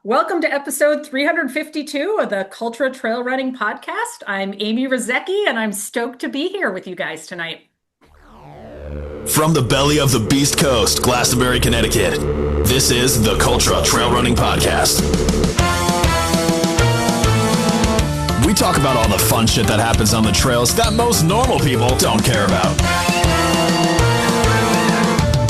Welcome to episode 352 of the Cultura Trail Running Podcast. I'm Amy Rusiecki, and I'm stoked to be here with you guys tonight. From the belly of the Beast Coast, Glastonbury, Connecticut, this is the Cultura Trail Running Podcast. We talk about all the fun shit that happens on the trails that most normal people don't care about.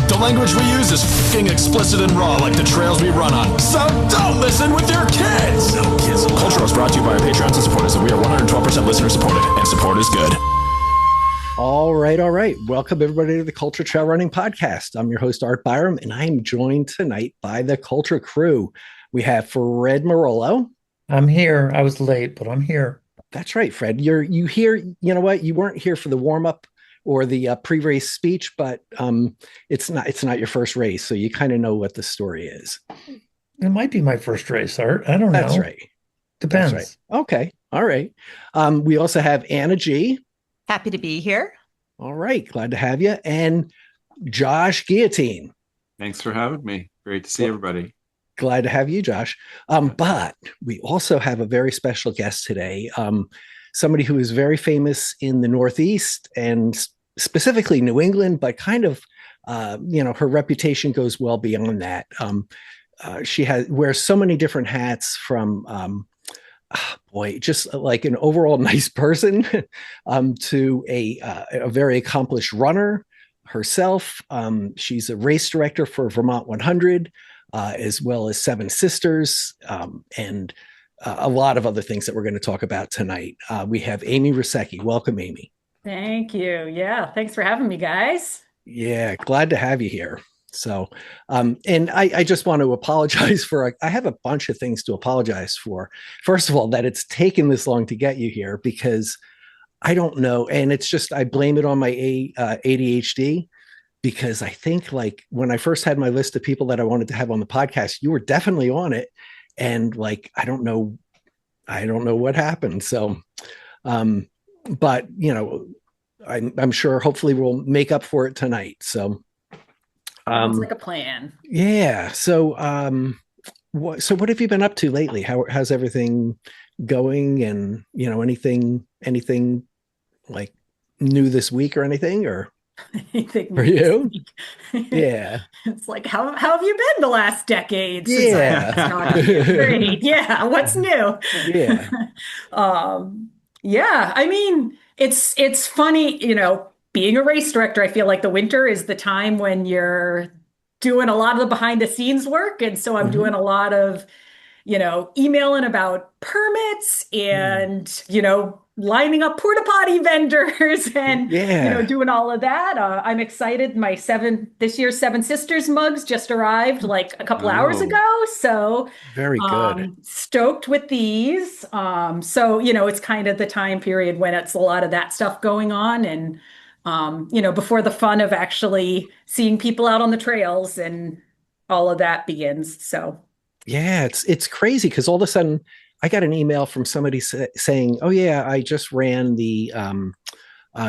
The language we use is f***ing explicit and raw like the trails we run on. So don't listen with your kids! No kids. Cultura is brought to you by our Patreons and supporters, and we are 112% listener supported, and support is good. All right. Welcome everybody to the Cultura Trail Running Podcast. I'm your host, Art Byram, and I'm joined tonight by the Cultura crew. We have Fred Marolo. I'm here. I was late, but I'm here. That's right, Fred. You here? You know what? You weren't here for the warm-up or the pre-race speech, but it's not your first race, so you kind of know what the story is. It might be my first race, Art. I don't know. That's right. Depends. That's right. Okay. All right. We also have Anna G. Happy to be here. All right. Glad to have you. And Josh Guillotine. Thanks for having me. Great to see everybody. Glad to have you, Josh. But we also have a very special guest today. Somebody who is very famous in the Northeast and specifically New England, but kind of, her reputation goes well beyond that. She wears so many different hats from, just like an overall nice person to a very accomplished runner herself. She's a race director for Vermont 100, as well as Seven Sisters, and a lot of other things that we're going to talk about tonight. We have Amy Rusiecki. Welcome, Amy. Thank you. Yeah, thanks for having me, guys. Yeah, glad to have you here. So, and I just want to apologize I have a bunch of things to apologize for. First of all, that it's taken this long to get you here because I don't know. And it's just, I blame it on my ADHD, because I think like when I first had my list of people that I wanted to have on the podcast, you were definitely on it. And like, I don't know what happened. So, but I'm sure howfully we'll make up for it tonight. So, sounds like a plan. Yeah. So, what have you been up to lately? How's everything going? And, anything like new this week or anything, or anything for you? Yeah. It's like, how have you been the last decade? Yeah. Great. Yeah. What's new? Yeah. Yeah. I mean, it's funny, being a race director, I feel like the winter is the time when you're doing a lot of the behind the scenes work. And so I'm doing a lot of, emailing about permits and, lining up porta potty vendors and, doing all of that. I'm excited. This year's Seven Sisters mugs just arrived like a couple hours ago. So very good. Stoked with these. So, it's kind of the time period when it's a lot of that stuff going on and, before the fun of actually seeing people out on the trails and all of that begins. So, yeah, it's crazy because all of a sudden I got an email from somebody saying, "Oh yeah, I just ran the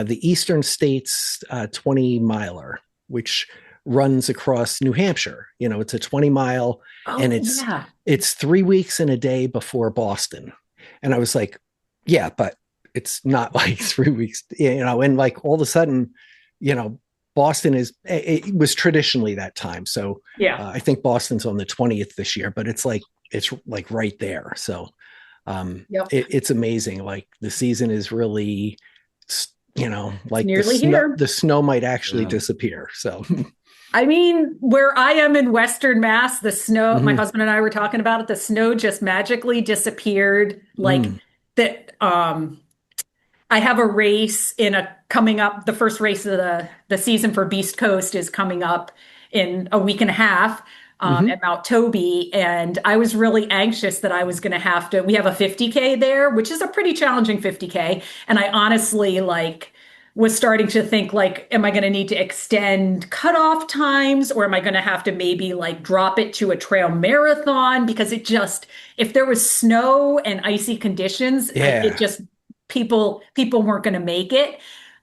Eastern States 20 miler, which runs across New Hampshire. It's a 20 mile, and it's 3 weeks in a day before Boston." And I was like, "Yeah, but it's not like 3 weeks, and like all of a sudden, Boston it was traditionally that time. So yeah, I think Boston's on the 20th this year, but it's like right there. So it's amazing. Like the season is really, like the snow might actually disappear. So, I mean, where I am in Western Mass, the snow, my husband and I were talking about it, the snow just magically disappeared. Like that, I have a race coming up. The first race of the season for Beast Coast is coming up in a week and a half at Mount Toby. And I was really anxious that I was going to we have a 50K there, which is a pretty challenging 50K. And I honestly was starting to think am I going to need to extend cutoff times, or am I going to have to maybe drop it to a trail marathon? Because if there was snow and icy conditions, it just, people weren't going to make it,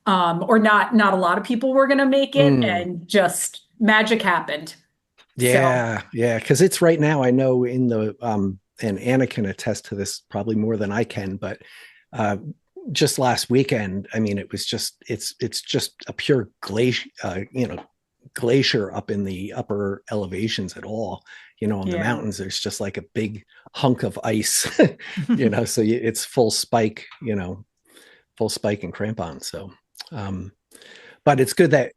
or not a lot of people were going to make it, and just magic happened. So Yeah, because it's right now. I know in the and Anna can attest to this probably more than I can, but uh, just last weekend, I mean, it was just it's just a pure glacier, glacier up in the upper elevations at all. On the yeah. mountains, there's just like a big hunk of ice, so it's full spike, full spike and crampon. So, um, but it's good that,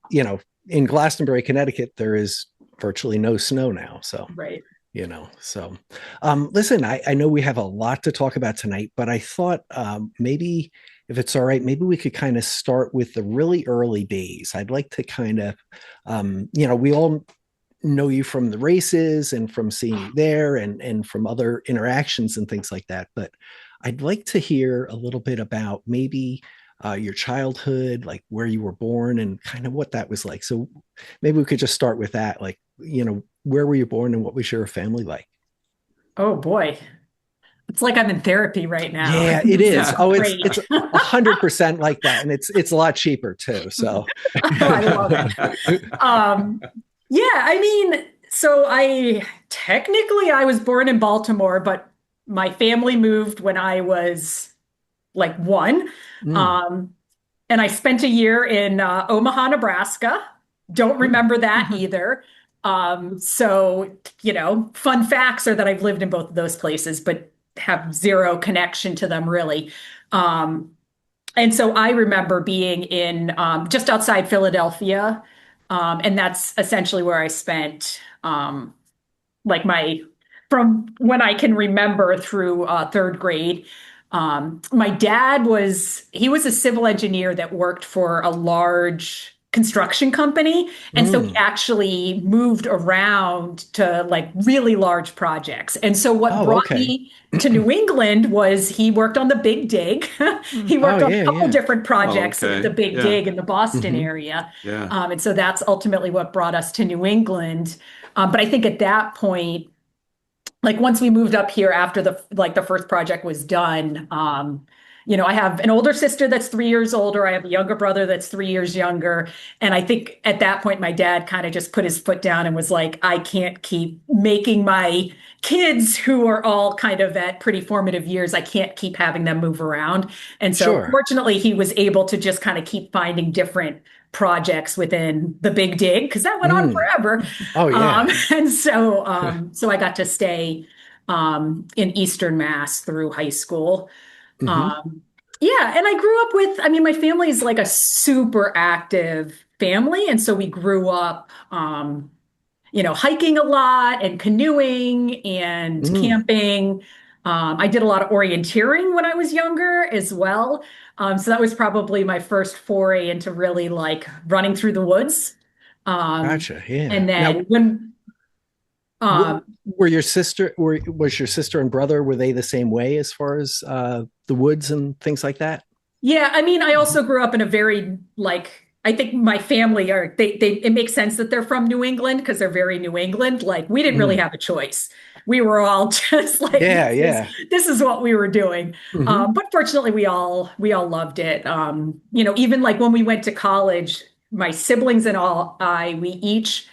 in Glastonbury, Connecticut, there is virtually no snow now. So, Right. so listen, I know we have a lot to talk about tonight, but I thought maybe if it's all right, maybe we could kind of start with the really early days. I'd like to kind of, we all know you from the races and from seeing you there and from other interactions and things like that. But I'd like to hear a little bit about maybe your childhood, like where you were born and kind of what that was like. So maybe we could just start with that. Like, where were you born and what was your family like? Oh boy. It's like I'm in therapy right now. Yeah, it This is. is Oh, it's great. it's 100% like that, and it's a lot cheaper too. So, Oh, I love it. Yeah, I mean, so I was born in Baltimore, but my family moved when I was like one. mm, Um, and I spent a year in Omaha, Nebraska. Don't mm, remember that either. So, fun facts are that I've lived in both of those places, but have zero connection to them really. Um, and so I remember being in just outside Philadelphia. And that's essentially where I spent like from when I can remember through third grade. My dad he was a civil engineer that worked for a large construction company. And so he mm. actually moved around to like really large projects. And so what Oh, brought okay. me to New England was he worked on the Big Dig. He Oh, worked on a yeah, couple yeah. different Oh, projects at the okay. Big Yeah. Dig in the Boston Hmm. area. Yeah. And so that's ultimately what brought us to New England. But I think at that point, like once we moved up here after the first project was done, I have an older sister that's 3 years older. I have a younger brother that's 3 years younger. And I think at that point, my dad kind of just put his foot down and was like, I can't keep making my kids who are all kind of at pretty formative years, I can't keep having them move around. And so Sure. fortunately, he was able to just kind of keep finding different projects within the Big Dig because that went on Mm. forever. Oh, yeah. And so I got to stay in Eastern Mass through high school. Hmm. Um, yeah, and I grew up I mean, my family is like a super active family. And so we grew up, hiking a lot and canoeing and Mm. camping. I did a lot of orienteering when I was younger as well. So that was probably my first foray into really like running through the woods. Um, Gotcha. Yeah. and then Now, when w- um, was your sister and brother, were they the same way as far as the woods and things like that? Yeah, I mean, I Mhm. also grew up in a very like I think my family are they it makes sense that they're from New England because they're very New England. Like we didn't really Mm. have a choice. We were all just like Yeah, yeah. this is what we were doing. Hmm. But fortunately we all loved it. Even like when we went to college, my siblings and we each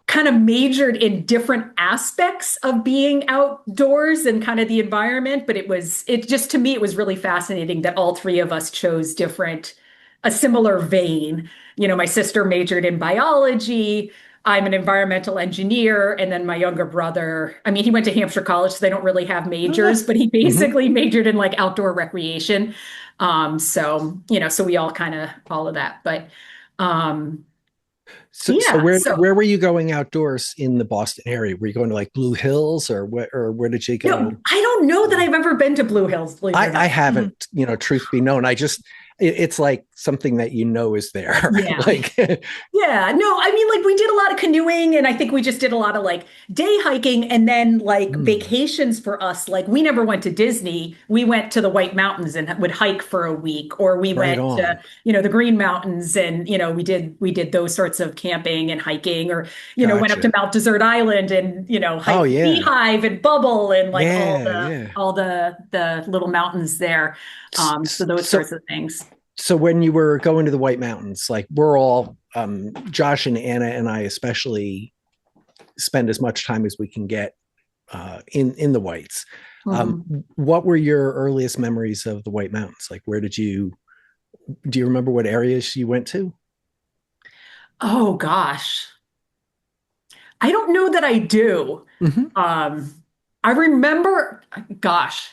kind of majored in different aspects of being outdoors and kind of the environment, but it just to me it was really fascinating that all three of us chose a similar vein. My sister majored in biology, I'm an environmental engineer, and then my younger brother, I mean, he went to Hampshire College, so they don't really have majors, but he Hmm. basically majored in like outdoor recreation. So we all kind of follow that. But um So yeah, so where were you going outdoors in the Boston area? Were you going to like Blue Hills or where did you go? I don't know that I've ever been to Blue Hills, believe it or I not. haven't, truth be known. It's like something that is there. Yeah. Like, Yeah, no, I mean, like we did a lot of canoeing, and I think we just did a lot of like day hiking, and then like mm, vacations for us. Like we never went to Disney. We went to the White Mountains and would hike for a week, or we right went to, on. the Green Mountains, and we did those sorts of camping and hiking, or went up to Gotcha. Mount Desert Island and Oh, hiked yeah. Beehive and Bubble and like all Yeah, the yeah. all the little mountains there. So those So sorts of things. so when you were going to the White Mountains, like we're all Josh and Anna and I especially spend as much time as we can get in the Whites. Mhm. What were your earliest memories of the White Mountains? Like, do you remember what areas you went to? Oh gosh. I don't know that I do. Hmm. Um, I remember, gosh,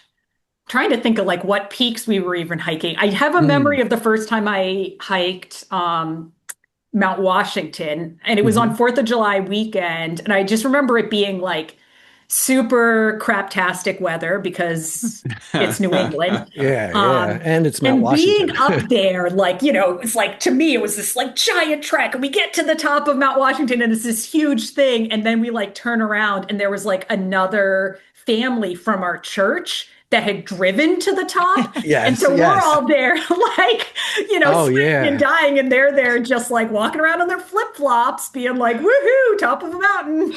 trying to think of like what peaks we were even hiking. I have a Mm. memory of the first time I hiked Mount Washington, and it was on Hmm. 4th of July weekend. And I just remember it being like super craptastic weather because it's New England. Yeah, yeah. Um, And it's Mount and Washington. being up there, like, you know, it's like to me, it was this like giant trek. And we get to the top of Mount Washington and it's this huge thing. And then we like turn around and there was like another family from our church that had driven to the top. And Yes, so we're yes. all there, like, you know, Oh, sweating and yeah. dying. And they're there just like walking around on their flip-flops, being like, woohoo, top of the mountain,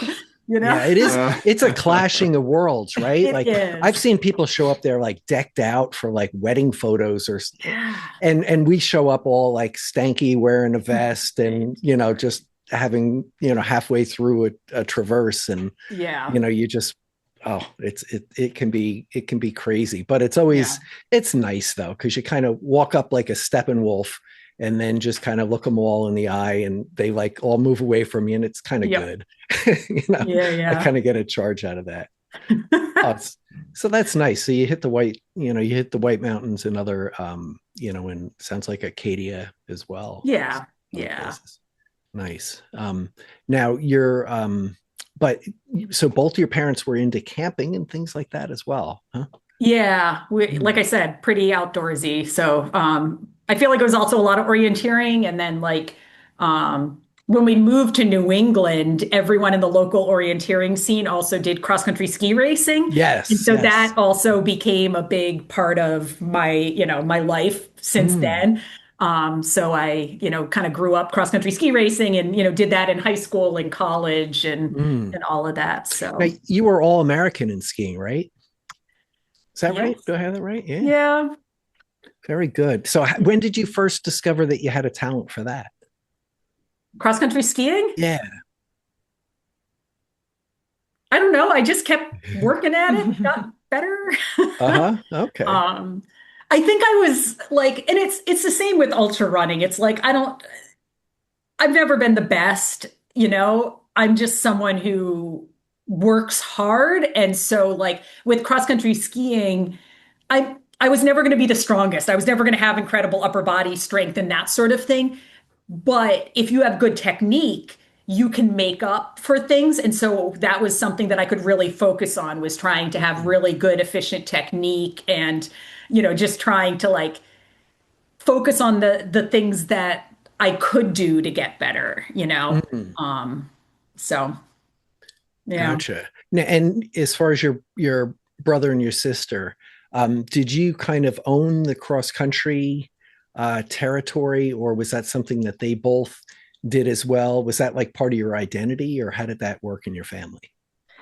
you know? Yeah, it's a clashing of worlds, right? It Like I've is. seen people show up there like decked out for like wedding photos Yeah. and we show up all like stanky wearing a vest and just having halfway through a traverse and Yeah. you just it can be crazy, but Yeah. it's nice though because you kind of walk up like a Steppenwolf and then just kind of look them all in the eye and they like all move away from you and it's kind of Yep. good. Yeah. I Yeah. kind of get a charge out of that. Oh, so that's nice. So you hit the White Mountains and other and sounds like Acadia as well, Yeah. other Yeah. places. Nice. Now you're but so both your parents were into camping and things like that as well, huh? Yeah. Like Mm. I said, pretty outdoorsy. So I feel like it was also a lot of orienteering. And then like when we moved to New England, everyone in the local orienteering scene also did cross-country ski racing. And Yes, so that yes. also became a big part of my, my life since Mm, then. So I, kind of grew up cross-country ski racing and, did that in high school and college mm. and all of that. Now So you were all American in skiing, right? Is that right? yes. Do I have that right? Yeah. Yeah. Very good. So when did you first discover that you had a talent for that? Cross country skiing? Yeah. I don't know. I just kept working at it, got better. Uh-huh. Okay. Um, I think I was like, and it's the same with ultra running. It's like I've never been the best, I'm just someone who works hard. And so like with cross country skiing, I was never going to be the strongest. I was never going to have incredible upper body strength and that sort of thing. But if you have good technique, you can make up for things. And so that was something that I could really focus on was trying to have really good, efficient technique and, just trying to like focus on the things that I could do to get better, Mm, Um, so yeah. gotcha. Now, and as far as your brother and your sister, did you kind of own the cross country territory, or was that something that they both did as well? Was that like part of your identity, or how did that work in your family?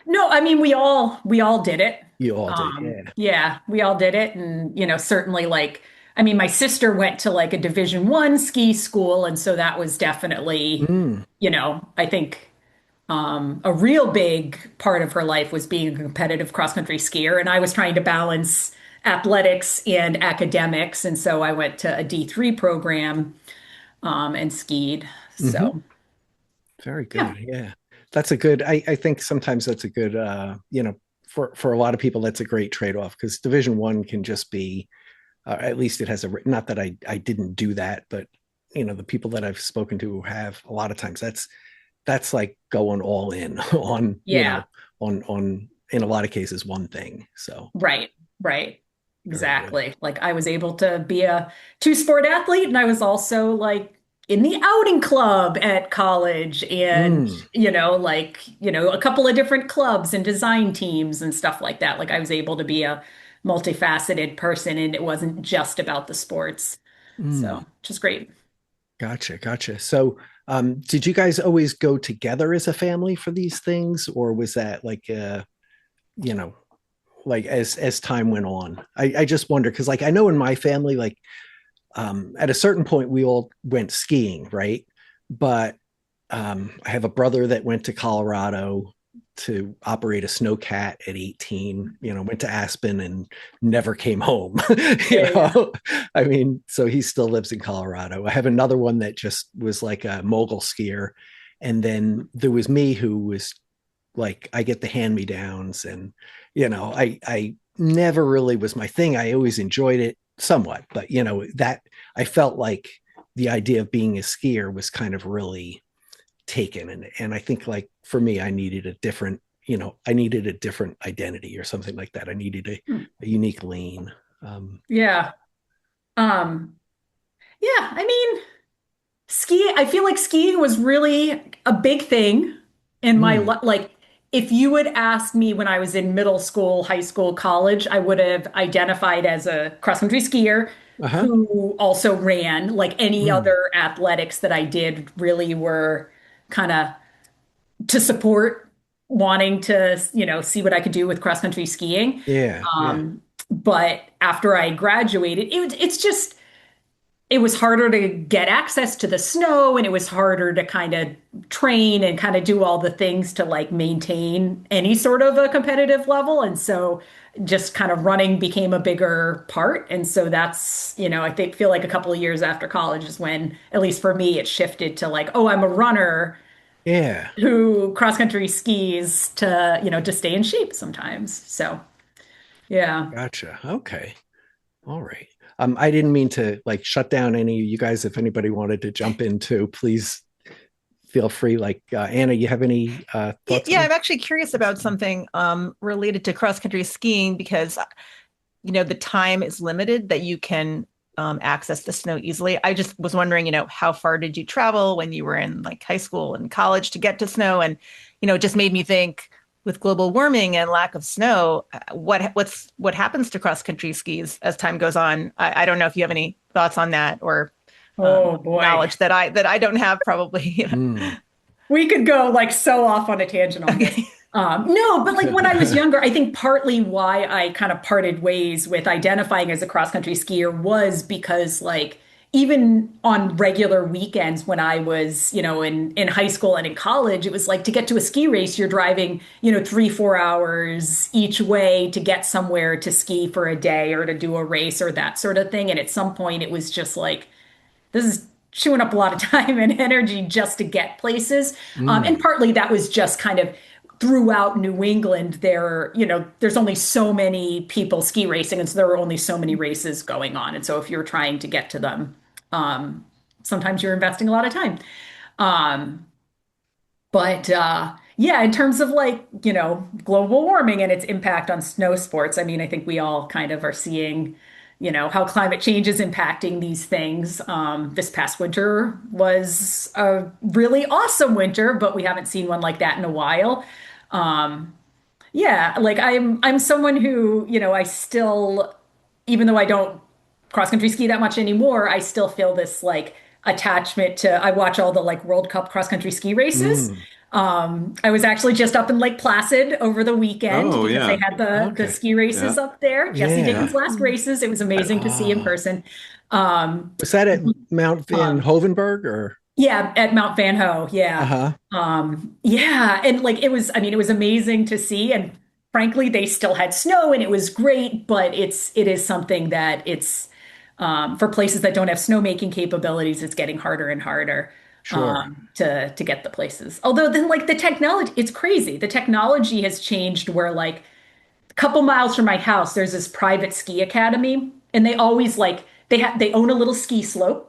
No, I mean we all did it. You all did, yeah. Yeah, we all did it and certainly like I mean my sister went to like a Division 1 ski school and so that was definitely, Mm, I think a real big part of her life was being a competitive cross-country skier and I was trying to balance athletics and academics and so I went to a D3 program and skied. hmm. So, Very yeah. good. Yeah. That's a good, I think sometimes that's a good, for a lot of people, that's a great trade-off because Division 1 can just be, at least it has not that I didn't do that, but the people that I've spoken to who have a lot of times that's like going all in on, Yeah. in a lot of cases, one thing. So Right, right. very good. Exactly. Like I was able to be a two-sport athlete and I was also like in the outing club at college and Mm, a couple of different clubs and design teams and stuff like that. Like I was able to be a multifaceted person and it wasn't just about the sports. mm. So, which is great. Gotcha, gotcha. So, did you guys always go together as a family for these things, or was that like, you know, like as time went on? I just wonder because, like, I know in my family, like, at a certain point, we all went skiing, right? But I have a brother that went to Colorado, to operate a snowcat at 18, went to Aspen and never came home. I mean, so he still lives in Colorado. I have another one that just was like a mogul skier. And then there was me who was like, I get the hand-me-downs, and, I never really was my thing. I always enjoyed it somewhat, but that I felt like the idea of being a skier was kind of really taken. And I think, like, for me, I needed a different identity or something like that. I needed a unique lane. Yeah. Yeah. I mean, I feel like skiing was really a big thing in my life. Like, if you would ask me when I was in middle school, high school, college, I would have identified as a cross-country skier who also ran. Like, any other athletics that I did really were kind of to support wanting to, see what I could do with cross-country skiing. Yeah. But after I graduated, it was harder to get access to the snow, and it was harder to kind of train and kind of do all the things to like maintain any sort of a competitive level. And so just kind of running became a bigger part. And so that's, feel like a couple of years after college is when, at least for me, it shifted to like, oh, I'm a runner who cross-country skis to stay in shape sometimes. So, yeah. Gotcha. Okay. All right. I didn't mean to like shut down any of you guys. If anybody wanted to jump into, please feel free. Like, Anna, you have any thoughts? Yeah, I'm actually curious about something related to cross-country skiing, because, the time is limited that you can access the snow easily. I just was wondering, how far did you travel when you were in like high school and college to get to snow? And, it just made me think, with global warming and lack of snow, what happens to cross-country skis as time goes on? I don't know if you have any thoughts on that, or knowledge that I don't have, probably. We could go like so off on a tangent on this. No, but like when I was younger, I think partly why I kind of parted ways with identifying as a cross-country skier was because, like, even on regular weekends when I was, in high school and in college, it was like, to get to a ski race, you're driving, 3-4 hours each way to get somewhere to ski for a day or to do a race or that sort of thing. And at some point it was just like, this is chewing up a lot of time and energy just to get places. And partly that was just kind of throughout New England, there's only so many people ski racing, and so there were only so many races going on. And so if you're trying to get to them, sometimes you're investing a lot of time. But yeah, in terms of like, global warming and its impact on snow sports, I mean, I think we all kind of are seeing, how climate change is impacting these things. This past winter was a really awesome winter, but we haven't seen one like that in a while. Yeah, like I'm someone who, I still, even though I don't cross-country ski that much anymore, I still feel this like attachment to, I watch all the like World Cup cross-country ski races. I was actually just up in Lake Placid over the weekend because they had the ski races up there. Jesse Dickens' last races. It was amazing to see in person. Was that at Mount Van Hovenberg or? Yeah, at Mount Van Ho. Yeah. Yeah. And like, it was amazing to see. And frankly, they still had snow and it was great, but it is something that it's, for places that don't have snowmaking capabilities, it's getting harder and harder to get the places. Although then like the technology, it's crazy. The technology has changed where like a couple miles from my house, there's this private ski academy, and they always like, they own a little ski slope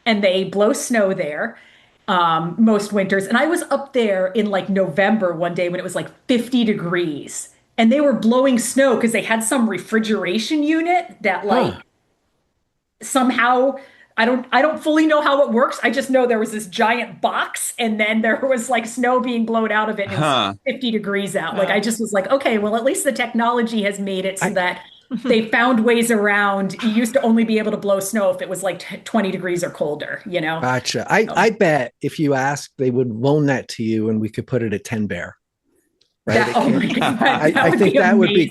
and they blow snow there most winters. And I was up there in like November one day when it was like 50 degrees, and they were blowing snow because they had some refrigeration unit that like somehow, I don't fully know how it works. I just know there was this giant box, and then there was like snow being blown out of it, and it was 50 degrees out. Like, I just was like, okay, well, at least the technology has made it so that they found ways around. You used to only be able to blow snow if it was like 20 degrees or colder, Gotcha. I bet if you asked, they would loan that to you and we could put it at 10 Bear. Right? Oh my God, I think that would be,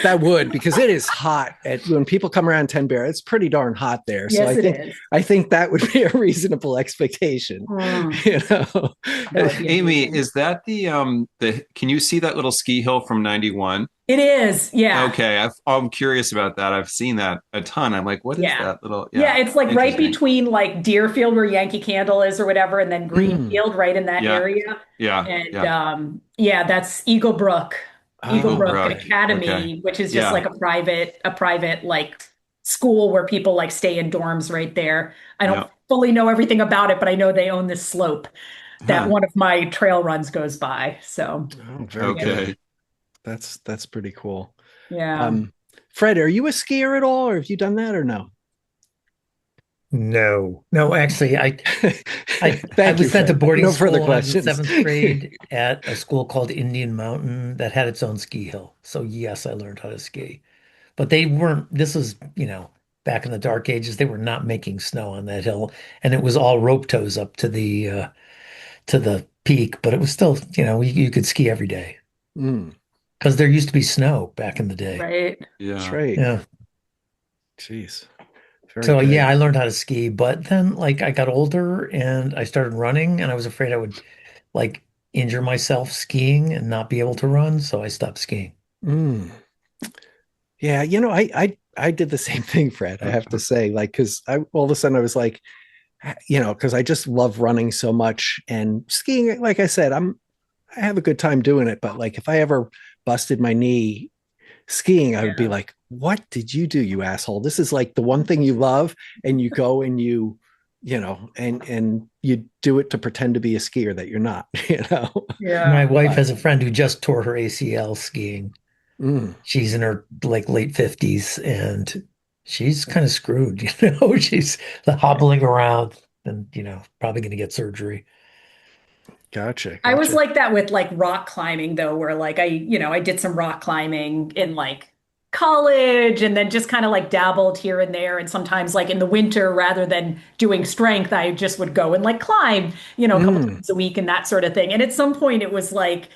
That would, because it is hot when people come around 10 Bear, it's pretty darn hot there. So Yes, it is. I think that would be a reasonable expectation. Mm, You know. that would be Amy, amazing. is that the can you see that little ski hill from 91? It is. Yeah. Okay, I'm curious about that. I've seen that a ton. I'm like, what is Yeah. that little? Yeah, Yeah, it's like right interesting. between like Deerfield where Yankee Candle is or whatever, and then Mm. Greenfield right in that Yeah, area. yeah, And yeah. yeah, that's Eagle Brook. Eagle Eagle Oh, Brook Brook. okay. Okay. Academy, which is just Yeah, like a private like school where people like stay in dorms right there. I don't yeah. fully know everything about it, but I know they own this slope that Huh. one of my trail runs goes by. So, Oh, very yeah. good. Okay. That's pretty cool. Yeah. Um, Fred, are you a skier at all, or have you done that or no? No, no, actually, I Thank you, was sent to Fred. boarding No further school when I was in questions. seventh grade at a school called Indian Mountain that had its own ski hill. So yes, I learned how to ski. But they weren't, this was, back in the dark ages, they were not making snow on that hill. And it was all rope tows up to the peak, but it was still, you could ski every day Mm, because there used to be snow back in the day. Right. that's Yeah. right. Yeah. Jeez. Very So yeah, good. I learned how to ski, but then like I got older and I started running and I was afraid I would like injure myself skiing and not be able to run, so I stopped skiing. Mm. Yeah, I did the same thing, Fred. I have to say, like, because I all of a sudden I was like, because I just love running so much and skiing. Like I said, I have a good time doing it, but like if I ever busted my knee skiing, I would be Yeah. like, "What did you do, you asshole? This is like the one thing you love, and you go and and you do it to pretend to be a skier that you're not, you know." My Yeah. wife But has a friend who just tore her ACL skiing. mm, She's in her like late 50s and she's kind of screwed, She's hobbling around and, probably going to get surgery. gotcha, I was gotcha. like that with like rock climbing though, where like I did some rock climbing in like college and then just kind of like dabbled here and there. And sometimes like in the winter, rather than doing strength, I just would go and like climb, a couple Mm, times a week and that sort of thing. And at some point it was like,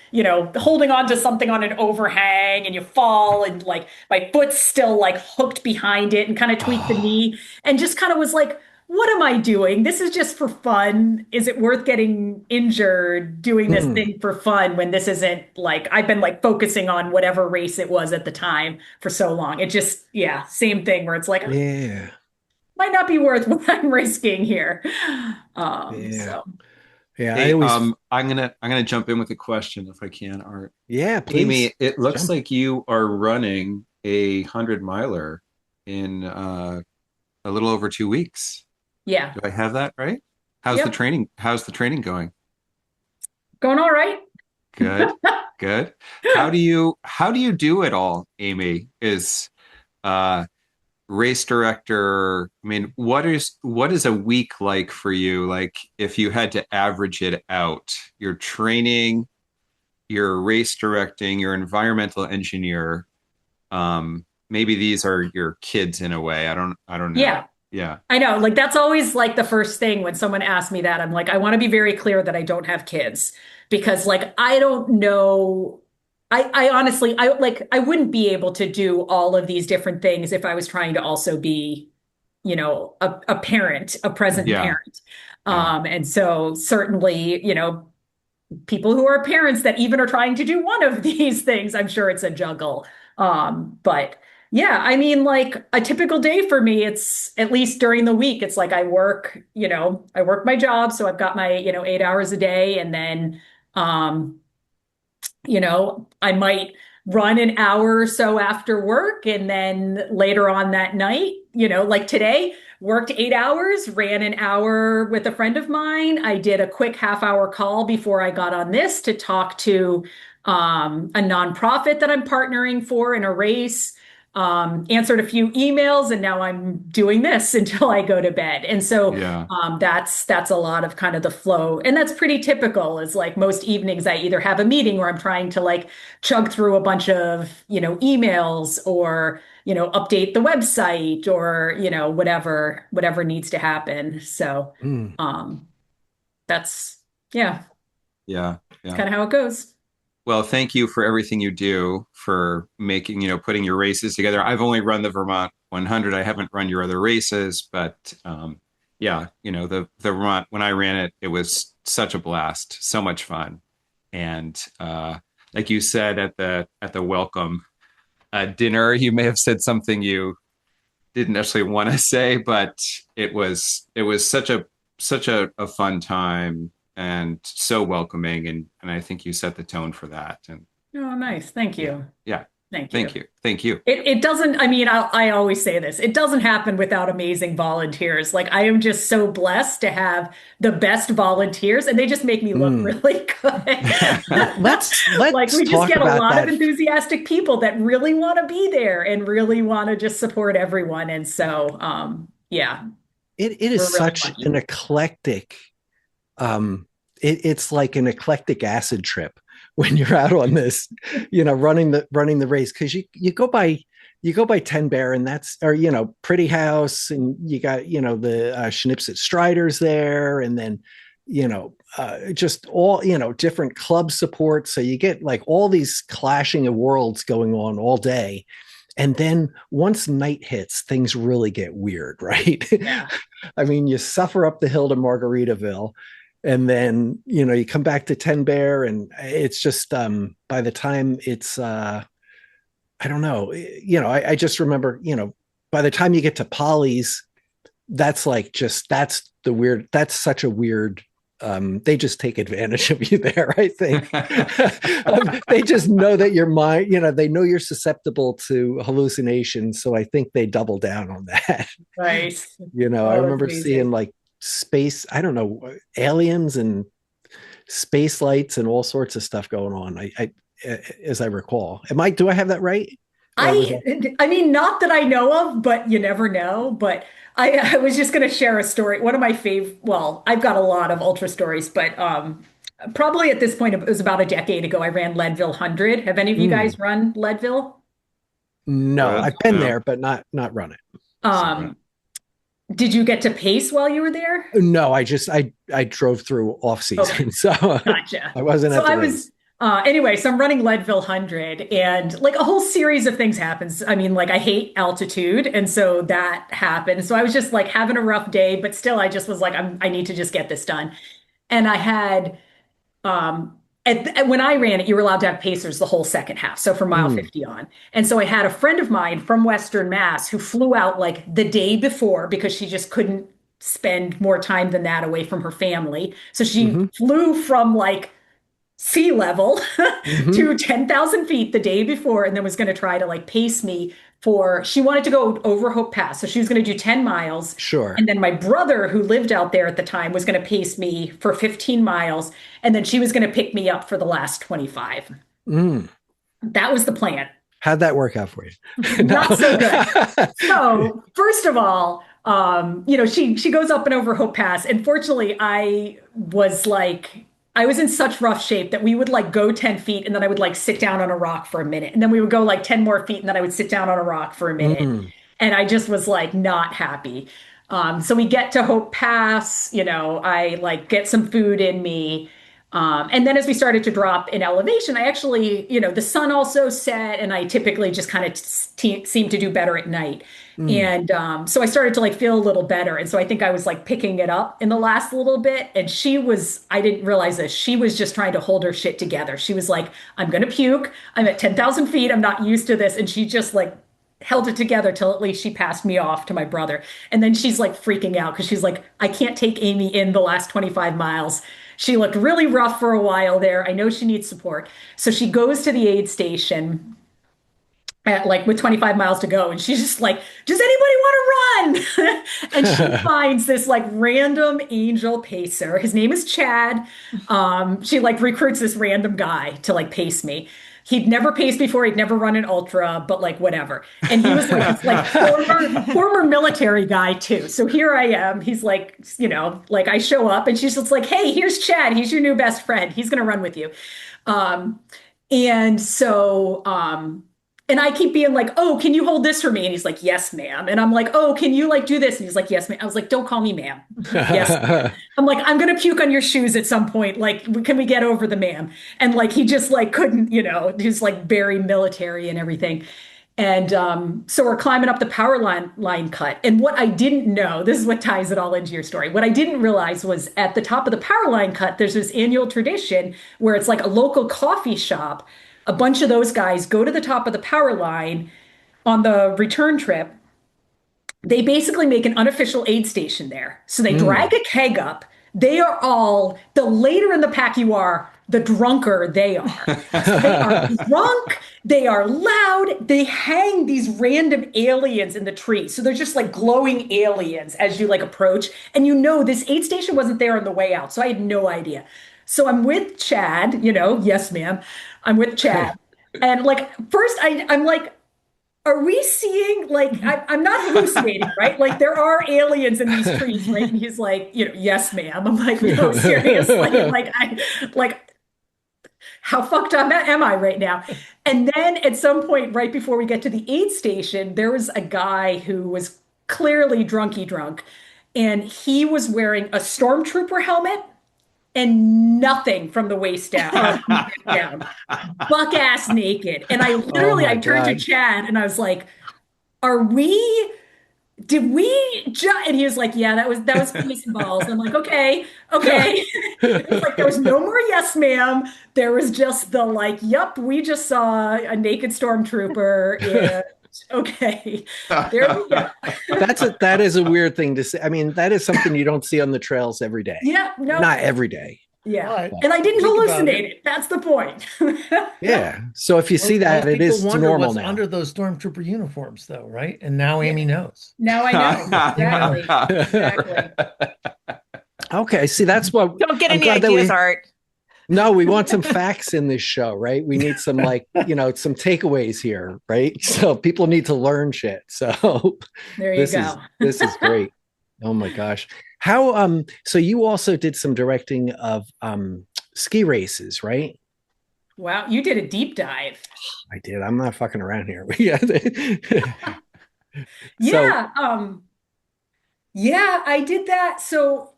holding on to something on an overhang and you fall and like my foot's still like hooked behind it and kind of tweaked the oh, knee and just kind of was like, what am I doing? This is just for fun. Is it worth getting injured doing this mm, thing for fun when this isn't like I've been like focusing on whatever race it was at the time for so long? It just, yeah, same thing where it's like yeah, might not be worth what I'm risking here. yeah, So yeah. I Hey, always, I'm gonna jump in with a question if I can. Art. yeah, please Amy, it looks jump. like you are running a 100 miler in a little over 2 weeks. yeah. Do I have that right? How's the Yep. training? How's the training going? Going all right. Good, good. How do you do it all, Amy? Is uh race director, I mean, what is a week like for you? Like if you had to average it out, your training, your race directing, your environmental engineer, maybe these are your kids in a way. I don't know. Yeah. Yeah. I know, like that's always like the first thing when someone asks me that. I'm like, I want to be very clear that I don't have kids because like I don't know. I honestly I wouldn't be able to do all of these different things if I was trying to also be, a parent, a present Yeah. parent. Yeah. And so certainly, people who are parents that even are trying to do one of these things, I'm sure it's a juggle. But yeah, I mean, like a typical day for me, it's at least during the week, it's like I work my job. So I've got my, 8 hours a day. And then, I might run an hour or so after work. And then later on that night, like today, worked 8 hours, ran an hour with a friend of mine. I did a quick half-hour call before I got on this to talk to a nonprofit that I'm partnering for in a race. Answered a few emails, and now I'm doing this until I go to bed. And so Yeah. that's a lot of kind of the flow, and that's pretty typical. Is like most evenings, I either have a meeting where I'm trying to like chug through a bunch of emails or update the website or whatever needs to happen. So Mm. um, that's yeah, Yeah. it's Yeah. kind of how it goes. Well, thank you for everything you do for making, putting your races together. I've only run the Vermont 100. I haven't run your other races, but yeah, the Vermont, when I ran it, it was such a blast, so much fun. And like you said at the welcome dinner, you may have said something you didn't necessarily want to say, but it was such a fun time and so welcoming, and I think you set the tone for that. And Oh, nice. Thank yeah, you. yeah, Thank you. thank you. It doesn't, I mean, I always say this, it doesn't happen without amazing volunteers. Like, I am just so blessed to have the best volunteers, and they just make me look Mm. really good. Let's Like, let's we just talk get a about lot of that. enthusiastic people that really want to be there and really want to just support everyone. And so, yeah, It is we're really such lucky. an eclectic it's like an eclectic acid trip when you're out on this, running the race, because you go by 10 Bear, and that's, or Pretty House, and you got the Schnipsit Striders there, and then just all different club support, so you get like all these clashing of worlds going on all day. And then once night hits, things really get weird, right? Yeah. I mean, you suffer up the hill to Margaritaville, and then you come back to 10 Bear, and it's just by the time it's I don't know, I just remember, by the time you get to Polly's, that's like just that's such a weird, they just take advantage of you there, I think. They just know that your mind, they know you're susceptible to hallucinations. So I think they double down on that. Nice. I Oh, that's remember seeing amazing. like space, I don't know, aliens and space lights and all sorts of stuff going on. As I recall, do I have that right? Or was I that? I mean, not that I know of, but you never know. But I was just going to share a story. One of my well, I've got a lot of ultra stories, but probably at this point, it was about a decade ago, I ran Leadville 100. Have any of you Mm, guys run Leadville? no, Good. I've been No, there, but not run it. it's not right. Um, did you get to pace while you were there? No, I drove through off Okay. season, so Gotcha. I wasn't So at the I was race. anyway, so I'm running Leadville 100, and like a whole series of things happens. I mean, like I hate altitude, and so that happened. So I was just like having a rough day, but still I just was like I need to just get this done. And I had when I ran it, you were allowed to have pacers the whole second half, so from mile Mm, 50 on. And so I had a friend of mine from Western Mass who flew out like the day before because she just couldn't spend more time than that away from her family. So she hmm flew from like sea level hmm to 10,000 feet the day before, and then was going to try to like pace me she wanted to go over Hope Pass. So she was going to do 10 miles. Sure. And then my brother, who lived out there at the time, was going to pace me for 15 miles. And then she was going to pick me up for the last 25. Mm. That was the plan. How'd that work out for you? No. Not so good. So, first of all, she goes up and over Hope Pass, and fortunately, I was in such rough shape that we would like go 10 feet, and then I would like sit down on a rock for a minute, and then we would go like 10 more feet, and then I would sit down on a rock for a minute, Mm, and I just was like not happy. So we get to Hope Pass, I like get some food in me. And then as we started to drop in elevation, I actually, the sun also set, and I typically just kind of seem to do better at night. mm, And so I started to like feel a little better. And so I think I was like picking it up in the last little bit. And I didn't realize this, she was just trying to hold her shit together. She was like, I'm going to puke. I'm at 10,000 feet. I'm not used to this. And she just like held it together till at least she passed me off to my brother. And then she's like freaking out because she's like, I can't take Amy in the last 25 miles. She looked really rough for a while there. I know she needs support. So she goes to the aid station at like with 25 miles to go, and she's just like, does anybody want to run? And she finds this like random angel pacer. His name is Chad. She like recruits this random guy to like pace me. He'd never paced before, he'd never run an ultra, but like whatever. And he was like this like former military guy too. So here I am. He's like, like I show up, and she's just like, hey, here's Chad. He's your new best friend. He's gonna run with you. Um, and so And I keep being like, oh, can you hold this for me? And he's like, yes, ma'am. And I'm like, oh, can you like do this? And he's like, yes, ma'am. I was like, don't call me ma'am. Yes, ma'am. I'm like, I'm gonna puke on your shoes at some point. Like, can we get over the ma'am? And like he just like couldn't, he's like very military and everything. And so we're climbing up the line cut. And what I didn't know, this is what ties it all into your story. What I didn't realize was at the top of the power line cut, there's this annual tradition where it's like a local coffee shop. A bunch of those guys go to the top of the power line on the return trip. They basically make an unofficial aid station there. So they drag a keg up. They are all, the later in the pack you are, the drunker they are. So they are drunk, they are loud, they hang these random aliens in the tree. So they're just like glowing aliens as you like approach. And this aid station wasn't there on the way out. So I had no idea. So I'm with Chad, yes, ma'am. I'm with Chad. And like, first I'm like, are we seeing like I'm not hallucinating, right? Like there are aliens in these trees, right? And he's like, yes, ma'am. I'm like, no, seriously. Like how fucked up am I right now? And then at some point, right before we get to the aid station, there was a guy who was clearly drunk, and he was wearing a stormtrooper helmet and nothing from the waist down, buck ass naked. And I literally, I turned to Chad and I was like, did we just, and he was like, yeah, that was peace and balls. I'm like, okay. It was like, there was no more yes, ma'am. There was just the like, yep, we just saw a naked stormtrooper. Yeah. Okay, there we go. That is a weird thing to say. I mean, that is something you don't see on the trails every day. Yeah, no, not every day. Yeah, right. And I didn't hallucinate it. That's the point. Yeah. So if you see that, it is normal now. Under those stormtrooper uniforms, though, right? And now Amy knows. Now I know exactly. Okay. See, that's what. Don't get any ideas, Art. No, we want some facts in this show, right? We need some some takeaways here, right? So people need to learn shit. So there you go. This is great. Oh my gosh. How so you also did some directing of ski races, right? Wow, you did a deep dive. I did. I'm not fucking around here. Yeah. Yeah, I did that. So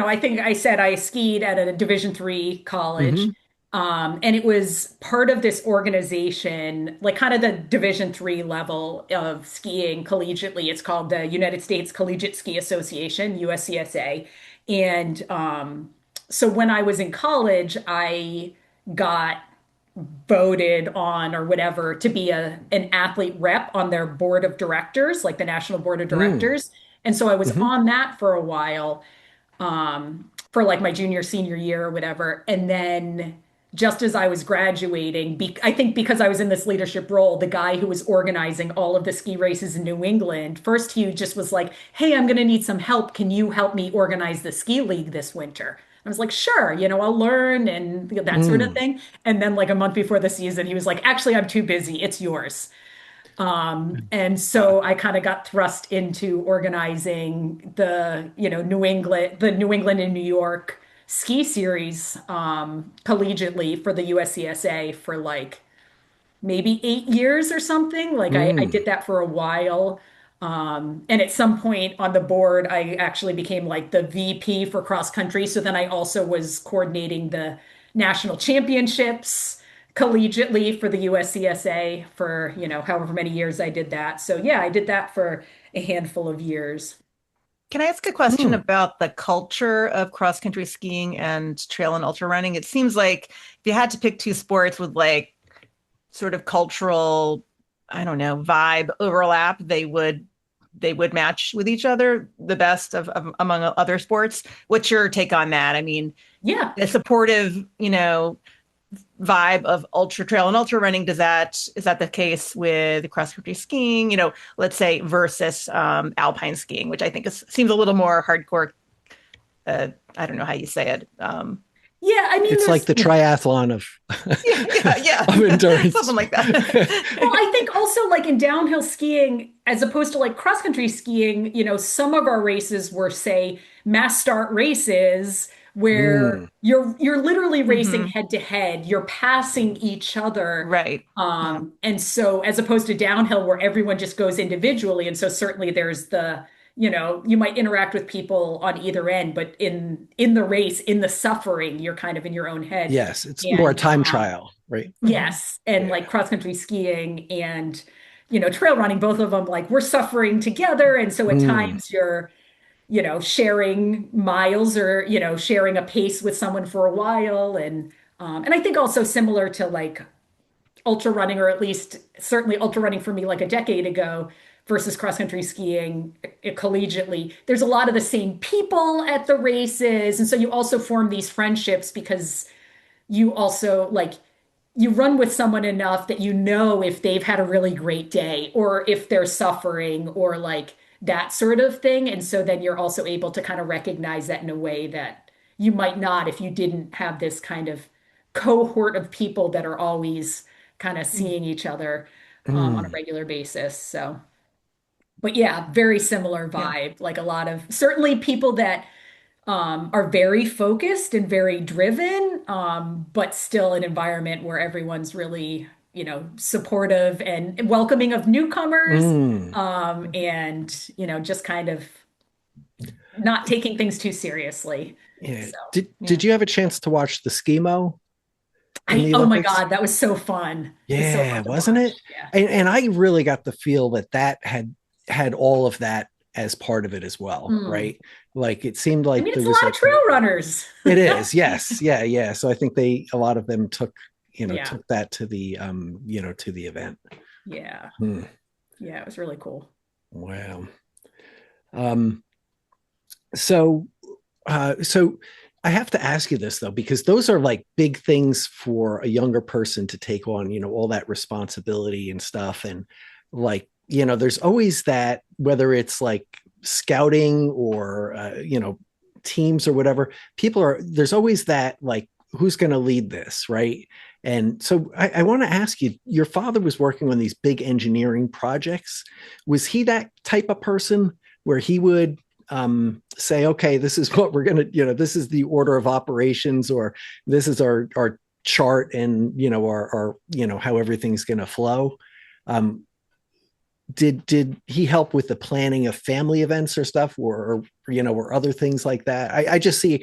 I think I said I skied at a Division III college. And it was part of this organization, like kind of the Division III level of skiing collegiately. It's called the United States Collegiate Ski Association, USCSA. And so when I was in college, I got voted on or whatever to be an athlete rep on their board of directors, like the national board of directors. And so I was on that for a while, for like my senior year or whatever. And then just as I was graduating, I think because I was in this leadership role, the guy who was organizing all of the ski races in New England, first he just was like, hey, I'm going to need some help. Can you help me organize the ski league this winter? I was like, sure, I'll learn and that sort of thing. And then like a month before the season, he was like, actually, I'm too busy. It's yours. And so I kind of got thrust into organizing the New England and New York ski series collegiately for the USCSA for like maybe 8 years or something. Like I did that for a while. And at some point on the board, I actually became like the VP for cross country. So then I also was coordinating the national championships collegiately for the USCSA for, however many years I did that. So yeah, I did that for a handful of years. Can I ask a question about the culture of cross-country skiing and trail and ultra running? It seems like if you had to pick two sports with like sort of cultural, I don't know, vibe overlap, they would match with each other the best of among other sports. What's your take on that? I mean, yeah, the supportive, vibe of ultra trail and ultra running, is that the case with cross country skiing, let's say versus alpine skiing, which I think seems a little more hardcore. I don't know how you say it. Yeah, I mean, it's like the triathlon of of endurance, something like that. Well, I think also like in downhill skiing, as opposed to like cross country skiing, some of our races were, say, mass start races where Mm, you're literally racing Hmm. head to head, you're passing each other. Right. Yeah. And so as opposed to downhill where everyone just goes individually, and so certainly there's the, you might interact with people on either end, but in the race, in the suffering, you're kind of in your own head. yes, it's more a And time trial, right? Hmm. yes, and Yeah. like cross country skiing and trail running, both of them like we're suffering together, and so at Mm, times you're sharing miles or sharing a pace with someone for a while, and I think also similar to like ultra running, or at least certainly ultra running for me like a decade ago versus cross country skiing collegiately. There's a lot of the same people at the races, and so you also form these friendships because you also like you run with someone enough that if they've had a really great day or if they're suffering or like that sort of thing. And so then you're also able to kind of recognize that in a way that you might not if you didn't have this kind of cohort of people that are always kind of seeing each other on a mm, regular basis. So, but yeah, very similar Yeah. vibe. Like a lot of certainly people that are very focused and very driven, but still an environment where everyone's really, supportive and welcoming of newcomers, mm. and, just kind of not taking things too seriously. Yeah. So, Did Yeah. you have a chance to watch the skimo in the oh my Olympics? God, that was so fun. It was so Yeah, fun to wasn't watch. it? Yeah. And I really got the feel that that had all of that as part of it as well, Mm. right? Like it seemed I like mean, there it's a was lot a of trail commitment. runners. It is, yes, yeah, yeah. So I think a lot of them took, Yeah. took that to the, to the event. Yeah. Hmm. Yeah. It was really cool. Wow. Um, so, so I have to ask you this though, because those are like big things for a younger person to take on, all that responsibility and stuff. And like, there's always that, whether it's like scouting or, teams or whatever, there's always that, like, who's going to lead this, right? And so I want to ask you, your father was working on these big engineering projects. Was he that type of person where he would say, okay, this is what we're going to, this is the order of operations, or this is our chart, and, our how everything's going to flow? Um, did he help with the planning of family events or stuff, or other things like that? I see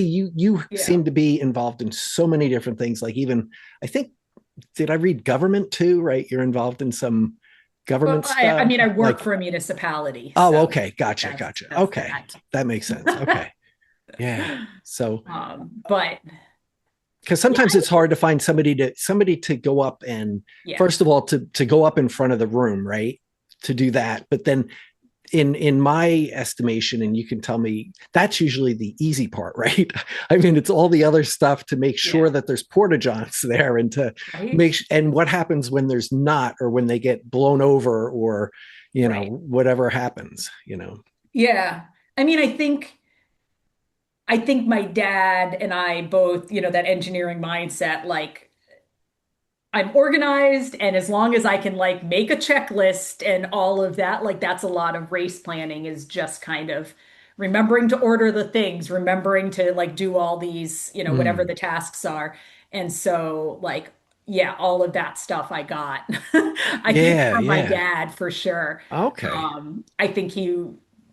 you Yeah. seem to be involved in so many different things, like even, I think, did I read government too, right? You're involved in some Well, government I stuff, mean, I work like, for a municipality, oh, so okay, gotcha, gotcha, that's okay, that. that makes sense, okay. Yeah. So, But because yeah, sometimes it's hard to find somebody to go up and, yeah. first of all, to go up in front of the room, right? To do that. But then in my estimation, and you can tell me, that's usually the easy part, right? I mean, it's all the other stuff to make sure Yeah. that there's porta johns there, and to Right. and what happens when there's not, or when they get blown over, or Right. whatever happens. Yeah. I mean, I think my dad and I both, that engineering mindset, like I'm organized, and as long as I can like make a checklist and all of that, like that's a lot of race planning, is just kind of remembering to order the things, remembering to like do all these, whatever Mm. the tasks are. And so like yeah, all of that stuff I got. I think Yeah, from my yeah. dad for sure. Okay. I think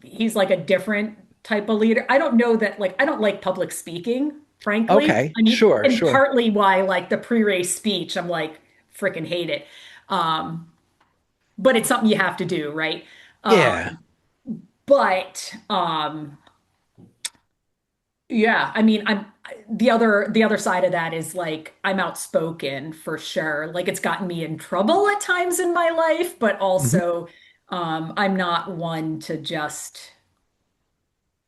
he's like a different type of leader. I don't know that like I don't like public speaking, frankly. Okay. I mean, Sure, and sure. partly why like the pre-race speech, I'm like freaking hate it. Um, but it's something you have to do, right? Yeah. But yeah, I mean, I'm the other side of that is like I'm outspoken for sure. Like it's gotten me in trouble at times in my life, but Mhm. also I'm not one to just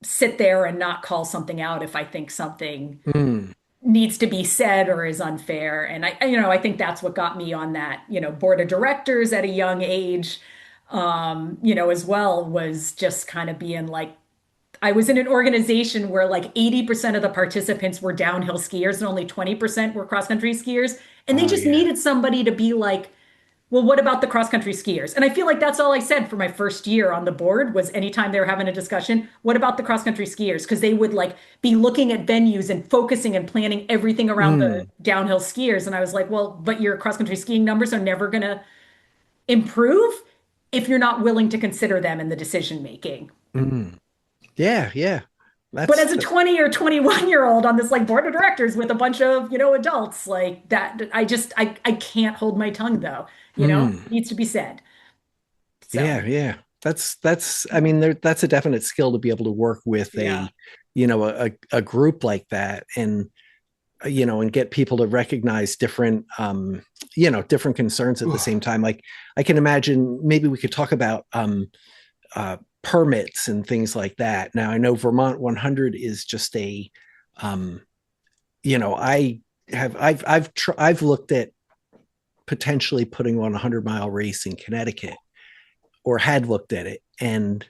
sit there and not call something out if I think something Mm. needs to be said or is unfair. And I think that's what got me on that, board of directors at a young age, as well, was just kind of being like, I was in an organization where like 80% of the participants were downhill skiers and only 20% were cross country skiers. And they Oh just yeah. needed somebody to be like, well, what about the cross-country skiers? And I feel like that's all I said for my first year on the board was anytime they were having a discussion, what about the cross-country skiers? Because they would like be looking at venues and focusing and planning everything around the Mm, downhill skiers. And I was like, well, but your cross-country skiing numbers are never going to improve if you're not willing to consider them in the decision making. mm. Yeah, yeah. But That's as a 20 or 21-year-old on this like board of directors with a bunch of, adults like that, I can't hold my tongue though, it mm. needs to be said. So, Yeah, yeah. That's I mean that's a definite skill to be able to work with yeah. a group like that and and get people to recognize different different concerns at the same time. Like I can imagine maybe we could talk about permits and things like that. Now I know Vermont 100 is just a I have I've looked at potentially putting on a 100-mile race in Connecticut or had looked at it and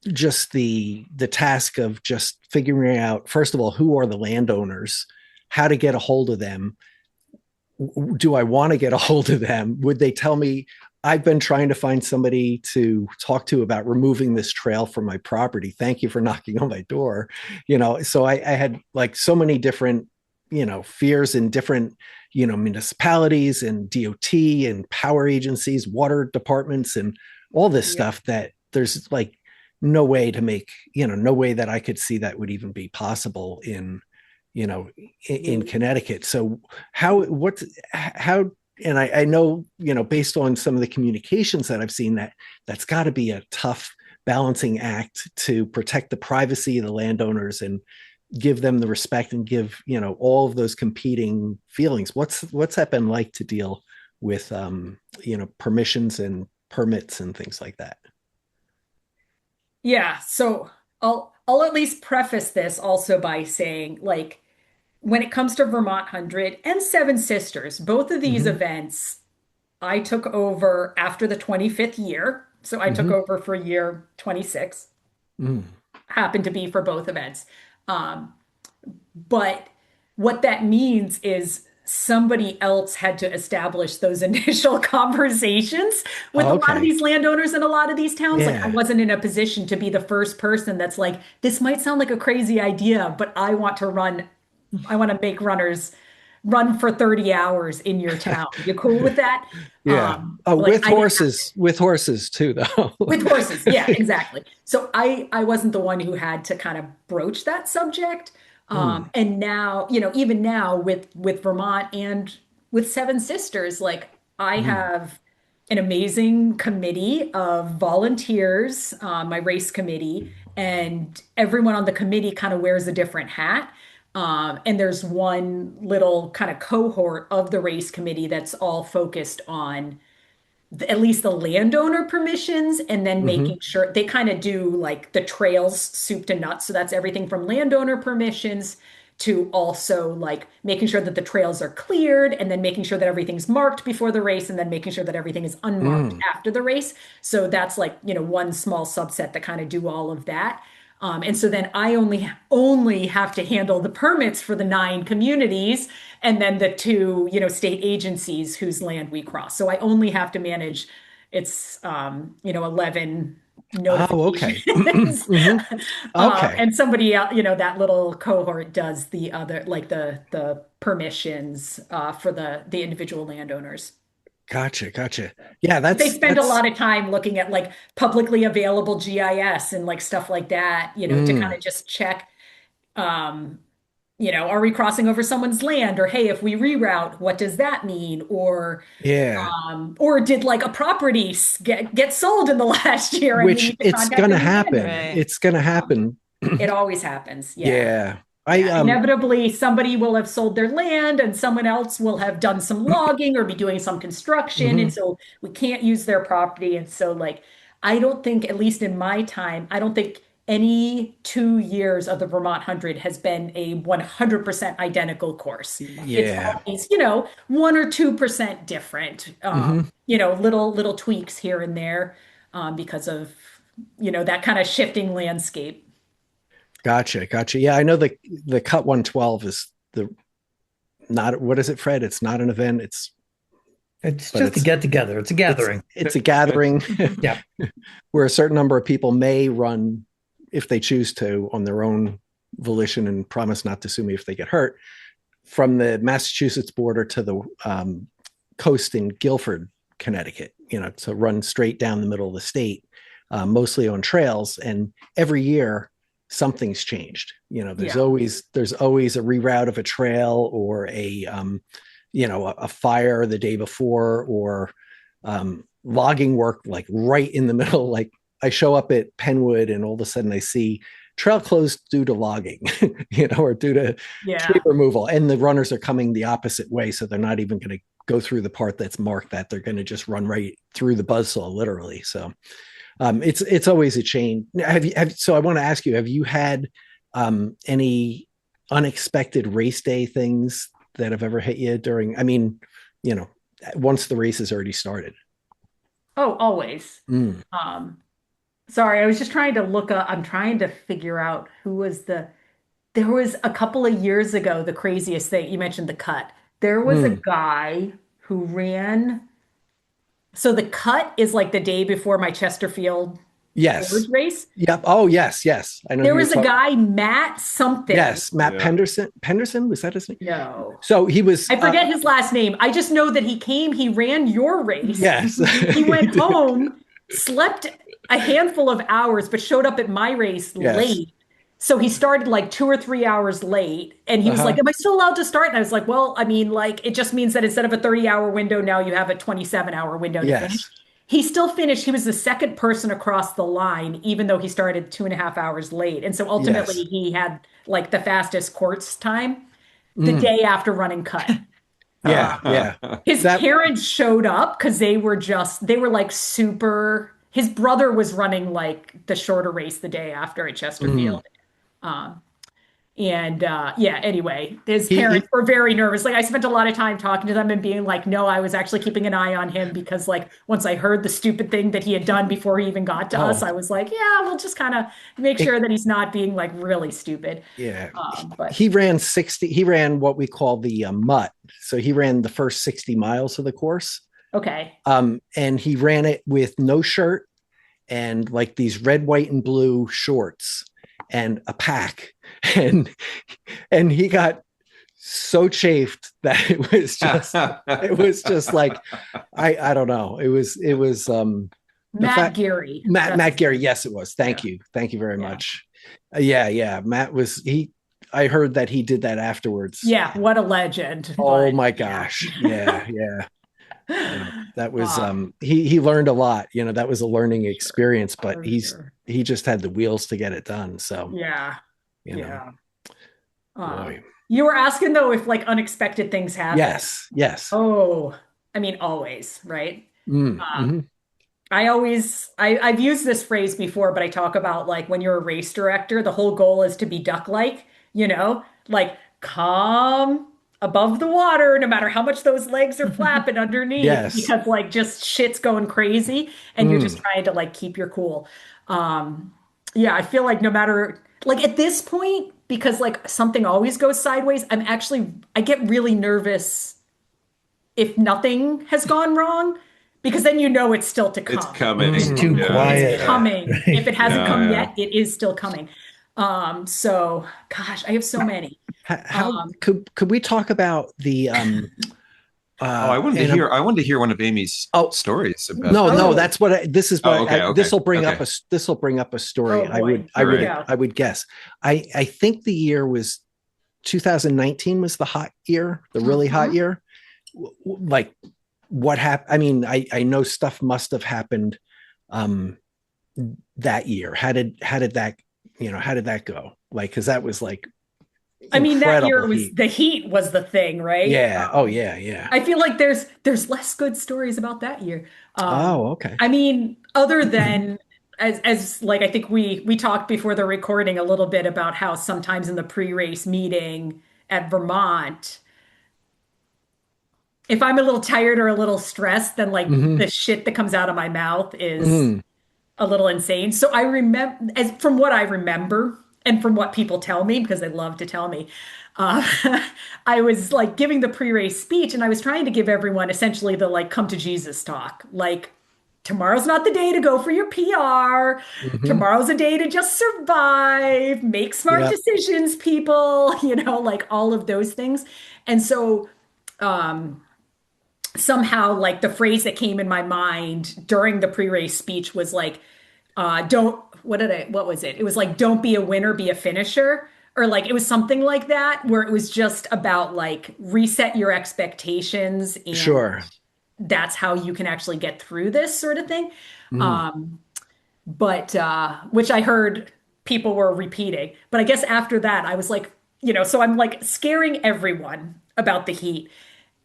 just the task of just figuring out first of all who are the landowners, how to get a hold of them, do I want to get a hold of them, would they tell me I've been trying to find somebody to talk to about removing this trail from my property, thank you for knocking on my door, so I had like so many different fears in different municipalities and DOT and power agencies, water departments, and all this Yeah. stuff that there's like no way to make, no way that I could see that would even be possible in Connecticut. So how, and I know, based on some of the communications that I've seen that's got to be a tough balancing act to protect the privacy of the landowners and give them the respect and give all of those competing feelings. What's that been like to deal with permissions and permits and things like that? Yeah, so I'll at least preface this also by saying like when it comes to Vermont 100 and Seven Sisters, both of these Mm-hmm. events I took over after the 25th year. So I took Mm-hmm. over for year 26, Mm. happened to be for both events. Um, But what that means is somebody else had to establish those initial conversations with Oh, a lot of okay. these landowners in a lot of these towns. Like I Yeah. wasn't in a position to be the first person that's like, this might sound like a crazy idea, but I want to make runners run for 30 hours in your town. You cool with that? Yeah. Like I didn't With horses too, though. with horses. Yeah, exactly. So I wasn't the one who had to kind of broach that subject. Mm, And now, even now with Vermont and with Seven Sisters, like I mm, have an amazing committee of volunteers, my race committee, and everyone on the committee kind of wears a different hat. And there's one little kind of cohort of the race committee that's all focused on at least the landowner permissions and then mm-hmm, making sure they kind of do like the trails soup to nuts. So that's everything from landowner permissions to also like making sure that the trails are cleared and then making sure that everything's marked before the race and then making sure that everything is unmarked mm. after the race. So that's like, one small subset that kind of do all of that. And so then I only have to handle the permits for the 9 communities and then the 2, state agencies whose land we cross. So I only have to manage it's 11 Oh, okay. notifications. Hmm. Okay. And somebody else, that little cohort does the other like the permissions for the individual landowners. Gotcha. Gotcha. Yeah, They spend a that's lot of time looking at like publicly available GIS and like stuff like that, to kind mm, of just check, um, are we crossing over someone's land? Or hey, if we reroute, what does that mean? yeah. Or did like a property get sold in the last year and we Which need to it's contact gonna the new happen. landowner? Right. It's gonna Um, happen. it always happens. Yeah. Yeah. I Yeah, inevitably somebody will have sold their land and someone else will have done some logging or be doing some construction. And mhm. so we can't use their property. And so like, I don't think, at least in my time, I don't think any 2 years of the Vermont 100 has been a 100% identical course. It's Yeah. always, 1 or 2% different, Hmm. little tweaks here and there, because of, that kind of shifting landscape. Gotcha. Gotcha. Yeah, I know the cut 112 is the not what is it, Fred? It's not an event. It's It's but just a get together. It's a gathering. it's a gathering Yeah. where a certain number of people may run if they choose to on their own volition and promise not to sue me if they get hurt from the Massachusetts border to the coast in Guilford, Connecticut, to run straight down the middle of the state, mostly on trails. And every year something's changed. There's Yeah. always a reroute of a trail or a fire the day before, or logging work like right in the middle. Like I show up at Penwood and all of a sudden I see trail closed due to logging, or due to tree Yeah. removal. And the runners are coming the opposite way. So they're not even going to go through the part that's marked that. They're going to just run right through the buzzsaw, literally. So it's always a chain. So I want to ask you, have you had any unexpected race day things that have ever hit you during, once the race has already started? Oh, always. Mm. Sorry, I was just trying to look up. I'm trying to figure out who was there was a couple of years ago, the craziest thing. You mentioned the cut. There was a Mm. guy who ran. So the cut is like the day before my Chesterfield Forge Yes. race. Yep. Oh, yes. Yes. I know There who you're was a talking. guy, Matt something. Yes. Matt Yeah. Penderson. Was that his name? No, So he was, I forget his last name. I just know that he came, he ran your race. yes. He went home, slept a handful of hours, but showed up at my race Yes. late. So he started like 2 or 3 hours late. And he was like, Uh-huh. am I still allowed to start? And I was like, well, I mean, like, it just means that instead of a 30-hour window, now you have a 27-hour window to finish. Yes. He still finished. He was the second person across the line, even though he started 2.5 hours late. And so ultimately, Yes. he had like the fastest course time the Mm. day after running cut. Yeah. Yeah. His That, parents showed up because they were like super. His brother was running like the shorter race the day after at mm. Chesterfield. Um, yeah, anyway, his He, parents were very nervous. Like I spent a lot of time talking to them and being like, no, I was actually keeping an eye on him because like once I heard the stupid thing that he had done before he even got to us, oh, I was like, yeah, we'll just kind of make it, sure that he's not being like really stupid. yeah. But He ran 60, he ran what we call the mutt. So he ran the first 60 miles of the course. okay. And he ran it with no shirt and like these red, white, and blue shorts and a pack. And he got so chafed that it was just like I don't know. It was the Matt fact Geary. Matt Gary, yes, it was. Thank Yeah. you. Thank you very Yeah. much. Yeah. Matt was he I heard that he did that afterwards. Yeah, what a legend. Oh But my yeah. gosh. Yeah. That was Uh, he learned a lot. That was a learning experience, but for sure. he just had the wheels to get it done. So, Yeah. you know, Yeah. boy. You were asking though if like unexpected things happen. Yes. Oh, I mean, always, right? Mm, Um, mhm. I've used this phrase before, but I talk about like when you're a race director, the whole goal is to be duck-like, like calm above the water, no matter how much those legs are flapping underneath, Yes. because like just shit's going crazy and you're just Mm, trying to like keep your cool. Um, yeah, I feel like no matter like at this point, because like something always goes sideways, I get really nervous if nothing has gone wrong, because then you know it's still to It's come. coming. It's mm, too Yeah, quiet. It's yeah, coming. If Right. it hasn't come yeah, yet, it is still coming. So gosh, I have so many. how Um, could we talk about the Oh, and I wanted to hear one of Amy's oh stories about no, oh, that's what this is Oh, what okay, this okay, will bring up okay. this will bring up a story. oh boy, here we go. I would guess. I think the year was 2019 was the hot year, the really hot Mhm. year. Like what happened? I mean, I know stuff must have happened um that year. How did that go? Like, because that was like I mean, that year incredible was heat. the heat was the thing, right? Yeah. Oh yeah. I feel like there's less good stories about that year. Um, Oh, okay. I mean, other than as like I think we talked before the recording a little bit about how sometimes in the pre-race meeting at Vermont, if I'm a little tired or a little stressed, then like Hmm. the shit that comes out of my mouth is Hmm. a little insane. So I remember, as from what I remember, and from what people tell me, because they love to tell me, uh, I was like giving the pre-race speech and I was trying to give everyone essentially the like come to Jesus talk. Like, tomorrow's not the day to go for your PR. Hmm. Tomorrow's a day to just survive, make smart Yeah. decisions, people, like all of those things. And so, um, somehow like the phrase that came in my mind during the pre-race speech was like don't what was it, it was like don't be a winner, be a finisher, or like it was something like that where it was just about like reset your expectations and Sure. that's how you can actually get through this sort of thing. Mm. um but which I heard people were repeating, but I guess after that I was like, so I'm like scaring everyone about the heat.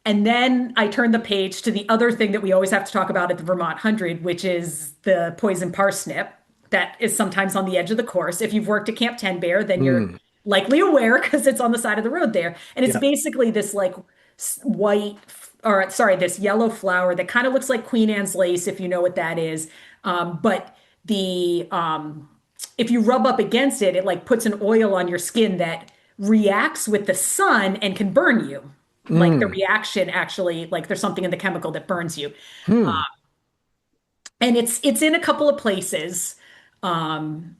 And then I turned the page to the other thing that we always have to talk about at the Vermont 100, which is the poison parsnip that is sometimes on the edge of the course. If you've worked at Camp 10 Bear, then you're Mm. likely aware because it's on the side of the road there. And it's Yeah. basically this like white, or sorry, this yellow flower that kind of looks like Queen Anne's lace, if you know what that is. But the if you rub up against it, it like puts an oil on your skin that reacts with the sun and can burn you. Like the Mm. reaction actually, like there's something in the chemical that burns you. Hmm. And it's in a couple of places um,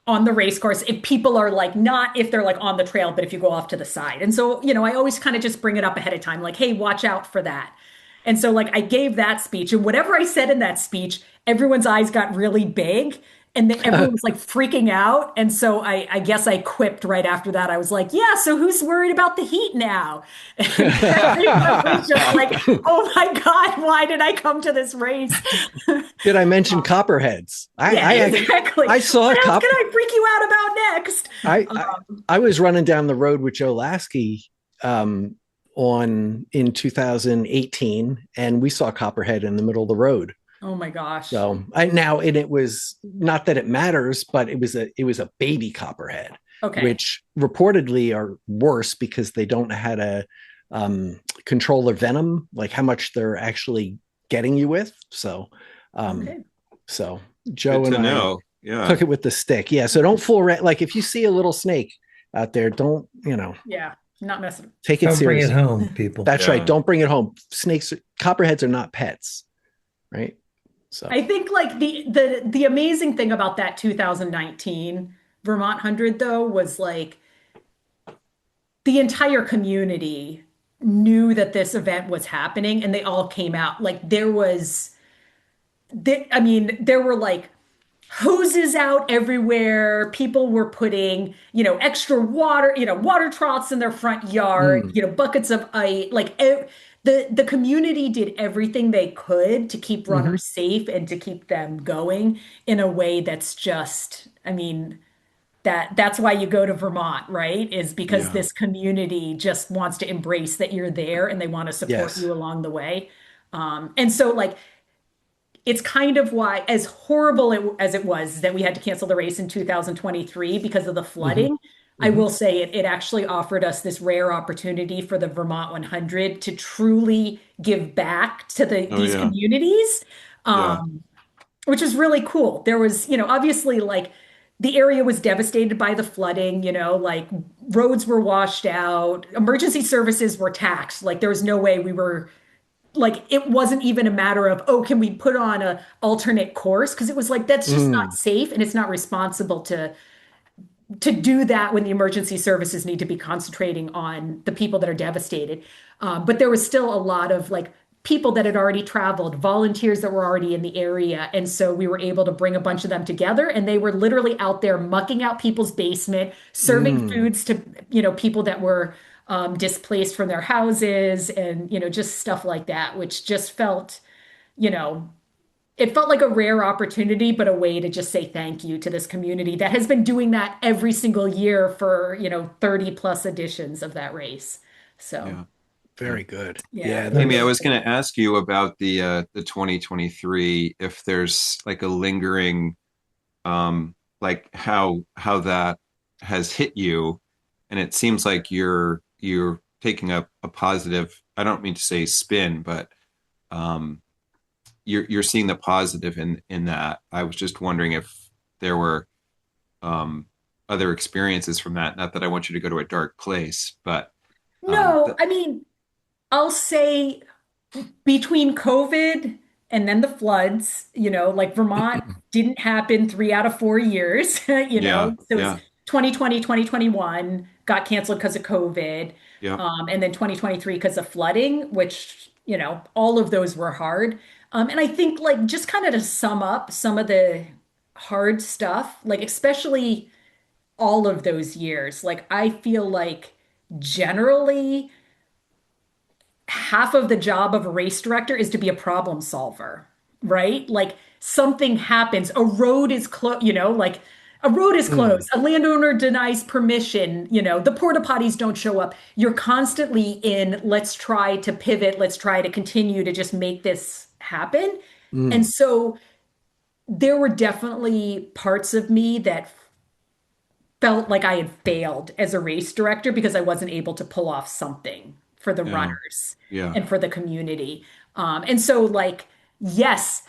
on the race course. If people are like not if they're like on the trail, but if you go off to the side. And so, I always kind of just bring it up ahead of time, like, hey, watch out for that. And so like I gave that speech, and whatever I said in that speech, everyone's eyes got really big. And then everyone was like freaking out. And so I guess I quipped right after that. I was like, yeah, so who's worried about the heat now? And everyone was just like, oh my God, why did I come to this race? Did I mention copperheads? Yeah, exactly. I saw a What else cop. can I freak you out about next? I was running down the road with Joe Lasky on in 2018, and we saw copperhead in the middle of the road. Oh my gosh. So and it was not that it matters, but it was a baby copperhead, Okay. which reportedly are worse because they don't know how to control their venom, like how much they're actually getting you with. So, Okay. so Good Joe to and I know. Yeah. took it with the stick. Yeah. So don't fool around. Like if you see a little snake out there, don't, Yeah. Not messing. take it Don't bring it seriously. home, people. That's Yeah. right. Don't bring it home. Snakes, copperheads are not pets. Right. So, I think like the amazing thing about that 2019 Vermont 100 though was like the entire community knew that this event was happening and they all came out. Like I mean, there were like hoses out everywhere. People were putting, extra water, water troughs in their front yard, mm, buckets of ice. Like the community did everything they could to keep mhm. runners safe and to keep them going in a way that's just, I mean, that's why you go to Vermont, right? Is because Yeah. this community just wants to embrace that you're there and they want to support Yes. you along the way. And so like it's kind of why, as horrible as it was that we had to cancel the race in 2023 because of the Hmm. flooding, I Hmm. will say it actually offered us this rare opportunity for the Vermont 100 to truly give back to Oh these yeah. communities, Yeah. um, which is really cool. There was, obviously like the area was devastated by the flooding, like roads were washed out, emergency services were taxed. Like there was no way we were like it wasn't even a matter of, oh, can we put on a alternate course, because it was like that's just not Mm. safe and it's not responsible to do that when the emergency services need to be concentrating on the people that are devastated. But there was still a lot of like people that had already traveled, volunteers that were already in the area, and so we were able to bring a bunch of them together and they were literally out there mucking out people's basement, serving Mm. foods to people that were displaced from their houses, and just stuff like that, which just felt, you know, it felt like a rare opportunity, but a way to just say thank you to this community that has been doing that every single year for 30 plus editions of that race. So Yeah. Yeah. Very good. yeah, Yeah. it Amy, I was was cool. going to ask you about the 2023, if there's like a lingering like how that has hit you, and it seems like you're taking a positive, I don't mean to say spin, but um you're seeing the positive in that. I was just wondering if there were um other experiences from that. Not that I want you to go to a dark place, but No, I mean, I'll say between COVID and then the floods, like Vermont didn't happen 3 out of 4 years, yeah, so it was yeah, 2020, 2021 got canceled because of COVID, yeah, and then 2023 because of flooding, which, all of those were hard. And I think like just kind of to sum up some of the hard stuff, like especially all of those years, like I feel like generally half of the job of a race director is to be a problem solver, right? Like something happens, a road is closed, like a road is Mm, closed, a landowner denies permission, the porta potties don't show up. You're constantly in, let's try to pivot, let's try to continue to just make this happen. And mm, so there were definitely parts of me that felt like I had failed as a race director because I wasn't able to pull off something for the yeah, runners yeah, and for the community. And so, like, yes,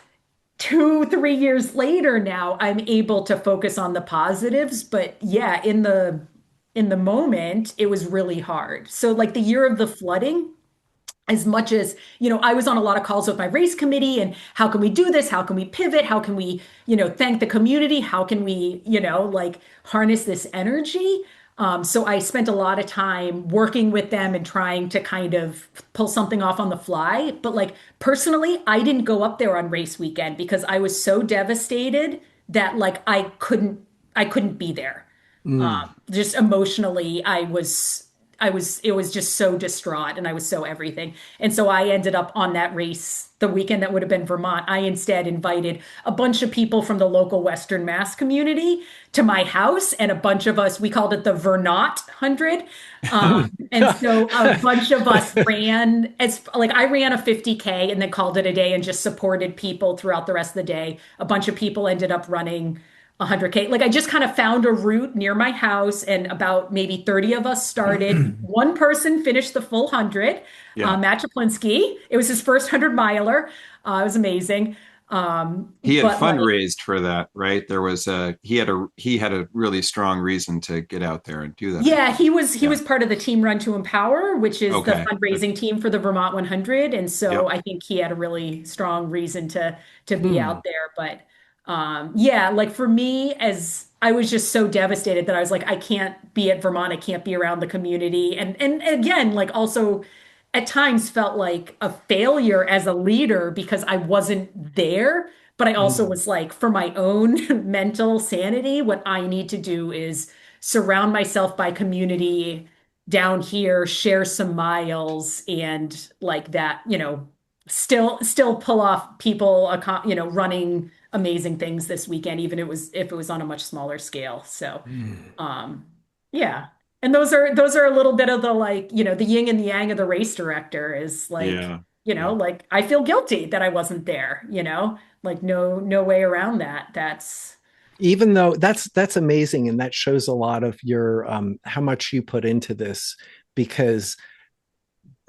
2, 3 years later now, I'm able to focus on the positives. But yeah, in the moment, it was really hard. So, like the year of the flooding, as much as, I was on a lot of calls with my race committee and how can we do this? How can we pivot? How can we, thank the community? How can we, like harness this energy? So I spent a lot of time working with them and trying to kind of pull something off on the fly. But like personally, I didn't go up there on race weekend because I was so devastated that like I couldn't be there. mm. Just emotionally, it was just so distraught and I was so everything. And so I ended up on that race the weekend that would have been Vermont. I instead invited a bunch of people from the local Western Mass community to my house, and a bunch of us, we called it the Vermont 100. And so a bunch of us ran, as like I ran a 50K and then called it a day and just supported people throughout the rest of the day. A bunch of people ended up running 100K. Like I just kind of found a route near my house, and about maybe 30 of us started. One person finished the full 100, yeah. Matt Chaplinsky. It was his first 100 miler. It was amazing. He had But like, fundraised for that, right? There was he had a really strong reason to get out there and do that, I yeah, think. he was Yeah. part of the Team Run to Empower, which is the Okay. Good. fundraising team for the Vermont 100, and so Yep. I think he had a really strong reason to be Hmm. out there. But yeah, like for me, as I was just so devastated that I was like, I can't be at Vermont, I can't be around the community, and again, like also at times felt like a failure as a leader because I wasn't there. But I also Mm, was like, for my own mental sanity, what I need to do is surround myself by community down here, share some miles, and like that, still pull off people, running amazing things this weekend, even if it was on a much smaller scale. So, mm. um, yeah. And those are a little bit of the like, the yin and the yang of the race director is like, Yeah. Yeah. like I feel guilty that I wasn't there, like no way around that. Even though that's amazing, and that shows a lot of your how much you put into this, because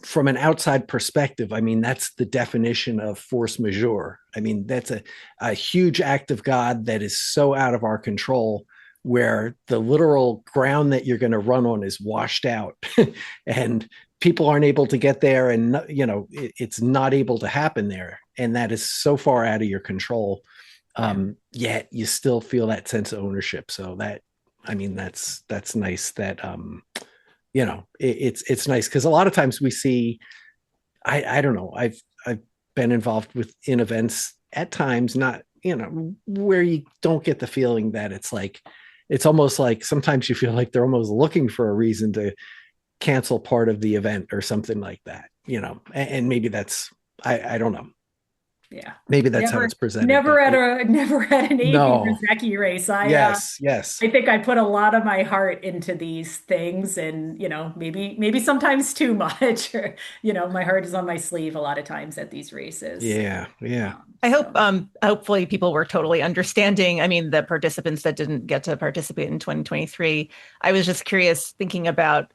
from an outside perspective, I mean, that's the definition of force majeure. I mean, that's a huge act of God that is so out of our control, where the literal ground that you're going to run on is washed out and people aren't able to get there, and it's not able to happen there, and that is so far out of your control. Yeah. Yet you still feel that sense of ownership. So that, I mean, that's nice that it's nice, because a lot of times we see, I don't know, I've been involved in events at times, not, where you don't get the feeling that it's like, it's almost like sometimes you feel like they're almost looking for a reason to cancel part of the event or something like that, and maybe that's, I don't know, Yeah. maybe that's how Never, it's presented, never but at a never at an Amy no. Rusiecki race. Yes. I think I put a lot of my heart into these things, and maybe sometimes too much. My heart is on my sleeve a lot of times at these races. Yeah. I hope So hopefully people were totally understanding. I mean, the participants that didn't get to participate in 2023. I was just curious thinking about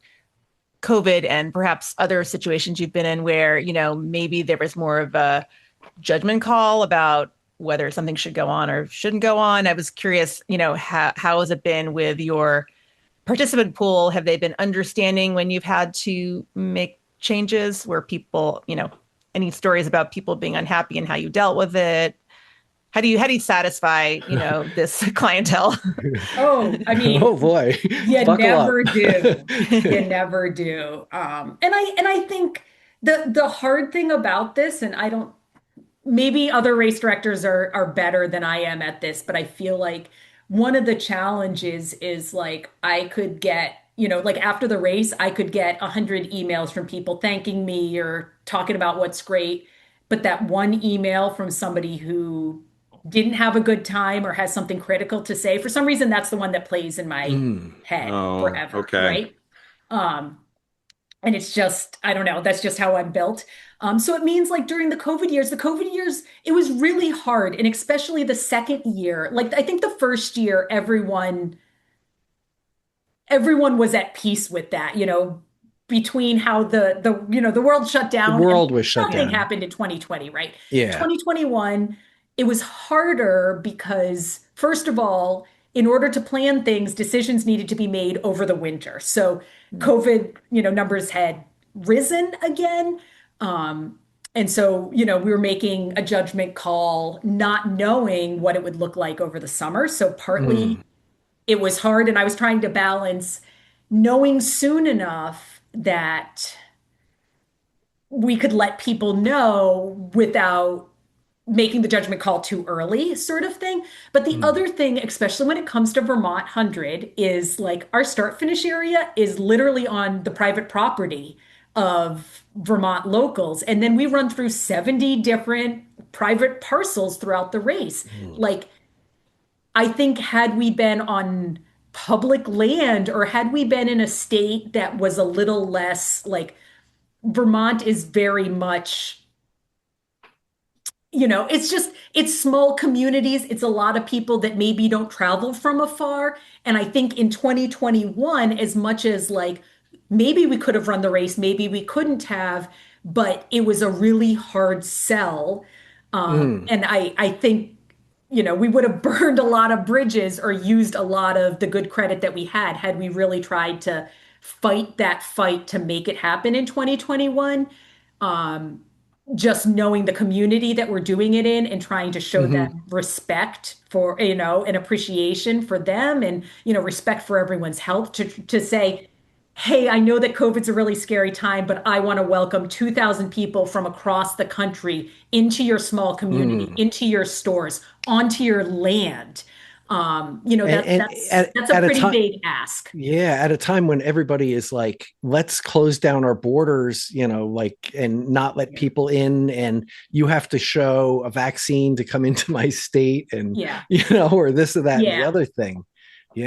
COVID and perhaps other situations you've been in where, maybe there was more of a judgment call about whether something should go on or shouldn't go on. I was curious, how has it been with your participant pool? Have they been understanding when you've had to make changes where people, any stories about people being unhappy and how you dealt with it? How do you satisfy, this clientele? Oh, I Oh mean, boy, you buckle up. never do. You never do. And I think the hard thing about this, and I don't, maybe other race directors are better than I am at this, but I feel like one of the challenges is like I could get, like after the race, I could get 100 emails from people thanking me or talking about what's great, but that one email from somebody who didn't have a good time or has something critical to say, for some reason, that's the one that plays in my Mm, head Oh, forever, okay. right? Um, and it's just, I don't know, that's just how I'm built. So it means like during the COVID years, it was really hard. And especially the second year, like I think the first year, everyone was at peace with that, between how the world shut the down and world was shut nothing down. happened in 2020, right? Yeah. 2021, it was harder because first of all, in order to plan things, decisions needed to be made over the winter. So COVID, numbers had risen again. And so, we were making a judgment call, not knowing what it would look like over the summer. So partly Mm, it was hard, and I was trying to balance knowing soon enough that we could let people know without making the judgment call too early, sort of thing. But the mm, other thing, especially when it comes to Vermont 100, is like our start finish area is literally on the private property of Vermont locals. And then we run through 70 different private parcels throughout the race. mm, Like, I think had we been on public land or had we been in a state that was a little less like Vermont is very much, it's small communities. It's a lot of people that maybe don't travel from afar. And I think in 2021, as much as like maybe we could have run the race, maybe we couldn't have, but it was a really hard sell. mm, And I think we would have burned a lot of bridges or used a lot of the good credit that we had we really tried to fight that fight to make it happen in 2021. Just knowing the community that we're doing it in and trying to show hmm them respect for, and appreciation for them and, respect for everyone's health to say, hey, I know that COVID's a really scary time, but I want to welcome 2,000 people from across the country into your small community, mm. into your stores, onto your land. And, That and that's at, that's a at a pretty time, big ask. yeah, at a time when everybody is like, let's close down our borders, like, and not let Yeah. people in, and you have to show a vaccine to come into my state, and, Yeah. or this or that and the Yeah. other thing.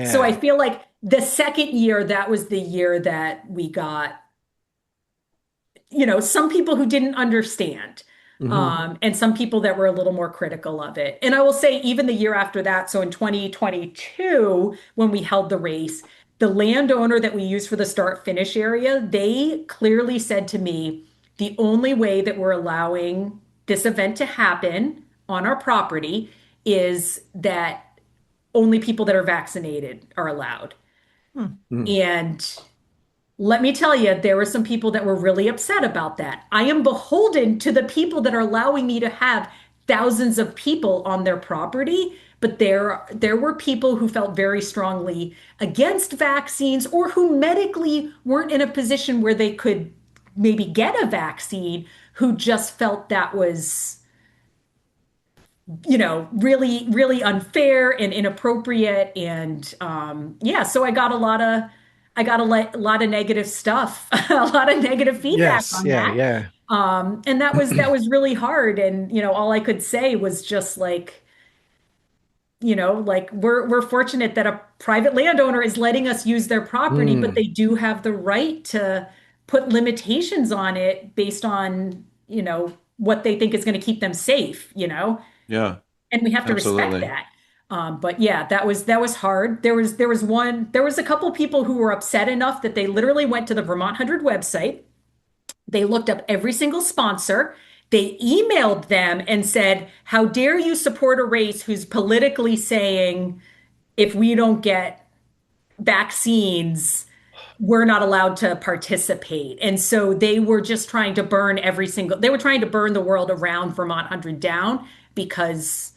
So I Yeah. feel like the second year, that was the year that we got, some people who didn't understand, Hmm and some people that were a little more critical of it. And I will say, even the year after that, so in 2022, when we held the race, the landowner that we used for the start finish area, they clearly said to me, the only way that we're allowing this event to happen on our property is that only people that are vaccinated are allowed. Hmm. And let me tell you, there were some people that were really upset about that. I am beholden to the people that are allowing me to have thousands of people on their property, but there were people who felt very strongly against vaccines or who medically weren't in a position where they could maybe get a vaccine, who just felt that was, really, really unfair and inappropriate. And yeah, so I got a lot of negative stuff, a lot of negative feedback Yes. on Yeah. that. Yeah. And that was really hard. And all I could say was just like, like we're fortunate that a private landowner is letting us use their property, but Mm, they do have the right to put limitations on it based on, what they think is going to keep them safe. Yeah, And we have to respect absolutely. that. But yeah, that was hard. There was a couple people who were upset enough that they literally went to the Vermont 100 website. They looked up every single sponsor they emailed them and said, how dare you support a race who's politically saying if we don't get vaccines, we're not allowed to participate. And so they were just trying to burn they were trying to burn the world around Vermont 100 down because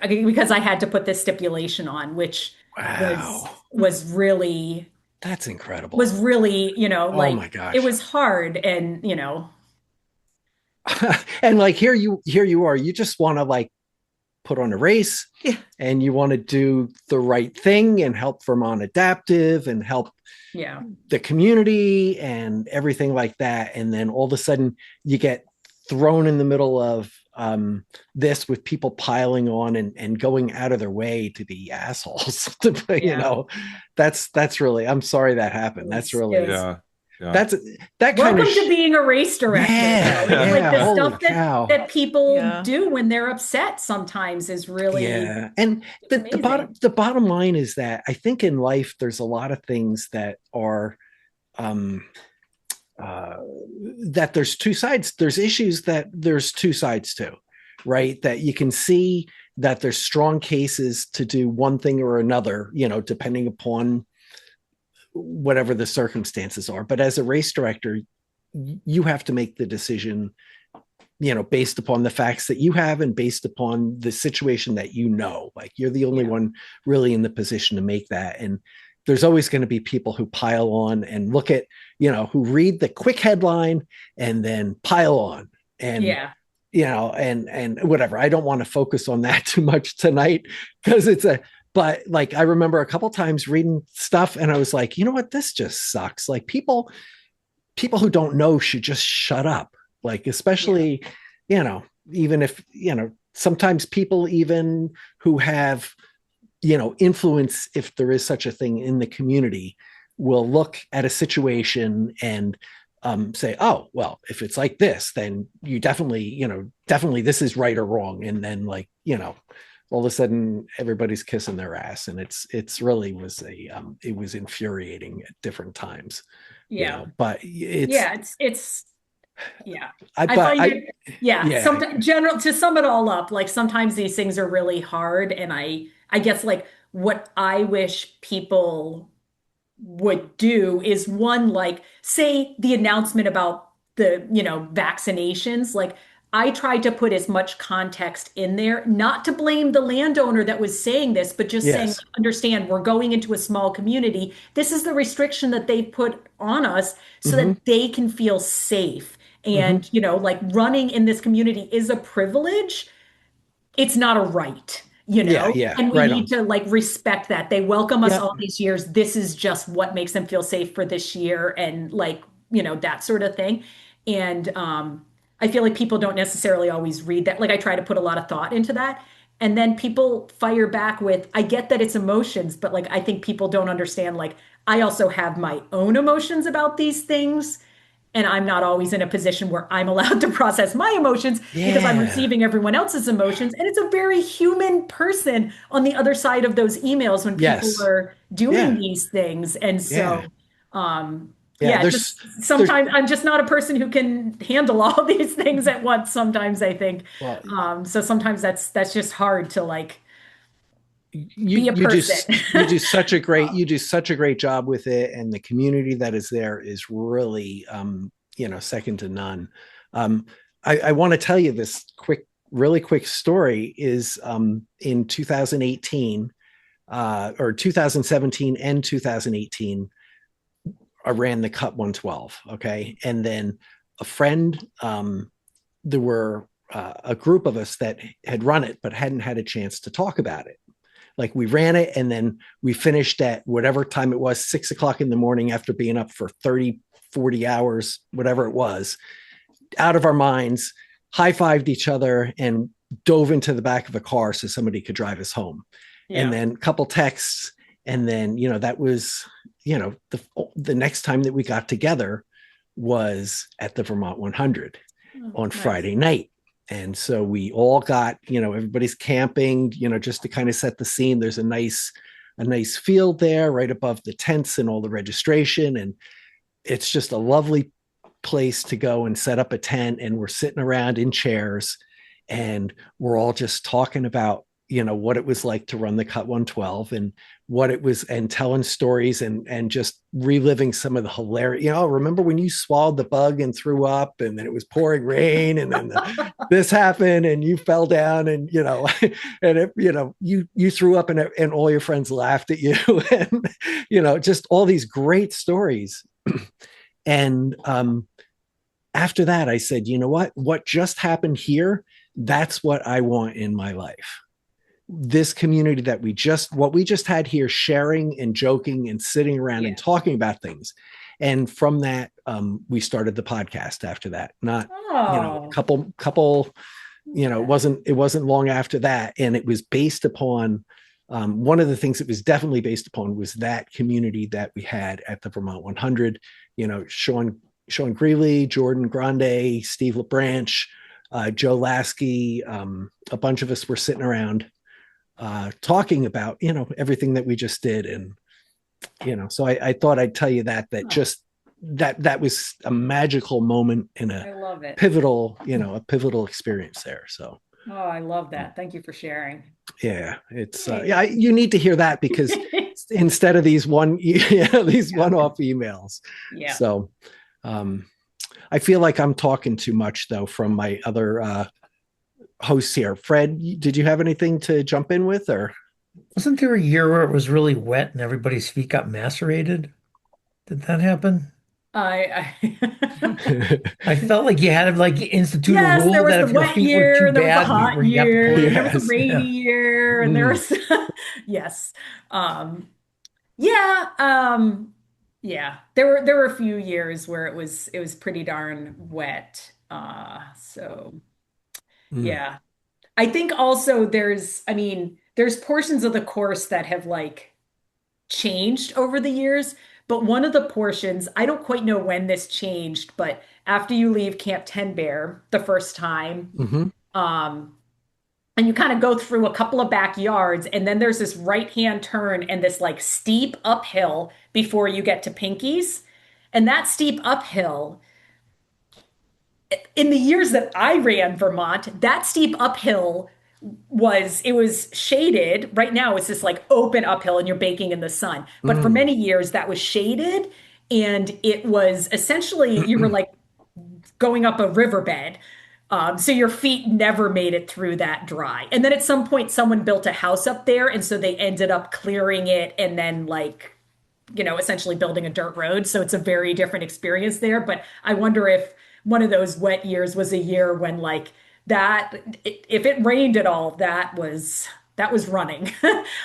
I had to put this stipulation on, which Wow. was really That's incredible. was really, Oh my gosh. it was hard and, And like here you are, you just want to like put on a race Yeah. and you want to do the right thing and help Vermont Adaptive and help yeah. the community and everything like that. And then all of a sudden you get thrown in the middle of this with people piling on and going out of their way to be assholes. That's really, I'm sorry that happened. That's really, Yeah. Yeah. that kind Welcome of to being a race director. Yeah, though. It's like the holy stuff cow. that people Yeah. do when they're upset sometimes is really Yeah. And the amazing. bottom line is that I think in life there's a lot of things that are that there's two sides. There's issues that there's two sides to, right? That you can see that there's strong cases to do one thing or another, depending upon whatever the circumstances are. But as a race director, you have to make the decision, based upon the facts that you have and based upon the situation that like you're the only one really in the position to make that. And there's always going to be people who pile on and look at, who read the quick headline and then pile on and and whatever. I don't want to focus on that too much tonight because but like I remember a couple times reading stuff and I was like, you know what, this just sucks. Like people who don't know should just shut up. Like, especially, even if, sometimes people even who have, influence, if there is such a thing in the community, will look at a situation and say, oh, well, if it's like this, then you definitely this is right or wrong. And then like, all of a sudden everybody's kissing their ass. And it's really was it was infuriating at different times. But it's sometimes to sum it all up, like sometimes these things are really hard. And I guess like what I wish people would do is one, like say the announcement about the, vaccinations, like I tried to put as much context in there, not to blame the landowner that was saying this, but just saying, understand, we're going into a small community. This is the restriction that they put on us so that they can feel safe. And, like running in this community is a privilege. It's not a right, and we need to like respect that. They welcome us all these years. This is just what makes them feel safe for this year and like, that sort of thing. And, I feel like people don't necessarily always read that. Like I try to put a lot of thought into that. And then people fire back with, I get that it's emotions, but like I think people don't understand, like I also have my own emotions about these things. And I'm not always in a position where I'm allowed to process my emotions because I'm receiving everyone else's emotions. And it's a very human person on the other side of those emails when people are doing these things. And so sometimes I'm just not a person who can handle all these things at once. Sometimes I think, so sometimes that's just hard to like be a person. you do such a great job with it. And the community that is there is really, second to none. I want to tell you this really quick story is, in 2018, or 2017 and 2018, I ran the Cut 112. Okay. And then a friend, there were a group of us that had run it, but hadn't had a chance to talk about it. Like we ran it and then we finished at whatever time it was, 6 o'clock in the morning after being up for 30, 40 hours, whatever it was, out of our minds, high-fived each other and dove into the back of a car so somebody could drive us home. And then a couple texts. And then, that was, the next time that we got together was at the Vermont 100 on Friday night. And so we all got, everybody's camping, just to kind of set the scene. There's a nice field there right above the tents and all the registration. And it's just a lovely place to go and set up a tent, and we're sitting around in chairs, and we're all just talking about, what it was like to run the Cut 112, and what it was, and telling stories, and just reliving some of the hilarious, remember when you swallowed the bug and threw up, and then it was pouring rain, and then this happened, and you fell down, and and you threw up, and all your friends laughed at you, and just all these great stories. And after that, I said, you know what just happened here, that's what I want in my life. This community that what we just had here, sharing and joking and sitting around and talking about things. And from that, we started the podcast after that. Not, a couple, it wasn't long after that. And it was based upon, one of the things it was definitely based upon was that community that we had at the Vermont 100, Sean Greeley, Jordan Grande, Steve LeBranch, Joe Lasky, a bunch of us were sitting around talking about, everything that we just did. And, so I thought I'd tell you that just that was a magical moment and I love it. a pivotal experience there. So. Oh, I love that. Thank you for sharing. Yeah, it's you need to hear that, because instead of these one-off emails. Yeah. So I feel like I'm talking too much though from my other hosts here. Fred, did you have anything to jump in with, or? Wasn't there a year where it was really wet and everybody's feet got macerated? Did that happen? I I felt like you had to institute yes, a rule there was that the if your wet feet year, were too there was the bad, hot you have to year, pull there was the rainy Yeah. year, and there was yes. Yeah, yeah. There were a few years where it was pretty darn wet. So yeah. I think also there's portions of the course that have changed over the years, but one of the portions, I don't quite know when this changed, but after you leave Camp Ten Bear the first time, Mm-hmm. um, and you kind of go through a couple of backyards, and then there's this right-hand turn and this steep uphill before you get to Pinky's. And that steep uphill, in the years that I ran Vermont, that steep uphill was shaded. Right now it's this open uphill and you're baking in the sun. But for many years that was shaded, and it was essentially you were going up a riverbed. So your feet never made it through that dry. And then at some point someone built a house up there, and so they ended up clearing it and then essentially building a dirt road. So it's a very different experience there. But I wonder if one of those wet years was a year when if it rained at all, that was running.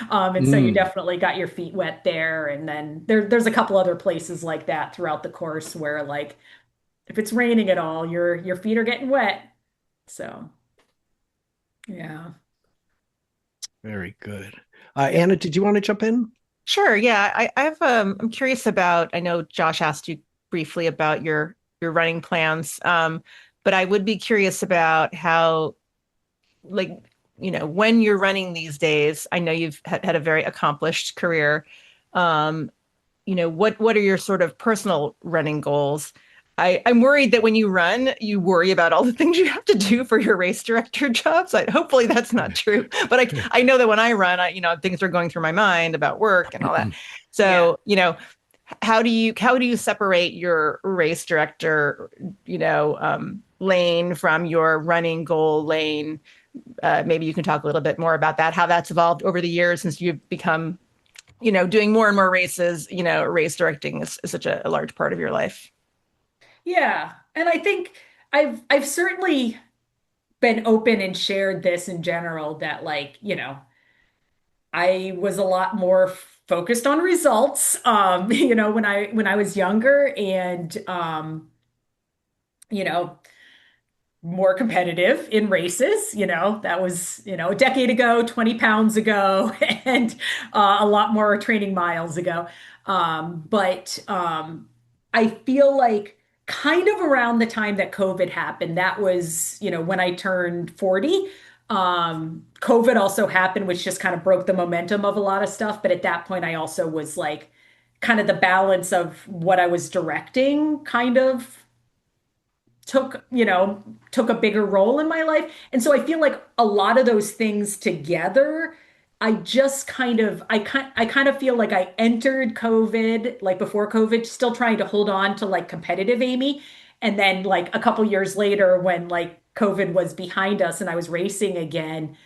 And so you definitely got your feet wet there. And then there's a couple other places like that throughout the course where if it's raining at all, your feet are getting wet. So yeah. Very good. Anna, did you want to jump in? Sure. Yeah. I'm curious about, I know Josh asked you briefly about your running plans. But I would be curious about how, when you're running these days, I know you've had a very accomplished career. What are your sort of personal running goals? I'm worried that when you run, you worry about all the things you have to do for your race director jobs. Hopefully that's not true. But I know that when I run, things are going through my mind about work and all that. So, how do you separate your race director, lane from your running goal lane? Maybe you can talk a little bit more about that, how that's evolved over the years since you've become, doing more and more races. Race directing is such a large part of your life. Yeah. And I think I've certainly been open and shared this in general that I was a lot more focused on results, when I was younger, and you know, more competitive in races. That was, a decade ago, 20 pounds ago, and a lot more training miles ago. But I feel like kind of around the time that COVID happened, that was, when I turned 40. COVID also happened, which just kind of broke the momentum of a lot of stuff. But at that point, I also was kind of the balance of what I was directing kind of took a bigger role in my life. And so I feel like a lot of those things together, I kind of feel like I entered COVID, like before COVID, still trying to hold on to like competitive Amy. And then like a couple years later, when like COVID was behind us and I was racing again,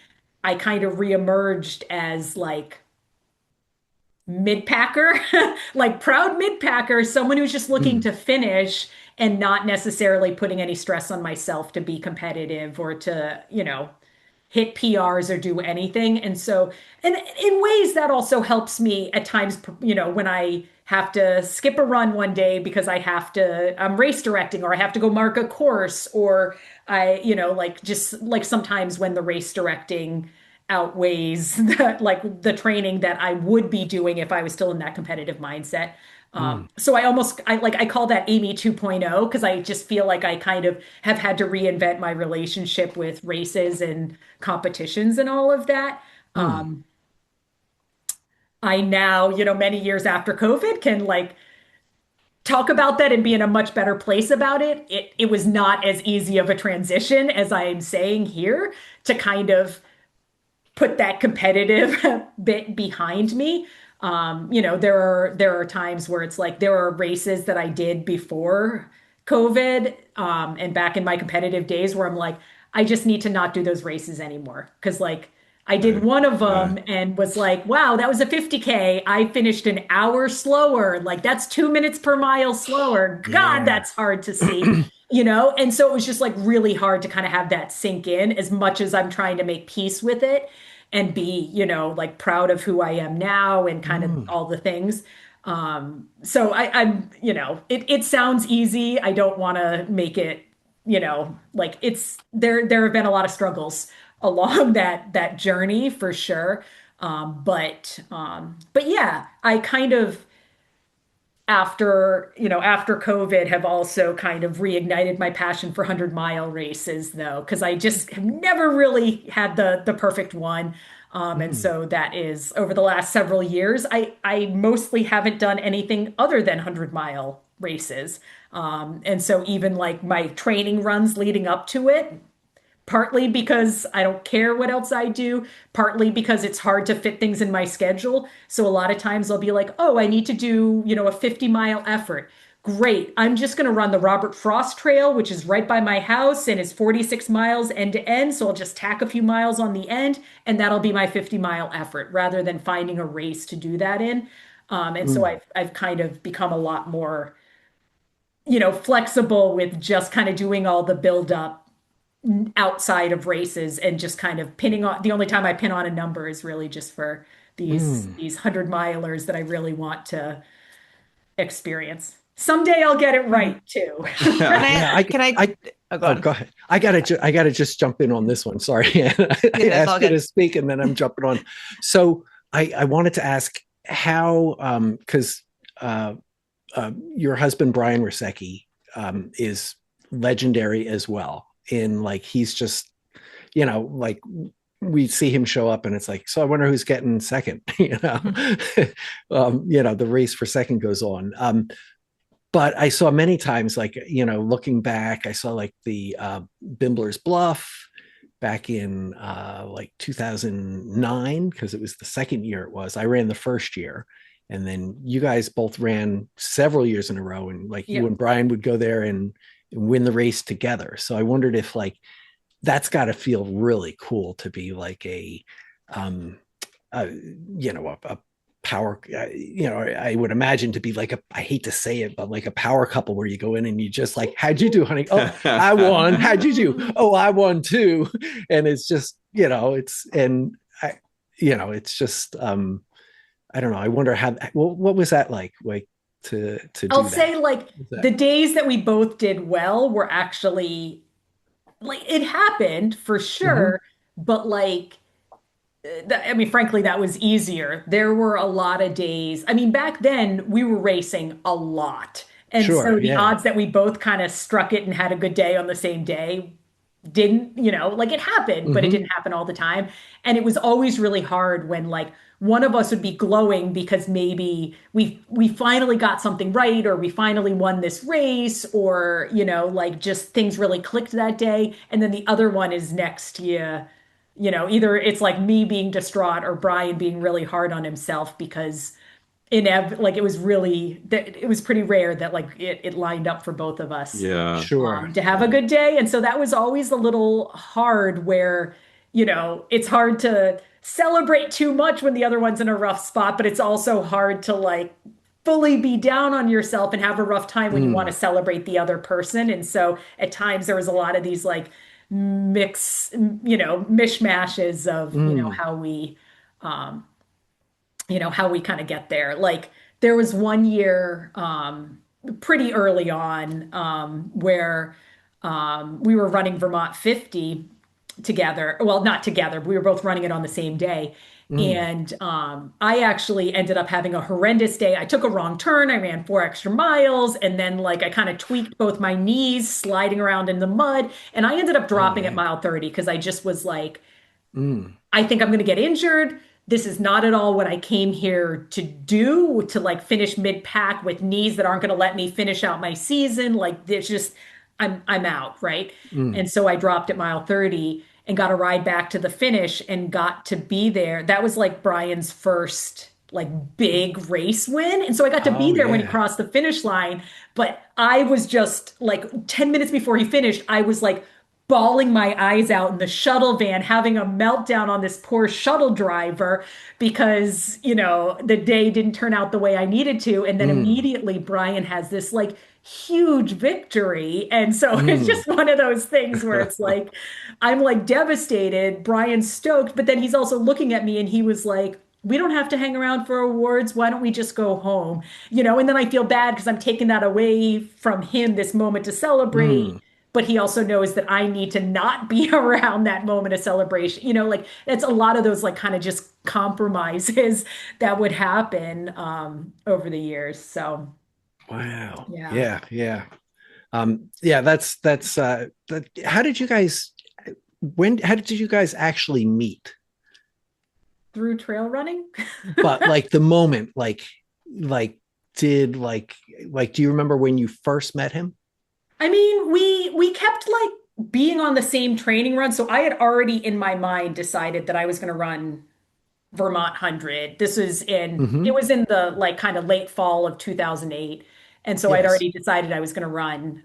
I kind of reemerged as like mid-packer, like proud mid-packer, someone who's just looking Mm, to finish and not necessarily putting any stress on myself to be competitive or to, hit PRs or do anything. And so, and in ways that also helps me at times, when I have to skip a run one day because I'm race directing or I have to go mark a course or like just like sometimes when the race directing outweighs the training that I would be doing if I was still in that competitive mindset. mm, So I call that Amy 2.0 because I just feel like I kind of have had to reinvent my relationship with races and competitions and all of that. mm, I now, many years after COVID can like talk about that and be in a much better place about it. It was not as easy of a transition as I'm saying here to kind of put that competitive bit behind me. There are times where it's like there are races that I did before COVID, and back in my competitive days where I'm like, I just need to not do those races anymore. Because like I did Right. one of Yeah. them and was like, wow, that was a 50K. I finished an hour slower. Like that's 2 minutes per mile slower. God, yeah. that's hard to see. And so it was just like really hard to kind of have that sink in as much as I'm trying to make peace with it and be, like proud of who I am now and kind of Mm, all the things. So I'm, it sounds easy. I don't want to make it, like there have been a lot of struggles along that journey for sure. But yeah, I kind of after COVID have also kind of reignited my passion for 100-mile races though, because I just have never really had the perfect one. And mm, so that is over the last several years, I mostly haven't done anything other than 100-mile races. And so even like my training runs leading up to it, partly because I don't care what else I do, partly because it's hard to fit things in my schedule. So a lot of times I'll be like, oh, I need to do, a 50-mile effort. Great. I'm just going to run the Robert Frost Trail, which is right by my house and is 46 miles end to end. So I'll just tack a few miles on the end, and that'll be my 50-mile effort rather than finding a race to do that in. And so mm, I've kind of become a lot more, flexible with just kind of doing all the build up outside of races and just kind of pinning on the only time I pin on a number is really just for mm. these 100 milers that I really want to experience. Someday I'll get it Mhm. right too. Can Yeah, I, oh, go oh, on. go ahead. I gotta just jump in on this one. Sorry. I Yeah, that's all asked you to good. speak and then I'm jumping on. So I wanted to ask how, because your husband, Brian Rusecki, is legendary as well. In like, he's just, like we see him show up and it's like, so I wonder who's getting second, the race for second goes on. But I saw many times, like, looking back, I saw like the Bimbler's Bluff back in like 2009, because it was the second year it was. I ran the first year. And then you guys both ran several years in a row. And like you Yep. and Brian would go there and win the race together. So I wondered if like that's got to feel really cool to be like um, a a power, I would imagine to be like I hate to say it, but like a power couple where you go in and you just like, how'd you do, honey? Oh, I won. How'd you do? Oh, I won too. And it's just, it's just, I don't know. I wonder what was that like to I'll do that? say like Was that the days that we both did well were actually like it happened for Mhm. sure, but like I mean, frankly, that was easier. There were a lot of days. I mean, back then we were racing a lot. And Sure. so the Yeah. odds that we both kind of struck it and had a good day on the same day didn't, like it happened, but it Hmm. didn't happen all the time. And it was always really hard when like one of us would be glowing because maybe we finally got something right, or we finally won this race, or like just things really clicked that day. And then the other one is next to you, either it's like me being distraught or Brian being really hard on himself because like it was pretty rare that like it lined up for both of us Yeah. Sure. to have a good day. And so that was always a little hard where, it's hard to celebrate too much when the other one's in a rough spot, but it's also hard to like fully be down on yourself and have a rough time when you want to Mm, celebrate the other person. And so at times there was a lot of these like mishmashes of, mm. um, how we kind of get there. Like there was one year pretty early on where we were running Vermont 50 together. Well, not together, but we were both running it on the same day. Mm. And I actually ended up having a horrendous day. I took a wrong turn. I ran 4 extra miles. And then, like, I kind of tweaked both my knees sliding around in the mud. And I ended up Oh dropping at man. mile 30 because I just was like, Mm. I think I'm going to get injured. This is not at all what I came here to do, to like finish mid-pack with knees that aren't going to let me finish out my season. Like there's just I'm out, right? Mm. And so I dropped at mile 30 and got a ride back to the finish and got to be there. That was like Brian's first like big race win. And so I got to be Oh there when he yeah. crossed the finish line, but I was just like 10 minutes before he finished, I was like bawling my eyes out in the shuttle van, having a meltdown on this poor shuttle driver because, the day didn't turn out the way I needed to. And then Mm. immediately Brian has this like huge victory. And so it's Mm. just one of those things where it's like, I'm like devastated. Brian's stoked, but then he's also looking at me and he was like, we don't have to hang around for awards. Why don't we just go home? And then I feel bad because I'm taking that away from him, this moment to celebrate, Mm. but he also knows that I need to not be around that moment of celebration. Like it's a lot of those like kind of just compromises that would happen over the years. So Wow. yeah, Yeah, yeah. Yeah, that's how did you guys how did you guys actually meet? through trail running. But like the moment, like did like do you remember when you first met him? I mean, we kept like being on the same training run. So I had already in my mind decided that I was going to run Vermont 100. It Hmm. was in the like kind of late fall of 2008. And so I'd Yes. already decided I was going to run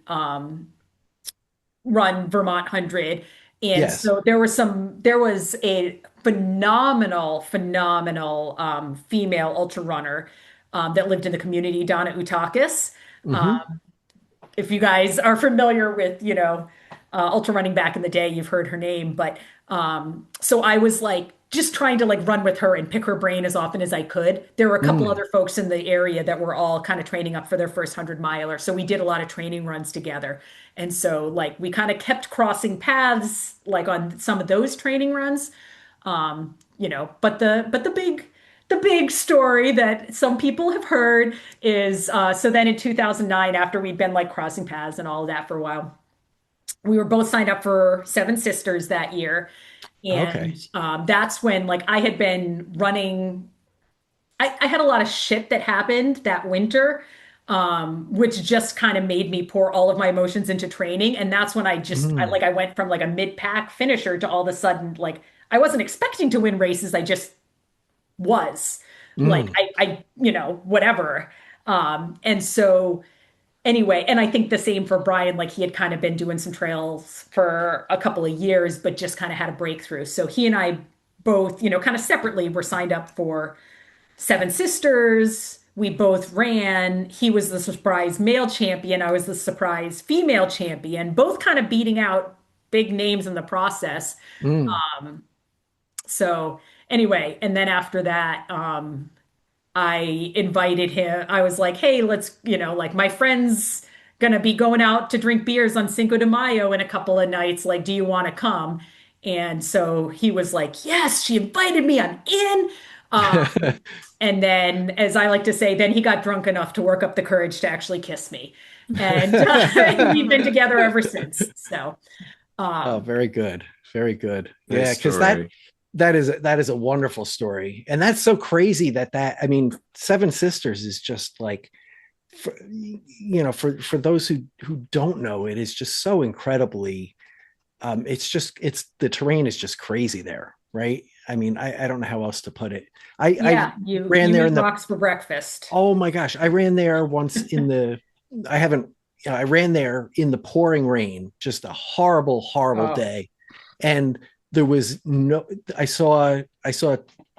Vermont 100. And Yes. so there was a phenomenal female ultra runner that lived in the community, Donna Utakis. Hmm. If you guys are familiar with, ultra running back in the day, you've heard her name. But so I was like just trying to like run with her and pick her brain as often as I could. There were a couple Mm. other folks in the area that were all kind of training up for their first 100 miler. So we did a lot of training runs together. And so like we kind of kept crossing paths like on some of those training runs. But the big story that some people have heard is so then in 2009, after we'd been like crossing paths and all of that for a while, we were both signed up for Seven Sisters that year. And Okay. that's when like I had been running, I had a lot of shit that happened that winter, which just kind of made me pour all of my emotions into training. And that's when Mm. I went from like a mid-pack finisher to all of a sudden, like I wasn't expecting to win races. I just was like, Mm. whatever. And so anyway, and I think the same for Brian, like he had kind of been doing some trails for a couple of years, but just kind of had a breakthrough. So he and I both, kind of separately were signed up for Seven Sisters. We both ran. He was the surprise male champion. I was the surprise female champion, both kind of beating out big names in the process. Mm. So anyway, and then after that, I invited him. I was like, hey, let's, like my friend's gonna be going out to drink beers on Cinco de Mayo in a couple of nights. Like, do you want to come? And so he was like, yes, she invited me. I'm in. And then, as I like to say, then he got drunk enough to work up the courage to actually kiss me. And we've been together ever since. So, Oh, Um, very good. Very good. Nice Yeah, because story. that is a wonderful story. And that's so crazy that I mean, Seven Sisters is just like for those who don't know, it is just so incredibly it's the terrain is just crazy there, right? I mean, I don't know how else to put it. I yeah, you ran you there eat in the rocks for breakfast. oh my gosh, I ran there once in the I haven't I ran there in the pouring rain, just a horrible Oh, day. And there was no I saw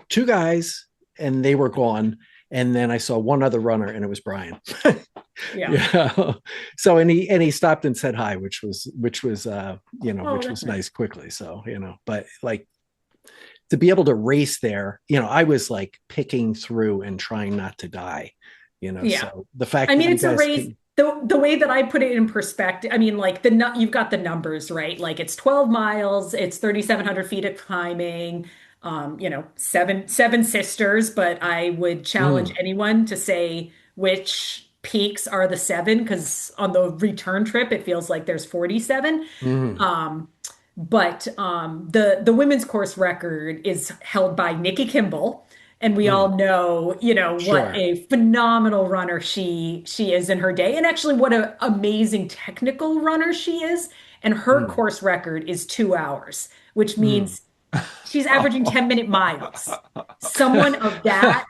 two guys and they were gone. And then I saw one other runner and it was Brian. yeah. Yeah. So and he stopped and said hi, which was Oh, which that's was nice. nice quickly. So, but like to be able to race there, I was like picking through and trying not to die, Yeah. so the fact I that mean, you it's a guys race. can The way that I put it in perspective, I mean, like you've got the numbers, right? Like it's 12 miles, it's 3,700 feet of climbing, seven sisters, but I would challenge mm, anyone to say which peaks are the seven, because on the return trip, it feels like there's 47. mm, Um, but the women's course record is held by Nikki Kimball, and we mm, all know, what sure. a phenomenal runner she is in her day, and actually what an amazing technical runner she is. And her Mm, course record is 2 hours, which mm. means she's averaging 10-minute miles. Someone of that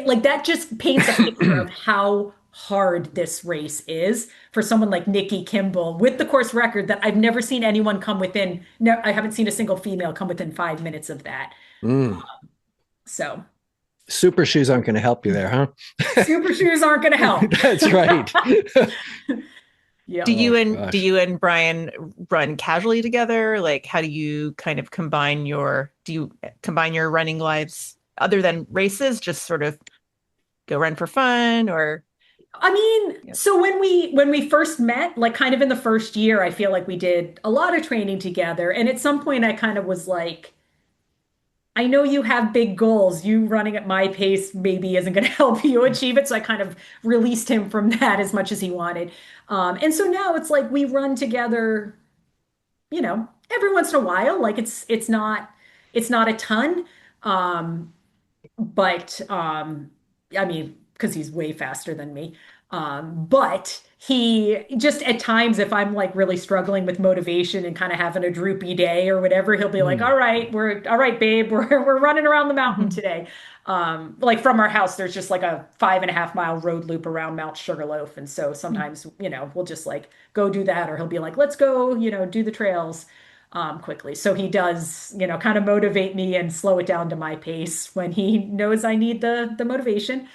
like that just paints a picture of how hard this race is for someone like Nikki Kimball with the course record that I've never seen anyone come within. No, I haven't seen a single female come within 5 minutes of that. Mm. So Super shoes aren't going to help you there, huh? super shoes aren't going to help. That's right. Do Yep. you Oh and do gosh. you and Brian run casually together? Like, how do you kind of combine your running lives other than races? Just sort of go run for fun, or I mean, yeah. so when we first met, like kind of in the first year, I feel like we did a lot of training together. And at some point I kind of was like, I know you have big goals. You running at my pace maybe isn't going to help you achieve it. So I kind of released him from that as much as he wanted. And so now it's like we run together, every once in a while. Like it's not a ton. Um, but I mean, because he's way faster than me. But he just at times, if I'm like really struggling with motivation and kind of having a droopy day or whatever, he'll be like, Mm, "All right, we're all right, babe. We're running around the mountain Mhm. today." Like from our house, there's just like a 5.5 mile road loop around Mount Sugarloaf, and so sometimes, we'll just like go do that, or he'll be like, "Let's go, do the trails." Quickly. So he does, kind of motivate me and slow it down to my pace when he knows I need the motivation.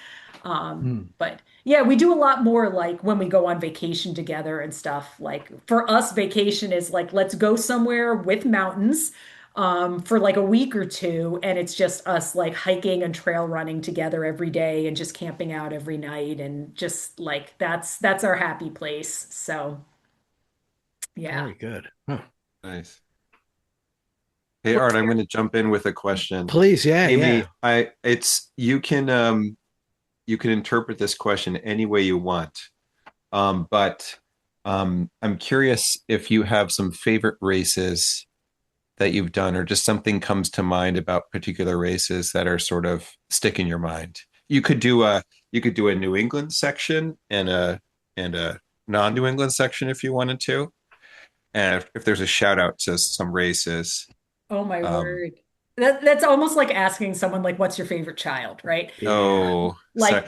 mm. But yeah, we do a lot more like when we go on vacation together and stuff. Like for us, vacation is like, let's go somewhere with mountains for like a week or two. And it's just us like hiking and trail running together every day and just camping out every night. And just like that's our happy place. So yeah. Very good. Huh. Nice. Hey Art, What's I'm your going to jump in with a question. Please, yeah, Amy, yeah. I it's you can interpret this question any way you want. But I'm curious if you have some favorite races that you've done, or just something comes to mind about particular races that are sort of stick in your mind. You could do a New England section and a non-New England section if you wanted to. And if there's a shout out to some races, Oh my um, word. That's almost like asking someone like, what's your favorite child, right? Yeah. oh, so Like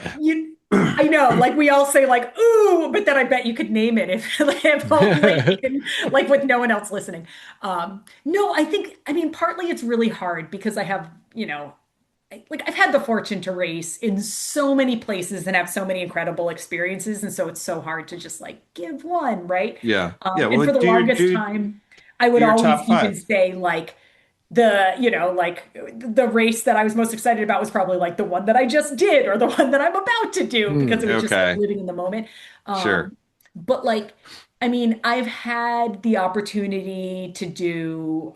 I know, like we all say like, ooh, but then I bet you could name it if, if only like with no one else listening. No, I mean, partly it's really hard because I have, like I've had the fortune to race in so many places and have so many incredible experiences. And so it's so hard to just like give one, right? yeah, yeah. And Well, for the do your longest do time, I do would your always top even five. say like the race that I was most excited about was probably like the one that I just did or the one that I'm about to do because it Hmm. was just like Okay, living in the moment. sure. But like, I mean, I've had the opportunity to do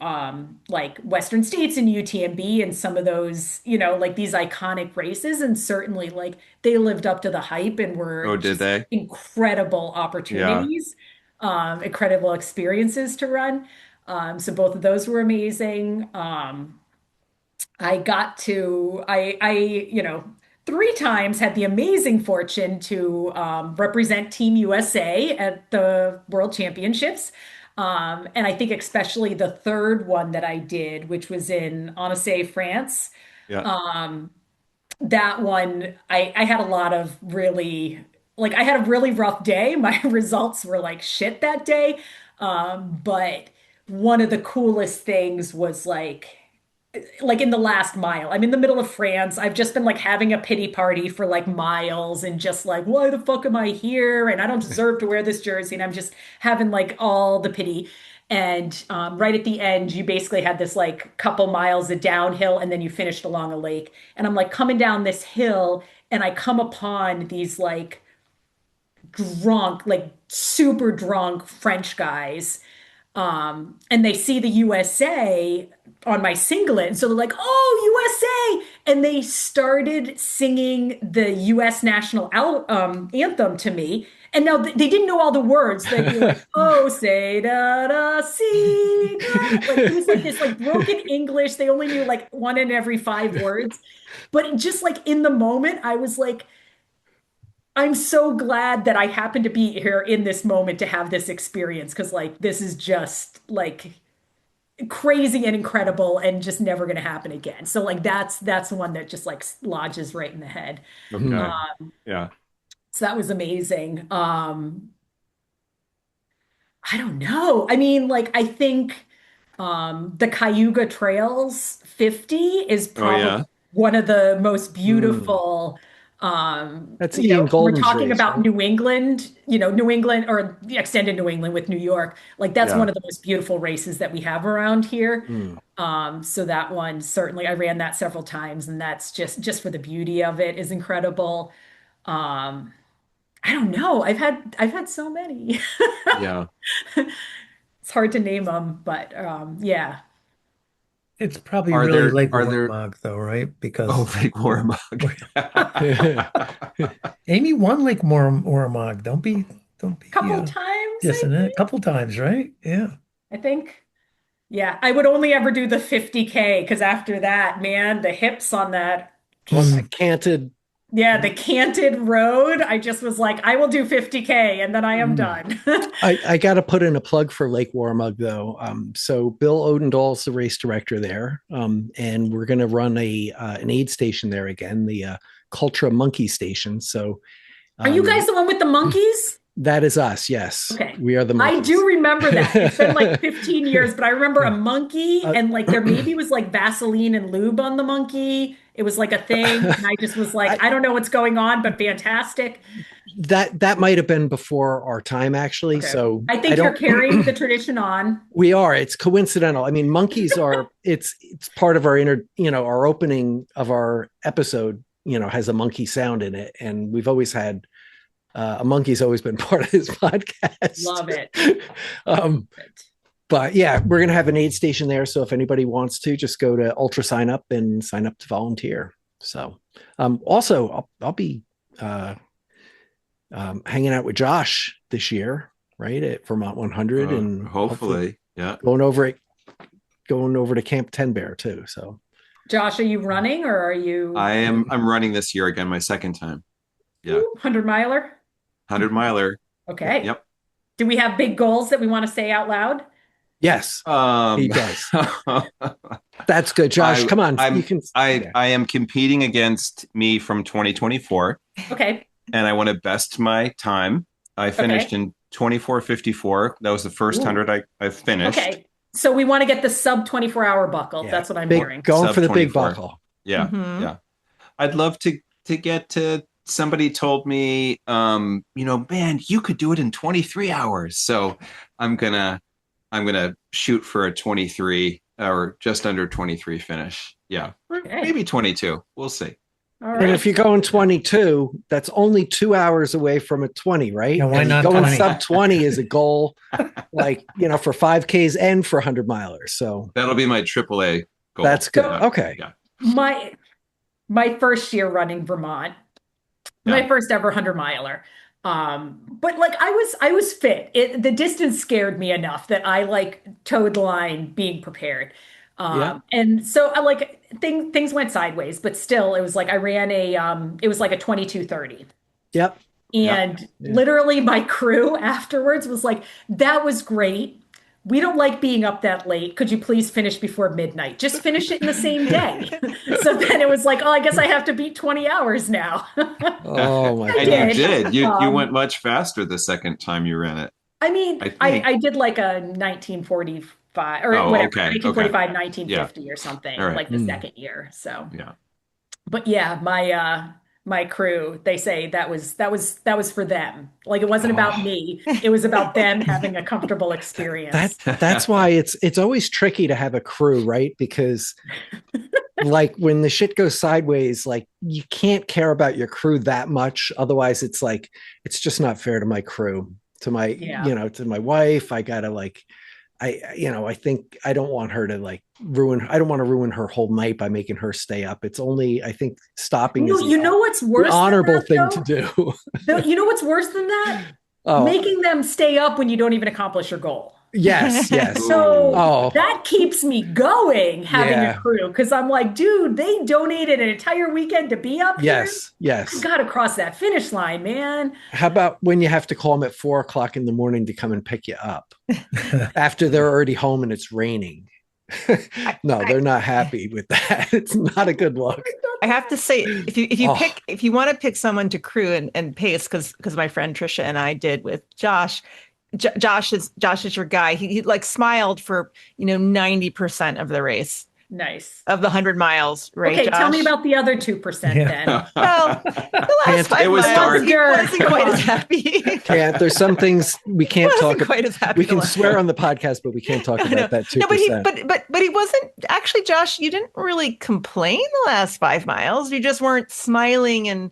like Western States and UTMB and some of those, like these iconic races. And certainly like they lived up to the hype and were Oh, did just they? incredible Yeah. opportunities, incredible experiences to run. So both of those were amazing. I got to three times had the amazing fortune to represent Team USA at the World Championships. And I think especially the third one that I did, which was in Annecy, France. Yeah. That one, I had a lot of really, like, I had a really rough day. My results were like shit that day. But one of the coolest things was like in the last mile. I'm in the middle of France. I've just been like having a pity party for like miles and just like, why the fuck am I here? And I don't deserve to wear this jersey. And I'm just having like all the pity. And right at the end, you basically had this like couple miles of downhill and then you finished along a lake. And I'm like coming down this hill and I come upon these like drunk, like super drunk French guys and they see the USA on my singlet. And so they're like, oh, USA. And they started singing the US national anthem to me. And now they didn't know all the words. They'd be like, oh, say da da, see da. Like it was like this like broken English. They only knew like one in every five words. But just like in the moment, I was like, I'm so glad that I happened to be here in this moment to have this experience because like this is just like crazy and incredible and just never going to happen again. So like that's one that just like lodges right in the head. Okay. Yeah. So that was amazing. I don't know. I mean, like I think the Cayuga Trails 50 is Oh probably yeah. one of the most Mm. beautiful That's Ian we're Golden's talking race, about right? New England, New England or the extended New England with New York. Like that's Yeah. one of the most beautiful races that we have around here. Mm. So that one certainly I ran that several times and that's just for the beauty of it is incredible. Um, I don't know. I've had so many. Yeah. It's hard to name them, but yeah. It's probably Are really there Lake are there Warmog though, right? Oh, Because big warmog. Amy won Lake Warmog. Don't be Couple times, I dissing it. A think. couple times, right? Yeah. I think. Yeah, I would only ever do the 50K because after that, man, the hips on that, On Mm. that canted. yeah, the canted road, I just was like, I will do 50K and then I am Mm. done. I got to put in a plug for Lake Warmug though. So Bill Odendahl's the race director there, and we're going to run a an aid station there again, the Cultra Monkey Station. So Are you guys um, the one with the monkeys? that is us. Yes, Okay. we are the I monkeys. do remember that. It's been like 15 years, but I remember a monkey Uh, and like there maybe was like Vaseline and lube on the monkey. It was like a thing. And I just was like, I, I don't know what's going on, but fantastic. that might have been before our time actually. Okay. So I I think you're don't. carrying the tradition on. We are. It's coincidental. I mean, monkeys are. It's part of our inner. Our opening of our episode. Has a monkey sound in it, and we've always had a monkey's always been part of this podcast. Love it. um, but yeah, we're gonna have an aid station there. So if anybody wants to, just go to Ultra Sign Up and sign up to volunteer. So also, I'll be hanging out with Josh this year, right at Vermont 100, and Hopefully. Yeah. going over to Camp 10 Bear too. So Josh, are you running or are you I'm running this year again, my second time. Yeah. 100 miler? 100 miler. Okay. Yep. Do we have big goals that we want to say out loud? yes, he does. I, That's good, Josh. Come on, I'm you can. I am competing against me from 2024 Okay. and I want to best my time. I finished in 24:54. That was the first Ooh. 100 I finished. Okay. So we want to get the sub 24-hour buckle. Yeah. That's what I'm Big, hearing. going Sub for the big 24. buckle. Yeah. Mhm. Yeah. I'd love to get to somebody told me man, you could do it in 23 hours. So I'm gonna shoot for a 23 or just under 23 finish. Yeah. Okay. Maybe 22. We'll see. All And right. if you're going 22, that's only 2 hours away from a 20, right? Yeah, why And not going 20? sub 20 is a goal, like for 5Ks and for 100 milers. So That'll be my AAA goal. that's good. Yeah. Okay. Yeah. My first year running Vermont, my Yeah. first ever 100 miler. But like I was fit. The distance scared me enough that I like towed the line being prepared. Yeah. And so I like things went sideways, but still it was like I ran it was like a 22:30. Yep. Yep. And Yeah. literally my crew afterwards was like, that was great. We don't like being up that late. Could you please finish before midnight? Just finish it in the same day. So then it was like, oh, I guess I have to beat 20 hours now. Oh my I And you gosh. did. did. You went much faster the second time you ran it, I mean, I think. I did like a 1945 or Oh, whatever, okay. Okay. 1945, Yeah. 1950 or All something, right. like the Mm. second year. So, Yeah. but yeah, my crew, they say that was for them. Like it wasn't about Oh, me. It was about them having a comfortable experience. that's why it's always tricky to have a crew, right? Because like when the shit goes sideways, like you can't care about your crew that much. Otherwise, it's like it's just not fair to my crew, to my, Yeah. to my wife. I gotta like I think I don't want her to like ruin, I don't want to ruin her whole night by making her stay up. It's only, I think stopping is You know what's the worse than honorable that thing to though? do. You know what's worse than that? Oh, Making them stay up when you don't even accomplish your goal. yes, yes. Ooh. So Oh, that keeps me going having a yeah. crew because I'm like, dude, they donated an entire weekend to be up here. Yes, I yes. gotta cross that finish line, man. How about when you have to call them at 4 o'clock in the morning to come and pick you up after they're already home and it's raining? I, No, I, they're not happy with that. It's not a good look. I have to say, Oh, if you want to pick someone to crew and pace, because my friend Trisha and I did with Josh. Josh is your guy. He like smiled for 90% of the race Nice. of the 100 miles, right, Okay, tell me Josh? about the other 2% Yeah. then. Well, the last can't, It five was miles, dark. he wasn't Come quite as on. happy. can't. There's some things we can't talk Wasn't about. quite as happy. We the can last swear time. on the podcast, but we can't talk I know. about that No, but he 2%. but he wasn't actually, Josh, you didn't really complain the last 5 miles. You just weren't smiling and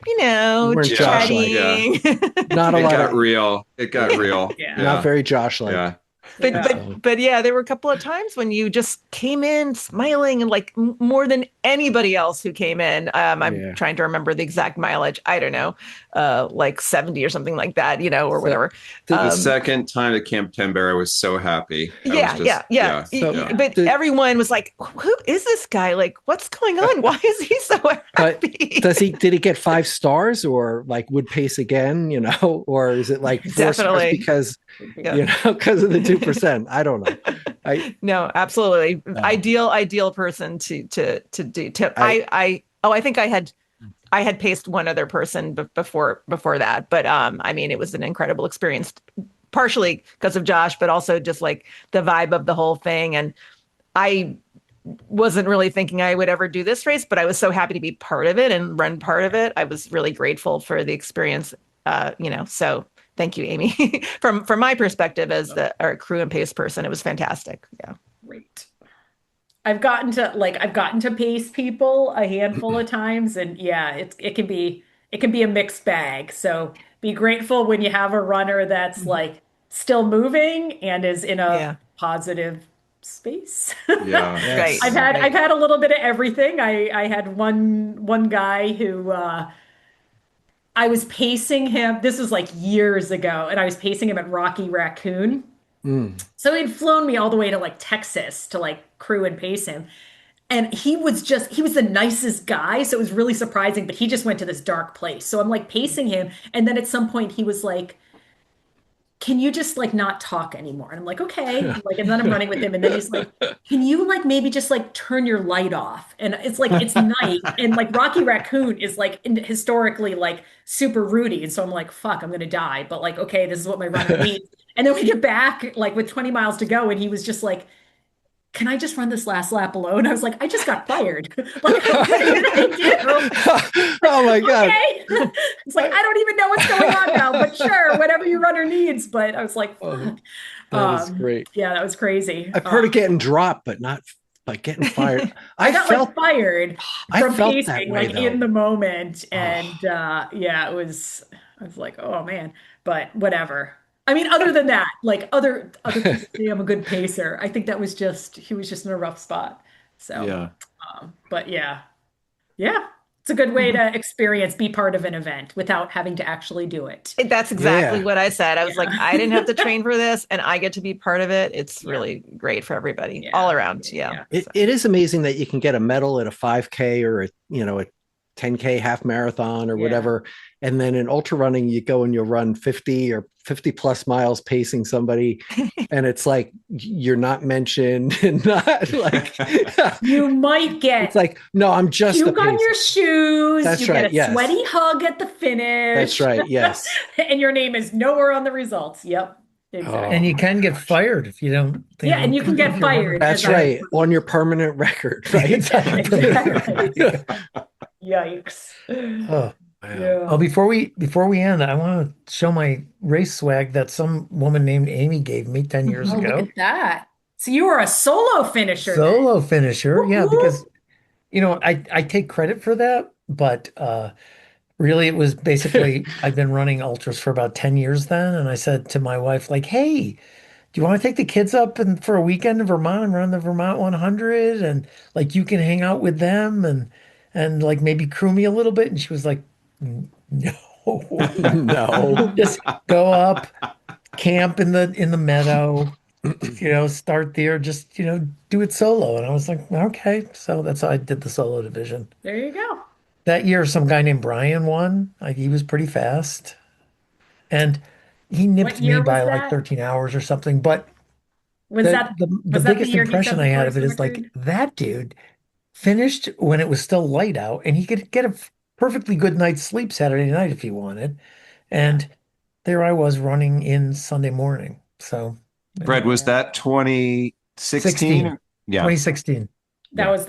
You weren't Josh like. Yeah. chit-chatting. Not a It lot got of, real. It got real. Yeah. not Yeah. very Josh like. Yeah. But Yeah. but yeah, there were a couple of times when you just came in smiling and like more than anybody else who came in. I'm Yeah. trying to remember the exact mileage. I don't know, like 70 or something like that, or So whatever. The Um, second time at Camp Timber, I was so happy. I was yeah, just, yeah. So, yeah. But the- everyone was like, "Who is this guy? Like, what's going on? Why is he so But happy?" did he get 5 stars or like would pace again, or is it like 4 stars Definitely. because Yeah. because of the 2%? I don't know. No, absolutely. No. Ideal person to do. I think I had paced one other person before that, but I mean, it was an incredible experience, partially because of Josh, but also just like the vibe of the whole thing. And I wasn't really thinking I would ever do this race, but I was so happy to be part of it and run part of it. I was really grateful for the experience. So thank you, Amy. From my perspective as our crew and pace person, it was fantastic. Yeah. Great. I've gotten to pace people a handful of times and yeah, it can be a mixed bag. So be grateful when you have a runner that's like still moving and is in a Yeah. positive space. Yeah. Right. Yes. I've had a little bit of everything. I had one guy who I was pacing him. This was like years ago, and I was pacing him at Rocky Raccoon. Mm. So he'd flown me all the way to like Texas to like crew and pace him. And he was the nicest guy. So it was really surprising, but he just went to this dark place. So I'm like pacing him. And then at some point he was like, can you just like not talk anymore? And I'm like, okay. Like, and then I'm running with him. And then he's like, can you like maybe just like turn your light off? And it's like, it's night. And like Rocky Raccoon is like historically like super rooty. And so I'm like, fuck, I'm going to die. But like, okay, this is what my runner needs. And then we get back like with 20 miles to go. And he was just like, can I just run this last lap alone? I was like, I just got fired. Like, what did I do? Oh my God. Okay. It's like, I don't even know what's going on now, but sure, whatever your runner needs. But I was like, fuck. That is great. Yeah, that was crazy. I've heard of getting dropped, but not like getting fired. I got like fired I from felt that pacing way, like though. in the moment. And yeah, I was like, oh man, but whatever. I mean, other than that, like other people say I'm a good pacer. I think that was just he was just in a rough spot. So Yeah. but yeah. Yeah. It's a good way to be part of an event without having to actually do it. That's exactly Yeah. what I said. I was like, I didn't have to train for this and I get to be part of it. It's Yeah. really great for everybody Yeah. all around. Yeah. Yeah. It is amazing that you can get a medal at a 5K or a 10K half marathon or Yeah. whatever. And then in ultra running, you go and you'll run 50 or 50 plus miles pacing somebody. And it's like, you're not mentioned and not like, You might get it's like, no, I'm just a puke on pacer. your shoes. That's you right, get a yes. sweaty hug at the finish. That's right. Yes. And your name is nowhere on the results. Yep. Exactly. And you can my get gosh. fired if you don't. they Yeah, and don't you can get if you're running. fired. That's as I- right. On your permanent record, right? Exactly. Yikes. Oh. Yeah. Oh, before we end, I want to show my race swag that some woman named Amy gave me 10 years Oh, look ago. at that. So you were a solo finisher then. Solo finisher. Yeah, Woo-hoo. because I take credit for that, but really it was basically I've been running ultras for about 10 years then, and I said to my wife, like, hey, do you want to take the kids up and for a weekend in Vermont and run the Vermont 100? And like you can hang out with them and like maybe crew me a little bit. And she was like, no. No. Just go up, camp in the meadow, start there, just do it solo. And I was like, okay. So that's how I did the solo division. There you go. That year, some guy named Brian won. Like he was pretty fast. And he nipped What year me by was like that? 13 hours or something. But Was that the was that the biggest year he set impression the I had of course it is like record? that dude finished when it was still light out and he could get a perfectly good night's sleep Saturday night if he wanted. And there I was running in Sunday morning. So Fred, was that 2016? Yeah. 2016. That was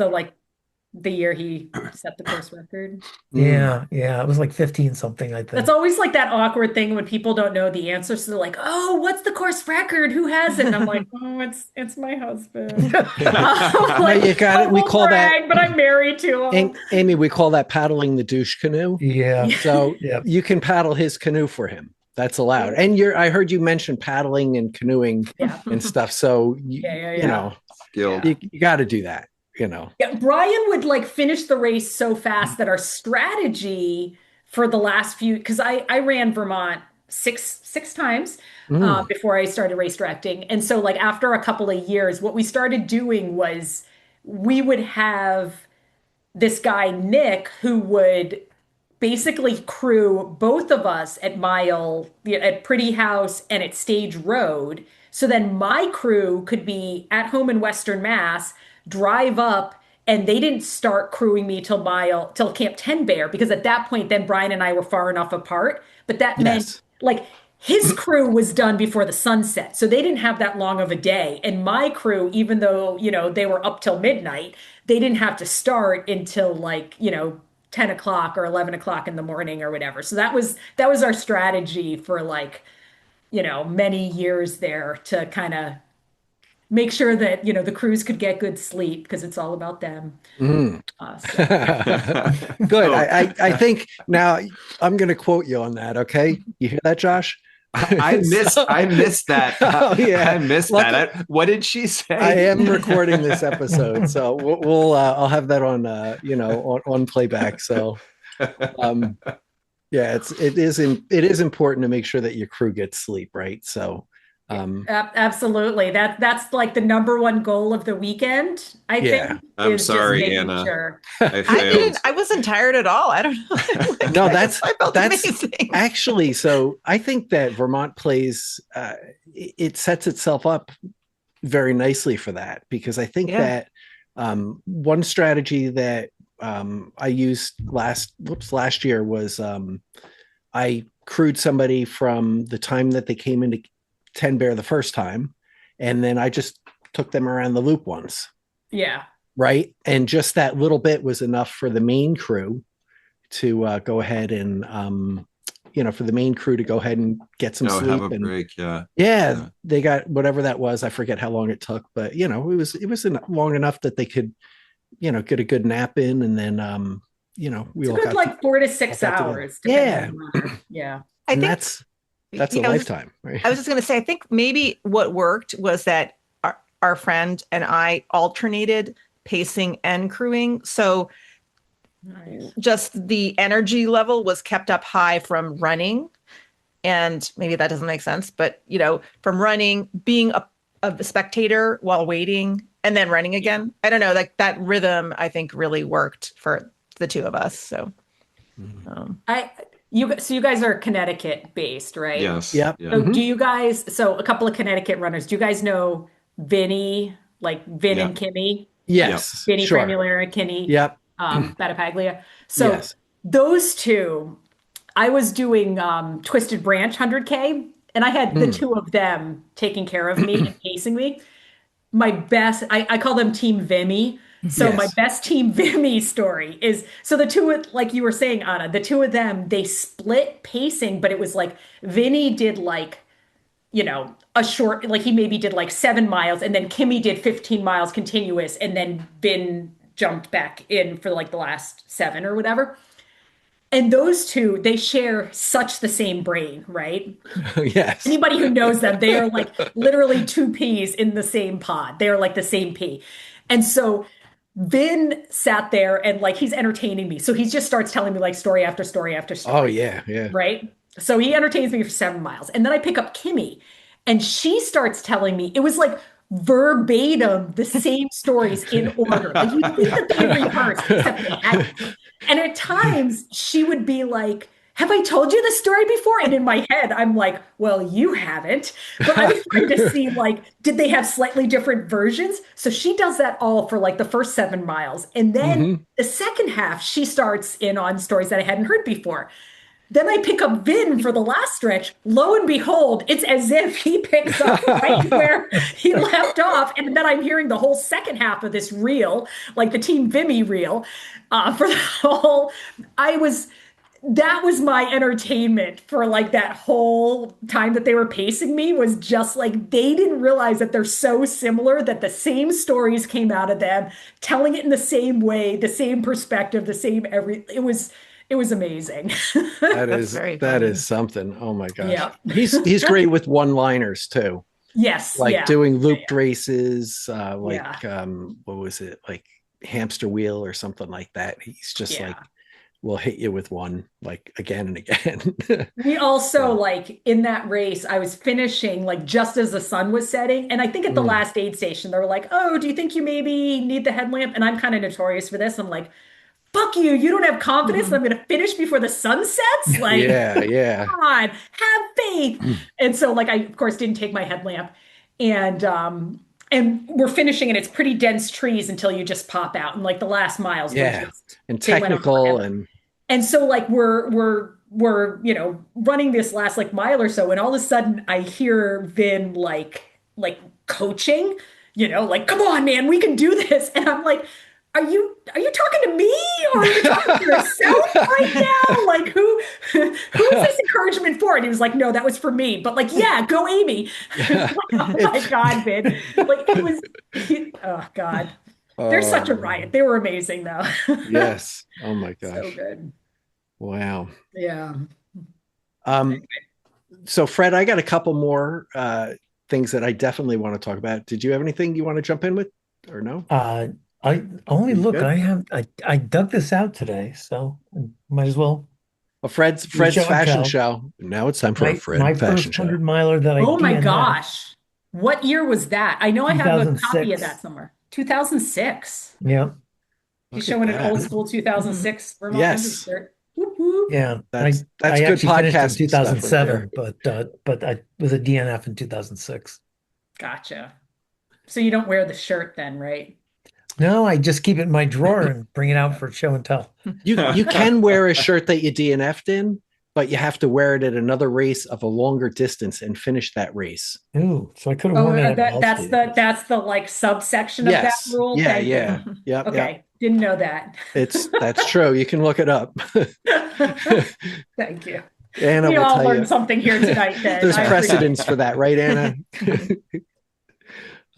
the year he set the course record. Yeah, yeah. It was like 15 something, I think. That's always like that awkward thing when people don't know the answer. So they're like, "Oh, what's the course record? Who has it?" And I'm like, "Oh, it's my husband." No, you got it. We call that, but I'm married to him. Amy, we call that paddling the douche canoe. Yeah. So Yeah. you can paddle his canoe for him. That's allowed. And I heard you mention paddling and canoeing Yeah. and stuff. So Yeah. Skilled. you got to do that. Yeah, Brian would like finish the race so fast that our strategy for the last few, because I ran Vermont six times before I started race directing. And so like after a couple of years, what we started doing was we would have this guy, Nick, who would basically crew both of us at Pretty House and at Stage Road. So then my crew could be at home in Western Mass, drive up, and they didn't start crewing me till Camp 10 Bear, because at that point then Brian and I were far enough apart. But that meant like his crew was done before the sunset. So they didn't have that long of a day. And my crew, even though, they were up till midnight, they didn't have to start until 10 o'clock or 11 o'clock in the morning or whatever. So that was our strategy for many years there, to kind of make sure that, the crews could get good sleep, because it's all about them. Good. I think now I'm going to quote you on that. Okay. You hear that, Josh? I missed that. Oh, yeah. I missed that. What did she say? I am recording this episode, so I'll have that on on playback. So yeah, it is important to make sure that your crew gets sleep, right? So absolutely. That's like the number one goal of the weekend, I think. I'm is sorry, just making Anna. sure. I wasn't tired at all. I don't know. No, I felt that's amazing. actually, so I think that Vermont plays it sets itself up very nicely for that, because I think that one strategy that I used last year was I crewed somebody from the time that they came into 10 Bear the first time, and then I just took them around the loop once. Yeah. Right. And just that little bit was enough for the main crew to go ahead and for the main crew to go ahead and get some sleep. Have a break. Yeah. They got whatever that was. I forget how long it took, but it was long enough that they could, get a good nap in, and then we It's all a good got 4 to 6 hours. Yeah. Yeah. I think that's a lifetime, right? I was just going to say, I think maybe what worked was that our friend and I alternated pacing and crewing. So Nice. just the energy level was kept up high from running. And maybe that doesn't make sense, but from running, being a spectator while waiting and then running again. I don't know, like that rhythm, I think really worked for the two of us. So, I you guys are Connecticut based, right? Yes. Yep. Yeah. So Hmm. do you guys, so a couple of Connecticut runners, do you guys know Vinny, like Vin Yeah. and Kimmy? Like Yes, Vinny sure. Framulera, Kenny Yep. Battipaglia. So Yes. those two, I was doing Twisted Branch 100K, and I had the Mm. two of them taking care of me and pacing me. My best, I call them Team Vimy. So my Yes. best Team Vimy story is, so the two, like you were saying, Anna, the two of them, they split pacing, but it was like Vinny did like, a short, like he maybe did like 7 miles, and then Kimmy did 15 miles continuous, and then Vin jumped back in for like the last seven or whatever. And those two, they share such the same brain, right? Yes. Anybody who knows them, they are like literally two peas in the same pod. They are like the same pea. And so Vin sat there and like he's entertaining me. So he just starts telling me like story after story after Oh story, yeah, yeah. right? So he entertains me for 7 miles. And then I pick up Kimmy and she starts telling me it was like verbatim the same stories in order. Like you'd think that they had rehearsed, except they hadn't. And at times she would be like, have I told you the story before? And in my head, I'm like, well, you haven't. But I was trying to see, like, did they have slightly different versions? So she does that all for like the first 7 miles. And then Hmm. the second half, she starts in on stories that I hadn't heard before. Then I pick up Vin for the last stretch. Lo and behold, it's as if he picks up right where he left off. And then I'm hearing the whole second half of this reel, like the Team Vimy reel, for the whole. I was that was my entertainment for like that whole time that they were pacing me was just like they didn't realize that they're so similar that the same stories came out of them, telling it in the same way, the same perspective, the same it was amazing. that's very that funny. is something. Oh my gosh. Yeah. He's great with one-liners too. Yes. Like Yeah. doing looped races, Yeah. like what was it? Like hamster wheel or something like that. He's just like Yeah. will hit you with one like again and again. We also Yeah. like in that race, I was finishing like just as the sun was setting. And I think at the Mm. last aid station, they were like, oh, do you think you maybe need the headlamp? And I'm kind of notorious for this. I'm like, fuck you. You don't have confidence that I'm going to finish before the sun sets? Like, Yeah, yeah. come on, have faith. And so like I of course didn't take my headlamp and we're finishing and it's pretty dense trees until you just pop out. And like the last miles were Yeah. just And they went on technical forever. and And so like we're running this last like mile or so and all of a sudden I hear Vin like coaching, like come on man, we can do this. And I'm like, are you talking to me or are you talking to yourself right now? Like who is this encouragement for? And he was like, no, that was for me. But like, yeah, go Amy. Like, oh my it's God, Vin. Like it was oh God. They're such a oh riot. They were amazing though. yes. Oh my So gosh. good. Wow. Yeah. Um, so Fred, I got a couple more things that I definitely want to talk about. Did you have anything you want to jump in with or no? Uh, I only You look, good? I dug this out today, so might as well Well, Fred's do a Fred's show and fashion tell. show. Now it's time for a My Fred fashion first show. 100 miler that I Oh my DNF, gosh. What year was that? I know I have a copy of that 2006. somewhere. 2006. Yeah, He's Look at showing an old that. school 2006 Vermont 100 Yes. shirt. Whoop, whoop. yeah. That's I good actually finished in podcasting stuff right there. 2007, but I was a DNF in 2006. Gotcha. So you don't wear the shirt then, right? No, I just keep it in my drawer and bring it out for show and tell. You can wear a shirt that you DNF'd in, but you have to wear it at another race of a longer distance and finish that race. Ooh, so I could have Oh, worn it at Ball that's State. the like subsection of that Yes. rule. Yeah, Thank yeah. you. Yep, Okay. yep. Didn't know that. That's true. You can look it up. Thank you. Anna We will all tell learned you. something here tonight then. There's I precedence appreciate for that, right, Anna?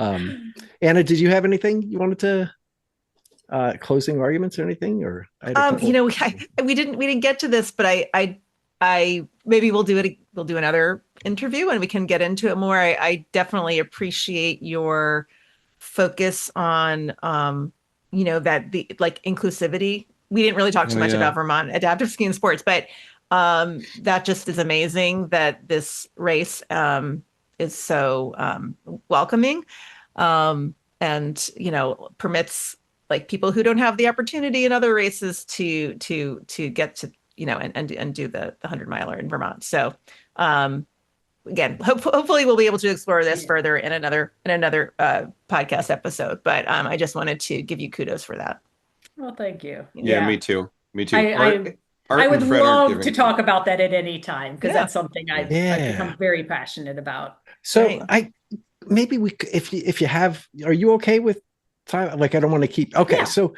Anna, did you have anything you wanted to closing arguments or anything? Or I had a couple. We didn't get to this, but I maybe we'll do another interview and we can get into it more. I definitely appreciate your focus on that the like inclusivity we didn't really talk Oh too much yeah. about Vermont adaptive skiing sports, but that just is amazing that this race is so welcoming, and permits like people who don't have the opportunity in other races to get to and do the 100 miler in Vermont. So again, hopefully we'll be able to explore this further in another podcast episode. But I just wanted to give you kudos for that. Well, thank you. Yeah, Yeah. me too. Me too. I, Art, I I Art would and Fred are love to giving. talk about that at any time because Yeah, that's something Yeah. I've Yeah. become very passionate about. So right. I maybe we if you have, are you okay with time? Like I don't want to keep. Okay, Yeah. so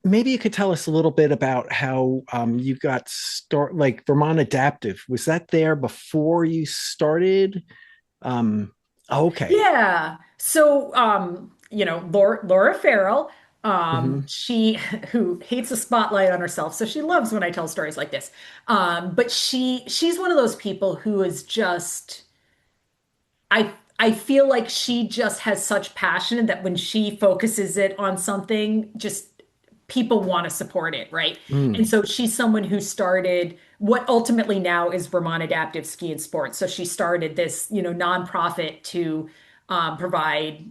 maybe you could tell us a little bit about how you got like Vermont Adaptive. Was that there before you started? Okay. Yeah. So, Laura Farrell, Mhm. she who hates the spotlight on herself, so she loves when I tell stories like this. But she's one of those people who is just I feel like she just has such passion that when she focuses it on something, just people want to support it, right? And Mm. so she's someone who started what ultimately now is Vermont Adaptive Ski and Sports. So she started this, nonprofit to provide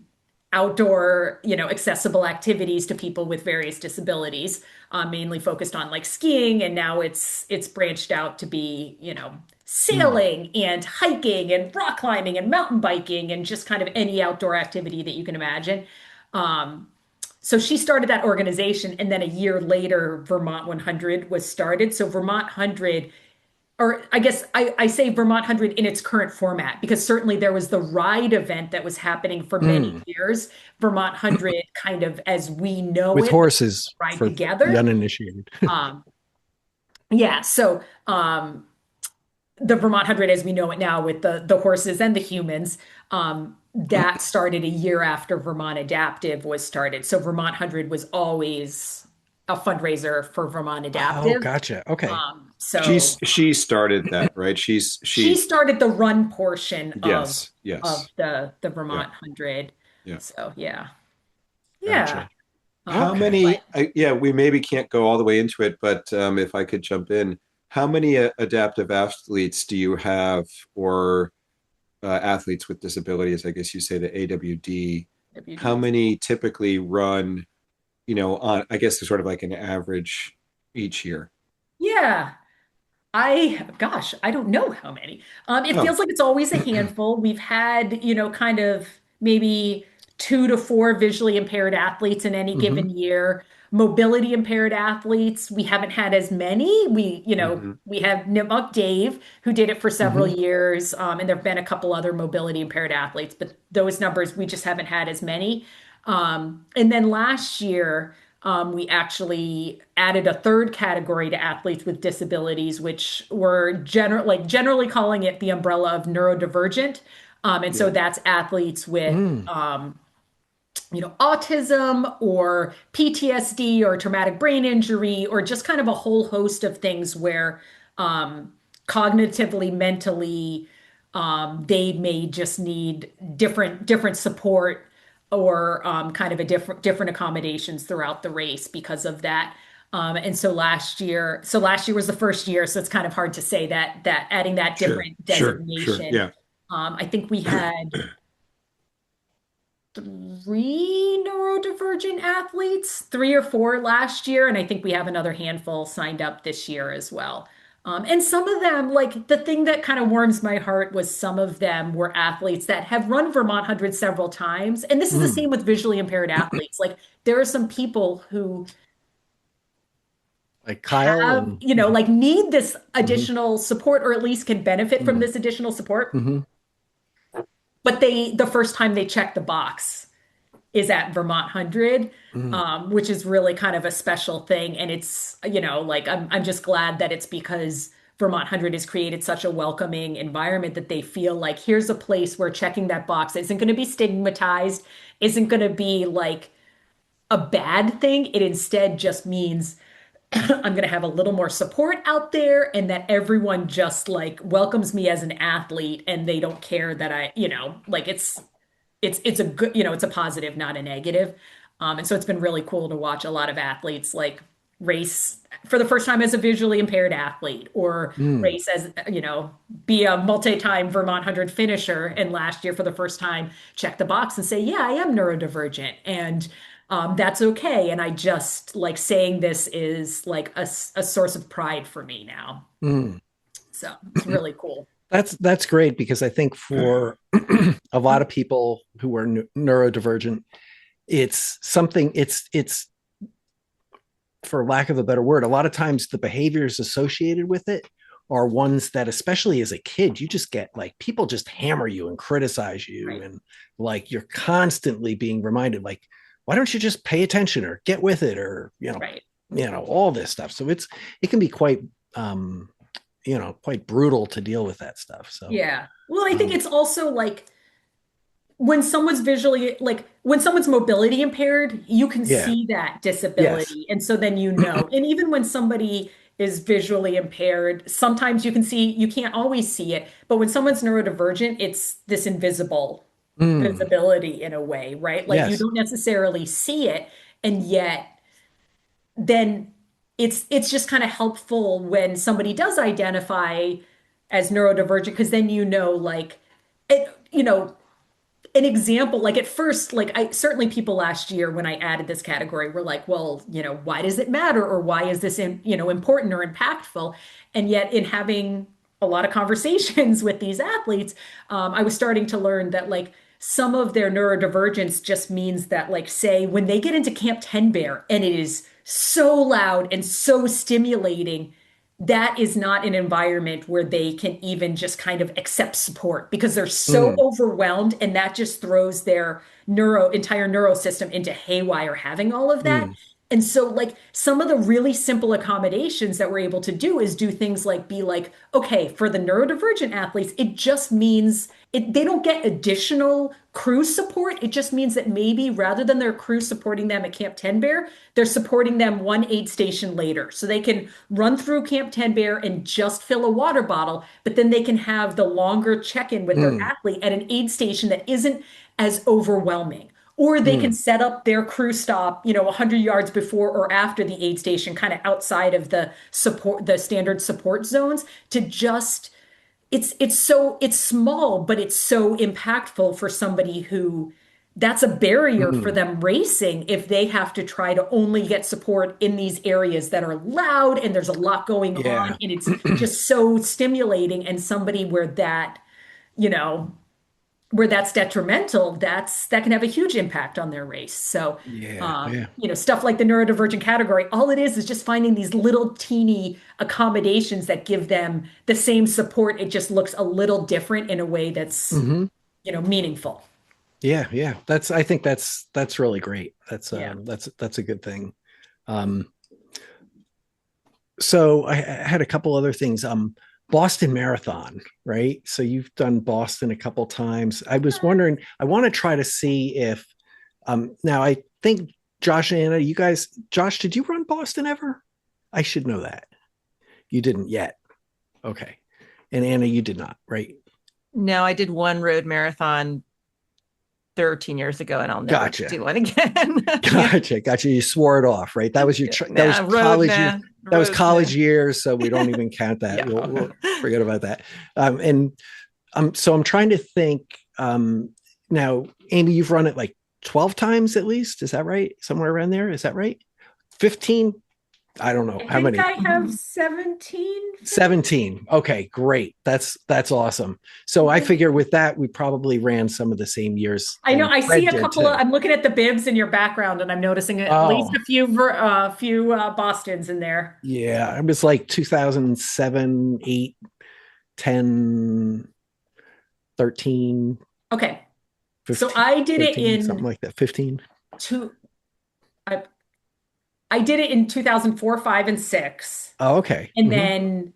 outdoor, accessible activities to people with various disabilities, mainly focused on like skiing, and now it's branched out to be, Mm. sailing and hiking and rock climbing and mountain biking and just kind of any outdoor activity that you can imagine. Um, so she started that organization, and then a year later, Vermont 100 was started. So Vermont 100, or I guess I say Vermont 100 in its current format, because certainly there was the ride event that was happening for many Mm. years. Vermont 100, kind of as we know With it, horses ride for the together. uninitiated. Um, yeah, so the Vermont 100 as we know it now with the horses and the humans, that started a year after Vermont Adaptive was started. So Vermont 100 was always a fundraiser for Vermont Oh, Adaptive. gotcha. Okay. So She started that, right? she She started the run portion of yes, yes. the Yeah, Vermont 100. yeah. So yeah. Yeah. Gotcha. How Okay. But many yeah, we maybe can't go all the way into it, but if I could jump in, how many adaptive athletes do you have, or athletes with disabilities, I guess you say the AWD? How WD. many typically run, on, I guess, there's sort of like an average each year? Yeah. Gosh, I don't know how many. It Oh. feels like it's always a handful. We've had, kind of maybe 2 to 4 visually impaired athletes in any Hmm. given year. Mobility impaired athletes, we haven't had as many. Hmm. We have Nipmuc Dave, who did it for several Hmm. years, and there have been a couple other mobility impaired athletes, but those numbers we just haven't had as many. And then last year, we actually added a third category to athletes with disabilities, which were generally calling it the umbrella of neurodivergent. And Yeah. so that's athletes with Mm. autism or PTSD or traumatic brain injury, or just kind of a whole host of things where cognitively, mentally, they may just need different support, or kind of a different accommodations throughout the race because of that. And so last year was the first year, so it's kind of hard to say that adding that Sure, different sure, sure. designation. Yeah. I think we had 3 neurodivergent athletes, 3 or 4 last year, and I think we have another handful signed up this year as well. And some of them, like the thing that kind of warms my heart was some of them were athletes that have run Vermont 100 several times. And this is the Mm. same with visually impaired athletes. Like there are some people who Like Kyle have, and like need this hmm. additional support, or at least can benefit from Mm. this additional support. Hmm. But the first time they check the box is at Vermont 100, Mm. which is really kind of a special thing. And it's, like I'm just glad that it's because Vermont 100 has created such a welcoming environment that they feel like here's a place where checking that box isn't going to be stigmatized, isn't going to be like a bad thing. It instead just means I'm going to have a little more support out there, and that everyone just like welcomes me as an athlete, and they don't care that like it's a good, it's a positive, not a negative. And so it's been really cool to watch a lot of athletes like race for the first time as a visually impaired athlete, or Mm, race as, be a multi-time Vermont 100 finisher. And last year, for the first time, check the box and say, yeah, I am neurodivergent. And that's okay. And I just like saying this is like a source of pride for me now. mm. So it's really cool. That's great because I think for a lot of people who are neurodivergent, it's something it's for lack of a better word, a lot of times the behaviors associated with it are ones that, especially as a kid, you just get like people just hammer you and criticize you. Right. And like you're constantly being reminded, like, why don't you just pay attention or get with it or, Right. all this stuff. So it can be quite, quite brutal to deal with that stuff. So, Yeah. Well, I think um, it's also like when someone's mobility impaired, you can yeah, see that yes. disability. And so then you know. And even when somebody is visually impaired, sometimes you can't always see it. But when someone's neurodivergent, it's this invisible Mm, visibility in a way, right? Like you yes. don't necessarily see it, and yet then it's just kind of helpful when somebody does identify as neurodivergent, because then like it, an example, like at first, like I certainly people last year when I added this category were like, well, why does it matter, or why is this important or impactful? And yet in having a lot of conversations with these athletes, I was starting to learn that like some of their neurodivergence just means that, like, say when they get into Camp 10 Bear and it is so loud and so stimulating, that is not an environment where they can even just kind of accept support, because they're so Mm, overwhelmed, and that just throws their entire neurosystem into haywire having all of that. mm, And so like some of the really simple accommodations that we're able to do is do things like be like, okay, for the neurodivergent athletes, it just means they don't get additional crew support. It just means that maybe rather than their crew supporting them at Camp 10 Bear, they're supporting them one aid station later. So they can run through Camp 10 Bear and just fill a water bottle, but then they can have the longer check-in with their mm, athlete at an aid station that isn't as overwhelming. Or they can mm, set up their crew stop, 100 yards before or after the aid station, kind of outside of the standard support zones, to just it's small, but it's so impactful for somebody who that's a barrier for mm. them racing if they have to try to only get support in these areas that are loud and there's a lot going on Yeah. and it's just so stimulating. And somebody you know, where that's detrimental, that can have a huge impact on their race. So, Yeah. Yeah. stuff like the neurodivergent category, all it is just finding these little teeny accommodations that give them the same support. It just looks a little different in a way that's, Hmm. meaningful. Yeah. Yeah. I think that's really great. Yeah. That's a good thing. Um, so I had a couple other things. Boston Marathon, right? So you've done Boston a couple times. I was wondering, I want to try to see if now I think Josh and Anna, Josh, did you run Boston ever? I should know that. You didn't yet. Okay. And Anna, you did not, right? No, I did one road marathon 13 years ago, and I'll never Gotcha. do one again. Yeah. Gotcha. You swore it off, right? That was that was Nah, road, college years. nah, That was road, nah. college years, so we don't even count that. Yeah. We'll forget about that. And so I'm trying to think. Now, Amy, you've run it like 12 times at least. Is that right? Somewhere around there. Is that right? 15? I don't know I how think many. I have 17 finished. 17. Okay, great. That's awesome. So I figure with that, we probably ran some of the same years, I know and I see Fred a did couple of, too. I'm looking at the bibs in your background and I'm noticing at least Oh, a few Bostons in there. yeah. It was like 2007, 8, 10, 13, Okay. So 15, I did it 13, something in like that. 15. two, I, I did it in 2004, 5, and 6, Oh, okay. and Hmm. then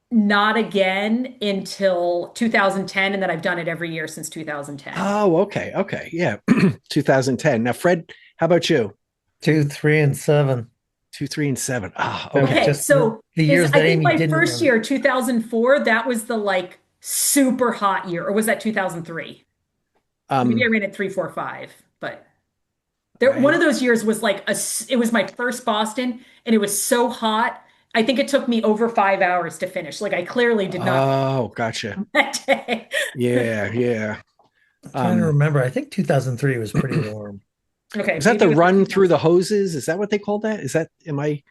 not again until 2010, and then I've done it every year since 2010. Oh, okay. Okay. Yeah. 2010. Now, Fred, how about you? 2, 3, and 7. 2, 3, and 7. Ah, So okay. Okay, just so the is years I that think Amy my didn't first run. year, 2004, that was the like super hot year, or was that 2003? Maybe I Um, ran it 3, 4, 5, but One of I those years was like it was my first Boston and it was so hot. I think it took me over 5 hours to finish. Like I clearly did not oh, gotcha. that day. Yeah, yeah. I'm trying to Um, remember. I think 2003 was pretty warm. Okay, was that maybe the it was the run through 2000. the hoses? Is that what they call that? Is that am I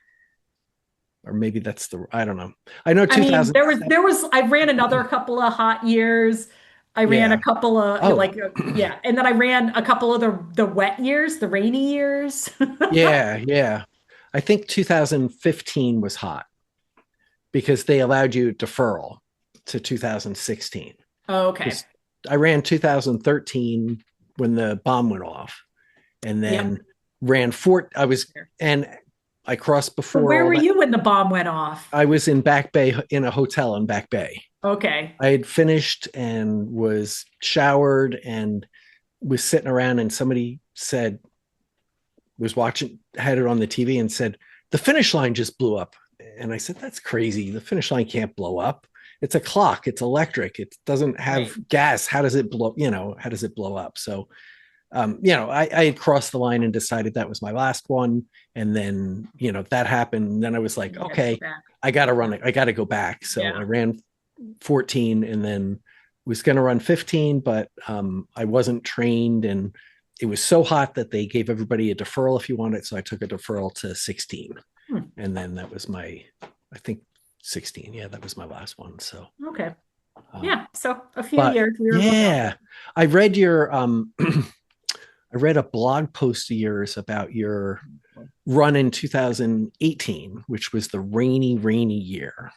or maybe that's the I don't know. I know I mean, 2000. I ran another couple of hot years. I ran a Yeah. couple of Oh, yeah, and then I ran a couple of the wet years, the rainy years. yeah, yeah. I think 2015 was hot because they allowed you deferral to 2016. Okay. Because I ran 2013 when the bomb went off, and Yep. then ran four. I was and I crossed So before where all were that. you when the bomb went off? I was in Back Bay in a hotel in Back Bay. Okay. I had finished and was showered and was sitting around, and somebody said, was watching, had it on the TV and said, the finish line just blew up. And I said, that's crazy. The finish line can't blow up. It's a clock, it's electric, it doesn't Right. have gas. How does it blow? How does it blow up? So, I had crossed the line and decided that was my last one. And then, that happened. And then I was like, You had to go okay, back. I got to run it. I got to go back. So Yeah. I ran 14 and then was going to run 15, but I wasn't trained and it was so hot that they gave everybody a deferral if you want it. So I took a deferral to 16. Hmm. And then that was I think 16. Yeah, that was my last one. So, Okay. Yeah. So a few but years we were going out. yeah, I read your, I read a blog post of yours about your run in 2018, which was the rainy year,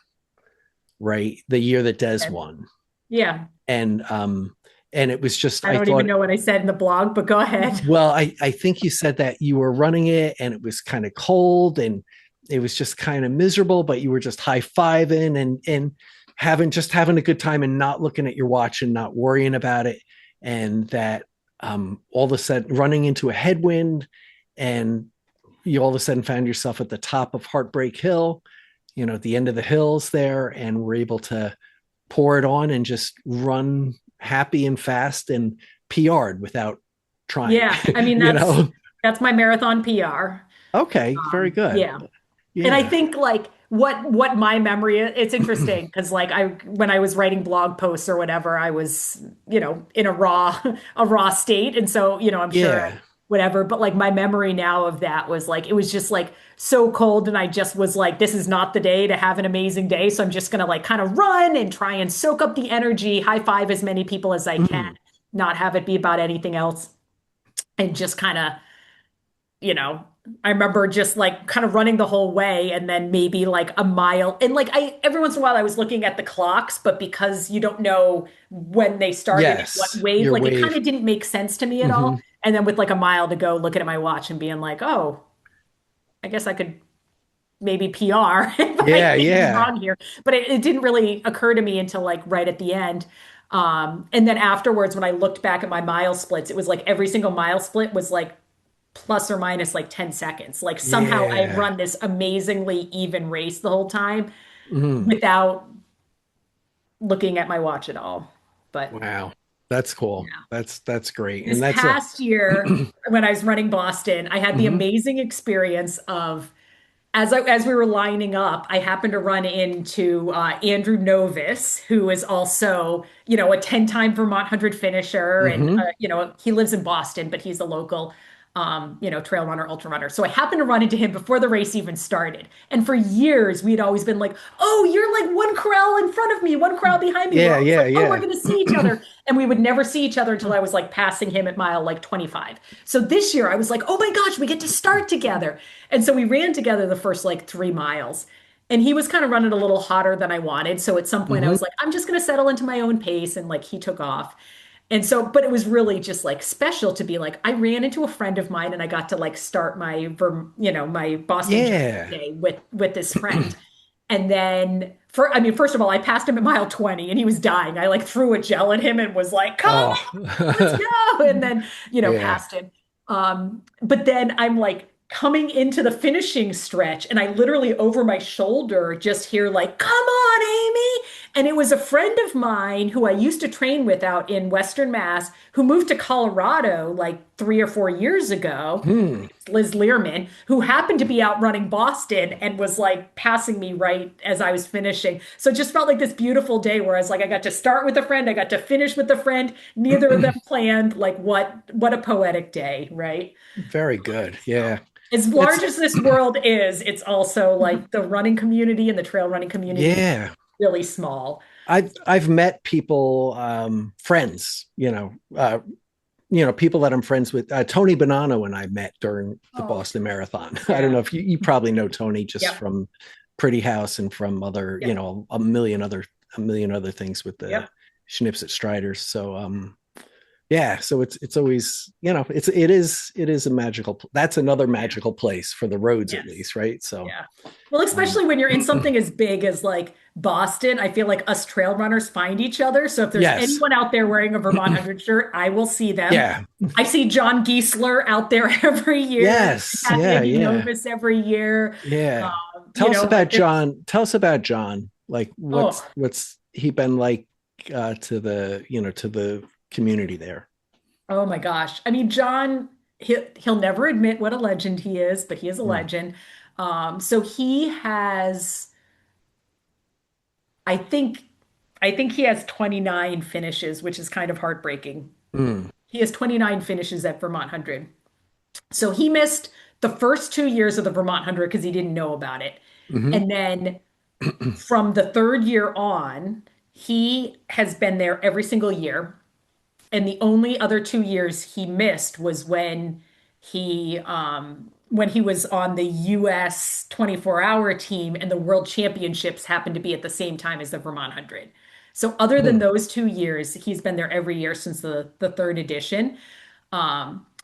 right? The year that Des Okay. won. Yeah. And it was just, I I don't even thought, know what I said in the blog, but go ahead. well, I think you said that you were running it and it was kind of cold and it was just kind of miserable, but you were just high-fiving and having a good time and not looking at your watch and not worrying about it. And that all of a sudden running into a headwind and you all of a sudden found yourself at the top of Heartbreak Hill, at the end of the hills there, and were able to pour it on and just run happy and fast and PR'd without trying. Yeah. I mean, that's my marathon PR. Okay, very good. Yeah. And I Yeah. think like what my memory is, it's interesting because like when I was writing blog posts or whatever, I was, in a raw state. And so, I'm sure Yeah. whatever, but like my memory now of that was like it was just like so cold and I just was like, this is not the day to have an amazing day. So I'm just gonna like kind of run and try and soak up the energy, high five as many people as I can, Mhm. not have it be about anything else, and just kind of you know, I remember just like kind of running the whole way and then maybe like a mile. And like every once in a while I was looking at the clocks, but because you don't know when they started and what Yes. wave, Your like it kind wave. of didn't make sense to me at all. Hmm. And then with like a mile to go, looking at my watch and being like, oh, I guess I could maybe PR if I Yeah. anything Yeah. wrong here. But it didn't really occur to me until like right at the end. And then afterwards, when I looked back at my mile splits, it was like every single mile split was like plus or minus like 10 seconds. Like somehow I had Yeah. run this amazingly even race the whole time Mhm. without looking at my watch at all. But Wow. That's cool. yeah. That's great. And This that's a past year, when I was running Boston, I had the Mhm. amazing experience of as we were lining up, I happened to run into Andrew Novis, who is also, a 10-time Vermont 100 finisher, and Mhm. he lives in Boston, but he's a local, trail runner, ultra runner. So I happened to run into him before the race even started. And for years, we'd always been like, "Oh, you're like one corral in front of me, one corral behind me." We're Yeah, always yeah, like, "Oh, we're yeah. going to see each other," and we would never see each other until I was like passing him at mile like 25. So this year, I was like, "Oh my gosh, we get to start together." And so we ran together the first like 3 miles. And he was kind of running a little hotter than I wanted. So at some point I Mhm. was like, I'm just going to settle into my own pace. And like he took off. And so, but it was really just like special to be like, I ran into a friend of mine and I got to like start my Boston Yeah. day with this friend. And then first of all, I passed him at mile 20 and he was dying. I like threw a gel at him and was like, come Oh. on, let's go. And then, Yeah. passed him. But then I'm like coming into the finishing stretch and I literally over my shoulder just hear like, come on, Amy. And it was a friend of mine who I used to train with out in Western Mass who moved to Colorado like 3 or 4 years ago. Hmm. Liz Learman, who happened to be out running Boston and was like passing me right as I was finishing. So it just felt like this beautiful day where I was like, I got to start with a friend, I got to finish with a friend. Neither of them planned. Like what a poetic day, right? Very good. Yeah. As large It's as this world is, it's also like the running community and the trail running community is yeah. really small. I've met people, friends, people that I'm friends with. Tony Bonanno and I met during the Oh, Boston Marathon. I don't yeah. know if you probably know Tony just Yep. from Pretty House and from other, Yep. a million other things with the Yep. Schnips at Striders. So yeah, so it's always, it is a magical, that's another magical place for the roads at Yes. least, right? So Yeah. Well, um especially when you're in something as big as like Boston, I feel like us trail runners find each other. So if there's yes. anyone out there wearing a Vermont 100 shirt, I will see them. Yeah. I see John Giesler out there every year. Yes. Have Yeah. Andy Yeah. Novus every year. Yeah. You Tell us know, about like there's, John. Tell us about John. Like oh, what's he been like to the community there? oh my gosh. I mean, John, he'll never admit what a legend he is, but he is a Mm, legend. So he has, I think, I think he has 29 finishes, which is kind of heartbreaking. mm, He has 29 finishes at Vermont 100. So he missed the first 2 years of the Vermont 100 because he didn't know about it. hmm And then from the third year on, he has been there every single year. And the only other 2 years he missed was when he was on the US 24-hour team and the World Championships happened to be at the same time as the Vermont 100. So other than mm, those 2 years, he's been there every year since the third edition.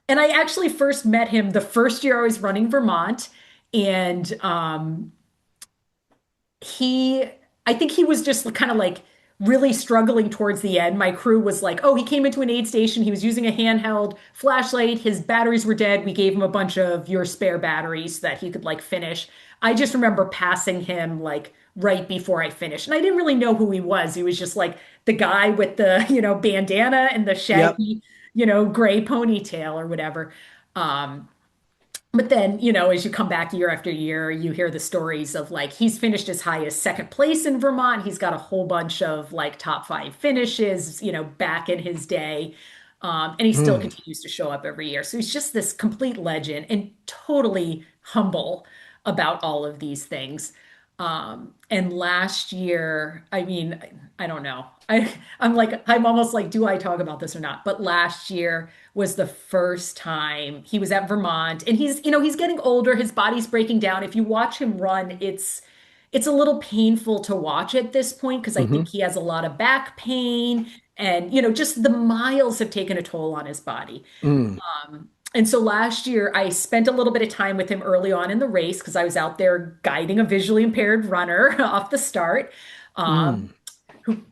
And I actually first met him the first year I was running Vermont, and he I think he was just kind of like really struggling towards the end. My crew was like, "Oh, he came into an aid station. He was using a handheld flashlight. His batteries were dead. We gave him a bunch of your spare batteries so that he could like finish." I just remember passing him like right before I finished. And I didn't really know who he was. He was just like the guy with the, bandana and the yep. shaggy, gray ponytail or whatever. Um, but then, as you come back year after year, you hear the stories of like he's finished as high as second place in Vermont. He's got a whole bunch of like top five finishes, back in his day. And he still Mm, continues to show up every year. So he's just this complete legend and totally humble about all of these things. And last year, I mean, I don't know. I'm almost like, do I talk about this or not? But last year was the first time he was at Vermont and he's getting older. His body's breaking down. If you watch him run, it's a little painful to watch at this point because I think hmm he has a lot of back pain and, just the miles have taken a toll on his body. mm, And so last year, I spent a little bit of time with him early on in the race because I was out there guiding a visually impaired runner off the start. Um, mm. who,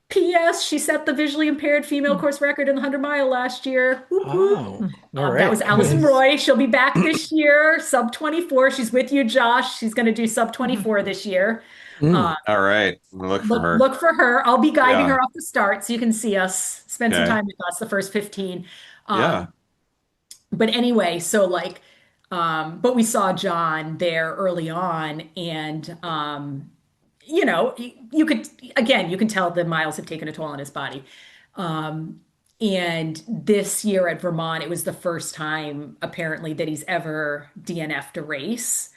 P.S. She set the visually impaired female course record in the 100 mile last year. Whoop, whoop. Oh, all That right. was Allison Roy. She'll be back this year, sub 24. She's with you, Josh. She's going to do sub 24 this year. Mm, All right. Look for her. Look for her. I'll be guiding Yeah. her off the start so you can see us, spend some Okay. time with us the first 15. Yeah. But anyway, so like, but we saw John there early on, and you could again, you can tell the miles have taken a toll on his body. Um, and this year at Vermont, it was the first time apparently that he's ever DNF'd a race.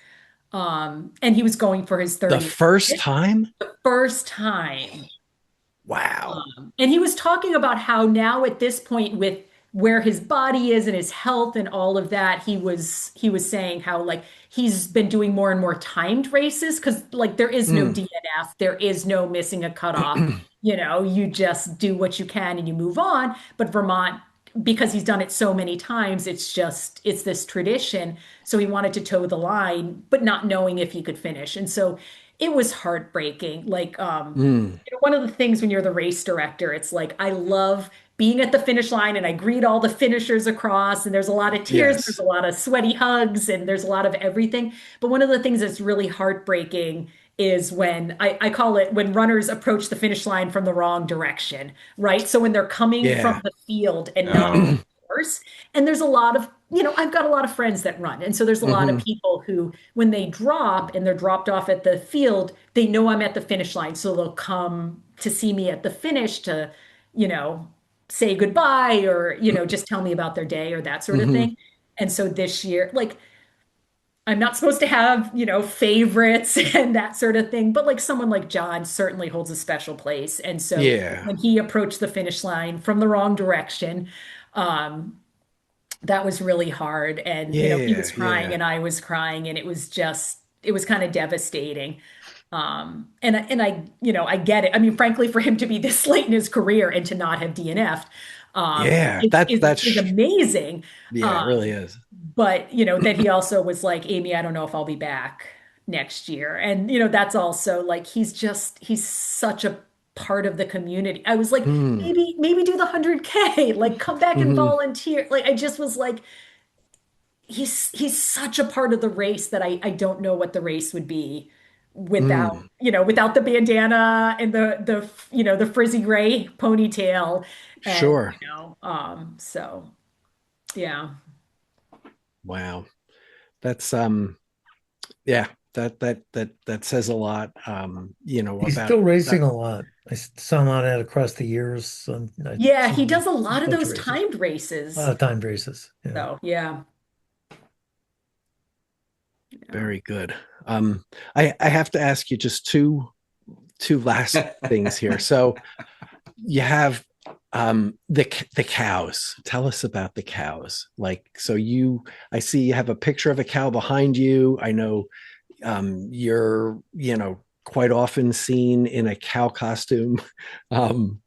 And he was going for his the 30th. first time? First time. Wow. And he was talking about how now at this point with where his body is and his health and all of that, he was saying how like he's been doing more and more timed races because like there is no Mm, DNF, there is no missing a cutoff. You just do what you can and you move on. But Vermont, because he's done it so many times, it's this tradition. So he wanted to toe the line, but not knowing if he could finish. And so it was heartbreaking. Like, mm, one of the things when you're the race director, it's like I love being at the finish line and I greet all the finishers across, and there's a lot of tears, there's yes. a lot of sweaty hugs, and there's a lot of everything. But one of the things that's really heartbreaking is when I call it when runners approach the finish line from the wrong direction, right? So when they're coming from Yeah. the field and not from Oh, the course, and there's a lot of, I've got a lot of friends that run. And so there's a lot of Hmm. people who, when they drop and they're dropped off at the field, they know I'm at the finish line. So they'll come to see me at the finish to, you know, say goodbye or, just tell me about their day or that sort of Hmm. thing. And so this year, like, I'm not supposed to have, favorites and that sort of thing, but like someone like John certainly holds a special place. And so Yeah. when he approached the finish line from the wrong direction, um, that was really hard. And, he Yeah. was crying Yeah. and I was crying, and it was kind of devastating. And I get it. I mean, frankly, for him to be this late in his career and to not have DNF'd, Yeah. is, That is, is that's amazing. yeah, it really Um, is. but then he also was like, Amy, I don't know if I'll be back next year. And that's also like he's such a part of the community. I was like, Mm. maybe do the 100K, like come back and Hmm. volunteer. Like I just was like, he's such a part of the race that I don't know what the race would be without, Mm. without the bandana and the frizzy gray ponytail. And Sure. so yeah. Wow. That's yeah, that says a lot, He's about still that. racing a lot. I saw him on it across the years. I Yeah, he see does a a lot of bunch of those races, timed a lot races. of timed races. Yeah. So yeah. Yeah. Very good. Um, I have to ask you just two last things here. So you have the cows. Tell us about the cows. Like, so I see you have a picture of a cow behind you. I know you're, quite often seen in a cow costume. Um,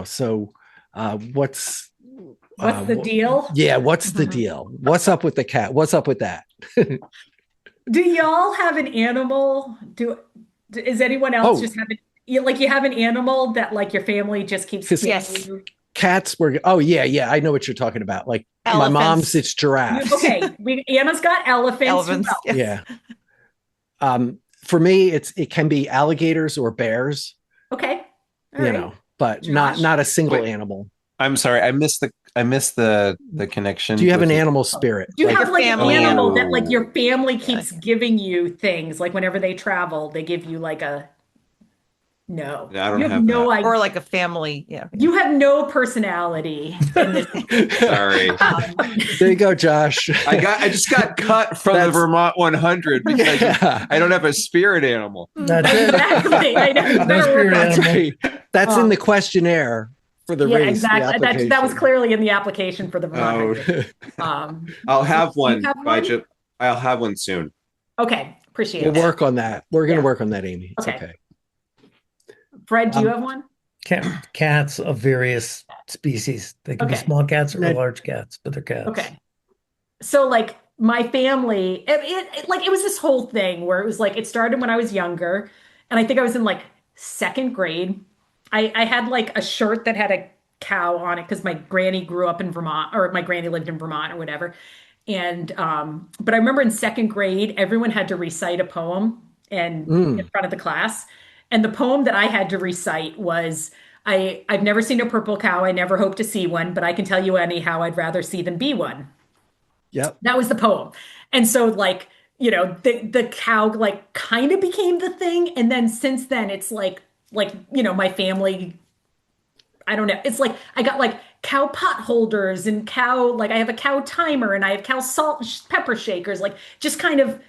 so what's What's the deal? yeah, what's the deal? What's up with the cat? What's up with that? Do y'all have an animal? Is anyone else Oh, just having like you have an animal that like your family just keeps because giving Yes. you? cats were, oh yeah, yeah, I know what you're talking about. Like my mom's, Elephants. it's giraffes. Okay, Anna's got elephants. Who Elephants. else? Yes. Yeah. For me, it can be alligators or bears, Okay, all right. but not Josh, not a single wait. animal. I'm sorry. I missed the Do connection you have with an the. animal spirit? do you Like, have Your like an family animal animal. that like Oh, your family Yeah. keeps giving you things like whenever they travel, they give you like a no. I don't You have have no that. idea. Or like a family. Yeah. You have no personality in this. Sorry. there you go, Josh. I just got cut from the That's Vermont 100 because yeah, I don't have a spirit animal. That's it. Exactly. I know. You No better work spirit on that's that. animal. right. That's in Um, the questionnaire for the yeah, race, the exactly. That was application. clearly in the application for the Vermont Oh, 100. I'll Do have you one have by one? just. I'll have one soon. Okay, appreciate We'll that. work on that. We're going to Yeah. work on that, Amy. It's Okay. okay. Fred, do you Um, have one? Cats of various species. They can be Okay. small cats or Ned- large cats, but they're cats. Okay. So like my family, like it was this whole thing where it was like it started when I was younger, and I think I was in like second grade. I had like a shirt that had a cow on it because my granny grew up in Vermont, or my granny lived in Vermont or whatever. And but I remember in second grade, everyone had to recite a poem and in mm, front of the class. And the poem that I had to recite was I've never seen a purple cow. I never hope to see one, but I can tell you anyhow, I'd rather see than be one. yep. That was the poem. And so like, the cow like kind of became the thing. And then since then it's like, my family, I don't know. It's like I got like cow pot holders and cow, like I have a cow timer and I have cow salt pepper shakers, like just kind of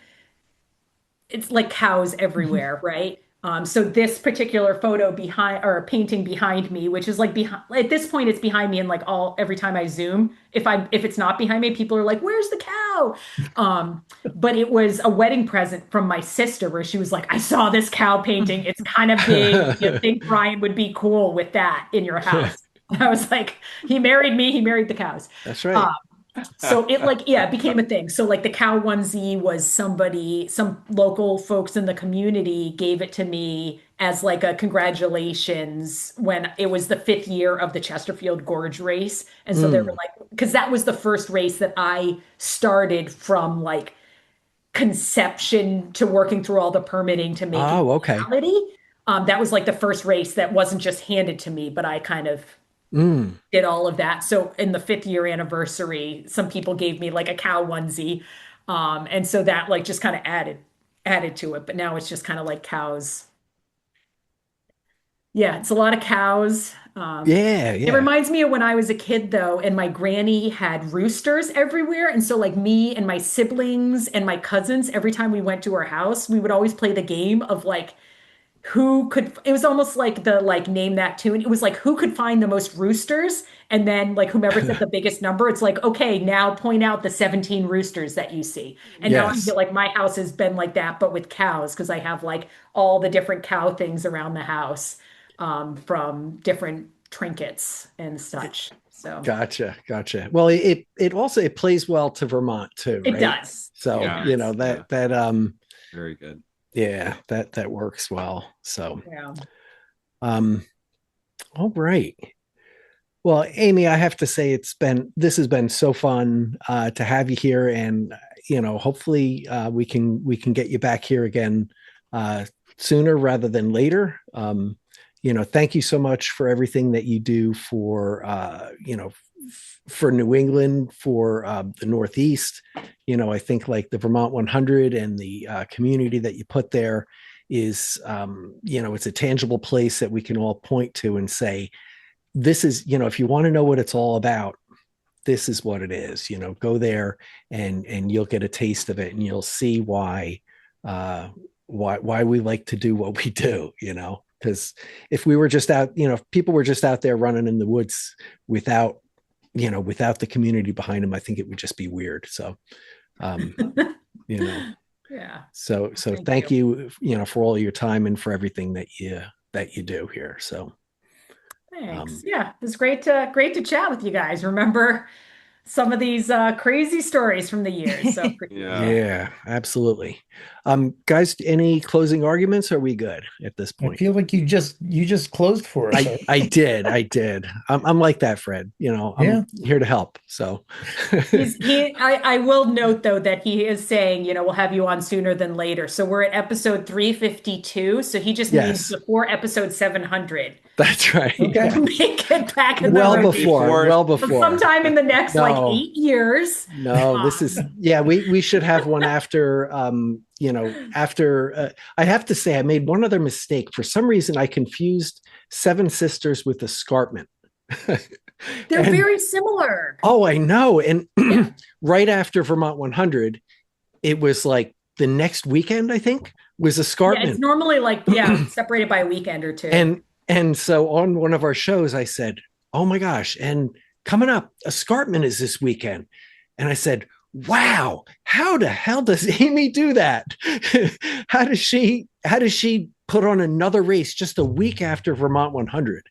it's like cows everywhere, right? So this particular photo behind or painting behind me, which is like behind at this point, it's behind me and like every time I zoom, if it's not behind me, people are like, "Where's the cow?" But it was a wedding present from my sister where she was like, "I saw this cow painting. It's kind of big. You think Brian would be cool with that in your house?" I was like, "He married me. He married the cows." That's Um, right. so it like, yeah, it became a thing. So like the cow onesie was some local folks in the community gave it to me as like a congratulations when it was the 5th year of the Chesterfield Gorge race. And so they were Mm, like, because that was the first race that I started from like conception to working through all the permitting to making Oh, it a okay. reality. That was like the first race that wasn't just handed to me, but I kind of Mm. did all of that. So in the 5th year anniversary, some people gave me like a cow onesie. And so that like just kind of added to it. But now it's just kind of like cows. Yeah, it's a lot of cows. Yeah, It yeah. reminds me of when I was a kid, though, and my granny had roosters everywhere. And so, like, me and my siblings and my cousins, every time we went to her house, we would always play the game of like, who could, it was almost like the like name that tune. It was like, who could find the most roosters? And then, like, whomever said the biggest number, it's like, okay, now point out the 17 roosters that you see. And now I feel Yes. like my house has been like that, but with cows, because I have like all the different cow things around the house from different trinkets and such. So Gotcha, gotcha. Well, it also it plays well to Vermont too, it right? does. So, It Yeah, you know, does. yeah, that very good. yeah, that works well. So, Yeah. um all right. Well, Amy, I have to say this has been so fun to have you here, and hopefully we can get you back here again uh, sooner rather than later. Thank you so much for everything that you do for for New England, for the Northeast. I think like the Vermont 100 and the community that you put there is it's a tangible place that we can all point to and say, this is, if you want to know what it's all about, this is what it is. Go there and you'll get a taste of it, and you'll see uh why we like to do what we do, because if we were just out, if people were just out there running in the woods without without the community behind them, I think it would just be weird. So um you know Yeah. so Thank thank you. you, for all your time and for everything that you do here. So Thanks. um Yeah, it was great to chat with you guys. Remember some of these crazy stories from the years. So appreciate Yeah. that. Yeah, absolutely. Guys, any closing arguments? Are we good at this I point? feel like you just closed for us. I did. I'm like that, Fred. Yeah. I'm here to help. So, I will note though that he is saying, we'll have you on sooner than later. So we're at episode 352. So he just means yes, before episode 700 that's right. Okay. Yeah. to make it back in the Well rotation. before, Before well So before. sometime in the next like No, 8 years. no, this is, yeah, we should have one after, I have to say, I made one other mistake. For some reason, I confused Seven Sisters with Escarpment. They're And very similar. oh, I know. And Yeah. right after Vermont 100, it was like the next weekend, I think, was Yeah, it's Escarpment. normally like, yeah, separated by a weekend or two. And so on one of our shows, I said, "Oh my gosh!" And coming up, Escarpment is this weekend. And I said, "Wow, how the hell does Amy do that? How does she put on another race just a week after Vermont 100?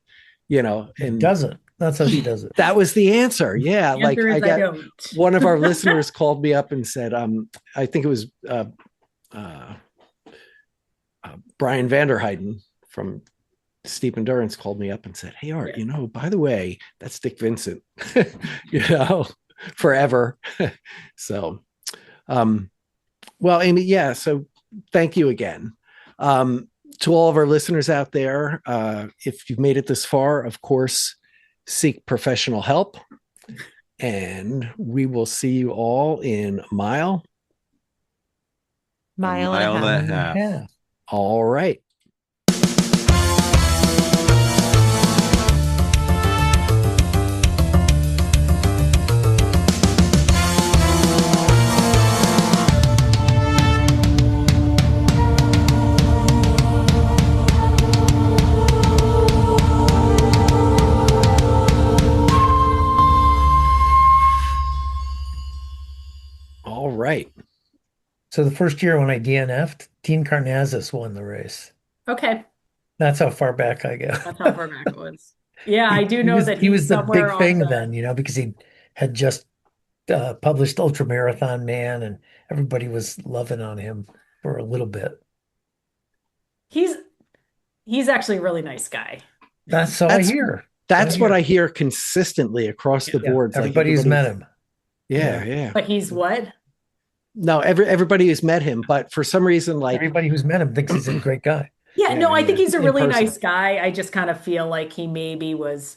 And Doesn't. That's how she does it. that was the answer. Yeah, The like answer I is I got don't. one of our listeners called me up and said, I think it was uh, Brian Vanderheiden from Steep Endurance called me up and said, "Hey, Art, Yeah. by the way, that's Dick Vincent, you know, forever." So, um, well, Amy, yeah. So thank you again. To all of our listeners out there, if you've made it this far, of course, seek professional help. And we will see you all in a mile. Mile Mile and a and a half. half. Yeah. All right. All right. So the first year when I DNF'd, Dean Karnazes won the race. Okay. That's how far back I go. That's how far back it was. Yeah, I He, do he know was that he he's was the somewhere big on thing the. then, because he had just published Ultramarathon Man, and everybody was loving on him for a little bit. He's he's actually a really nice guy. That's so I That's hear. that's what I hear consistently across the Yeah, board. Like everybody who's met him. yeah, yeah. But he's what? No, everybody who's met him, but for some reason, like Everybody who's met him thinks he's a great guy. Yeah, no, I think he's a in really person. nice guy. I just kind of feel like he maybe was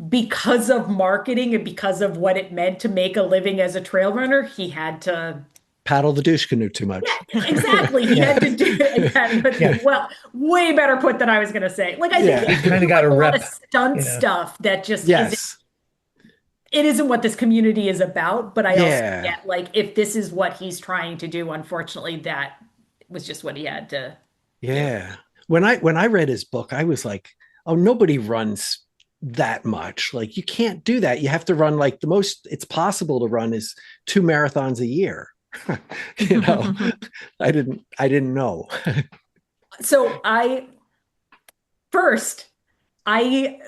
because of marketing and because of what it meant to make a living as a trail runner, he had to. Paddle the douche canoe too much. Yeah, exactly. He had to do it. Yeah. Well, way better put than I was going to say. Like, I think Yeah. he Kind of got a a lot rep. of stunt you know. stuff that just isn't, Yes. it isn't what this community is about. But I also Yeah. get, like, if this is what he's trying to do, unfortunately, that was just what he had to. Yeah. When I read his book, I was like, oh, nobody runs that much. Like you can't do that. You have to run like the most it's possible to run is 2 marathons a year. You know, I didn't know. So I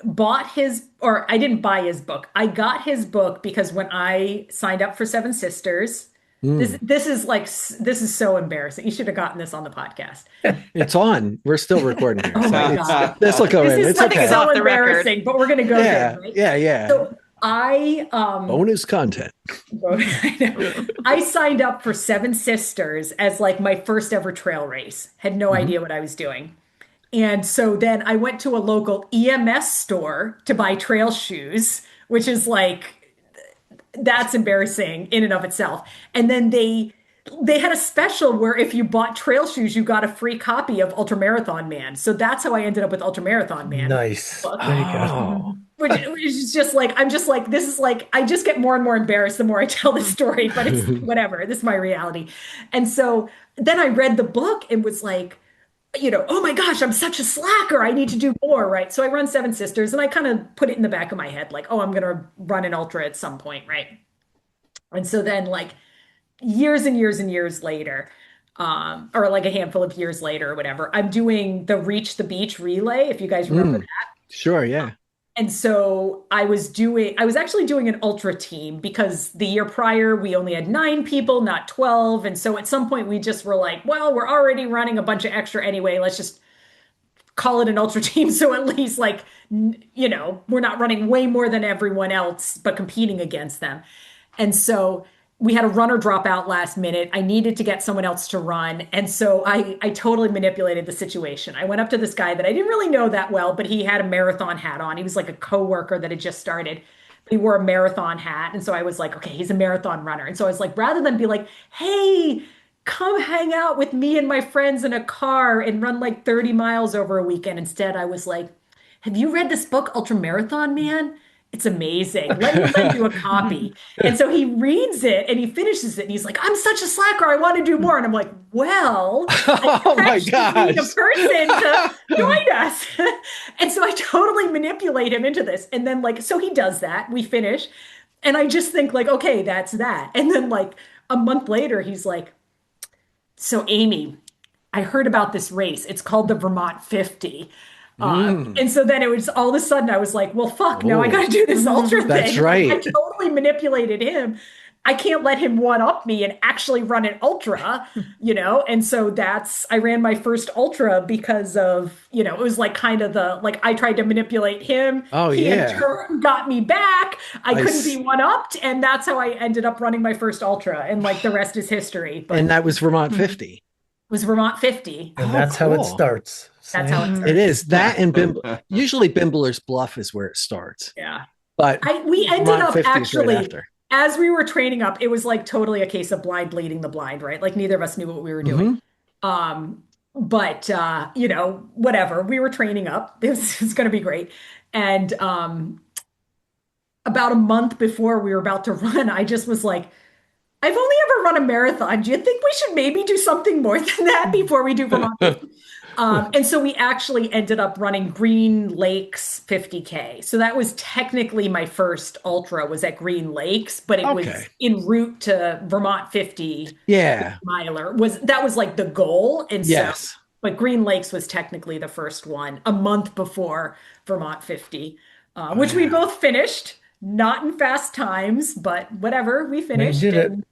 bought his, or I didn't buy his book. I got his book because when I signed up for Seven Sisters, this is so embarrassing. You should have gotten this on the podcast. It's on. We're still recording here. Oh my God. This will go This in. is It's like okay. so Off the record. embarrassing, but we're gonna go Yeah. there, right? Yeah. So I Bonus content. I know. I signed up for Seven Sisters as like my first ever trail race. Had no idea what I was doing. And so then I went to a local EMS store to buy trail shoes, which is like that's embarrassing in and of itself. And then they had a special where if you bought trail shoes, you got a free copy of Ultramarathon Man. So that's how I ended up with Ultramarathon Man. Nice. Book. There you go. Oh. Which is just like, I'm just like, this is like, I just get more and more embarrassed the more I tell the story, but it's whatever. This is my reality. And so then I read the book and was like, oh my gosh, I'm such a slacker. I need to do more, right? So I run Seven Sisters and I kind of put it in the back of my head, like, oh, I'm going to run an ultra at some point, right? And so then like years and years and years later, or like a handful of years later or whatever, I'm doing the Reach the Beach relay, if you guys remember that. Sure, yeah. And so I was actually doing an ultra team because the year prior we only had 9 people, not 12. And so at some point we just were like, well, we're already running a bunch of extra anyway. Let's just call it an ultra team. So at least like, we're not running way more than everyone else, but competing against them. And so we had a runner drop out last minute. I needed to get someone else to run. And so I totally manipulated the situation. I went up to this guy that I didn't really know that well, but he had a marathon hat on. He was like a coworker that had just started. He wore a marathon hat. And so I was like, okay, he's a marathon runner. And so I was like, rather than be like, hey, come hang out with me and my friends in a car and run like 30 miles over a weekend. Instead, I was like, have you read this book, Ultramarathon Man? It's amazing. Let me lend you a copy. And so he reads it and he finishes it and he's like, I'm such a slacker. I want to do more. And I'm like, well, Oh my need gosh. a person to join us. And so I totally manipulate him into this. And then like, so he does that. We finish. And I just think like, okay, that's that. And then like a month later, he's like, so Amy, I heard about this race. It's called the Vermont 50. And so then it was all of a sudden I was like, well, fuck, now I got to do this ultra thing. That's right. I totally manipulated him. I can't let him one up me and actually run an ultra, And so I ran my first ultra because of, it was like kind of I tried to manipulate him. Oh, He in yeah. turn got me back. I couldn't Nice. be one upped. And that's how I ended up running my first ultra. And like the rest is history. But And that was Vermont Mm-hmm. 50. it was Vermont 50. And Oh, that's how it cool. starts. That's how it It is that and usually Bimbler's Bluff is where it starts. Yeah. But We ended Vermont up 50 is right actually, after. as we were training up, it was like totally a case of blind leading the blind, right? Like neither of us knew what we were doing. But whatever. We were training up. It was going to be great. And about a month before we were about to run, I just was like, I've only ever run a marathon. Do you think we should maybe do something more than that before we do Vermont 50? And so we actually ended up running Green Lakes 50K. So that was technically my first ultra was at Green Lakes, but it was en route to Vermont 50 Yeah. miler. That was like the goal. And Yes. so, but Green Lakes was technically the first one a month before Vermont 50, which we both finished, not in fast times, but whatever, we finished. did it. And,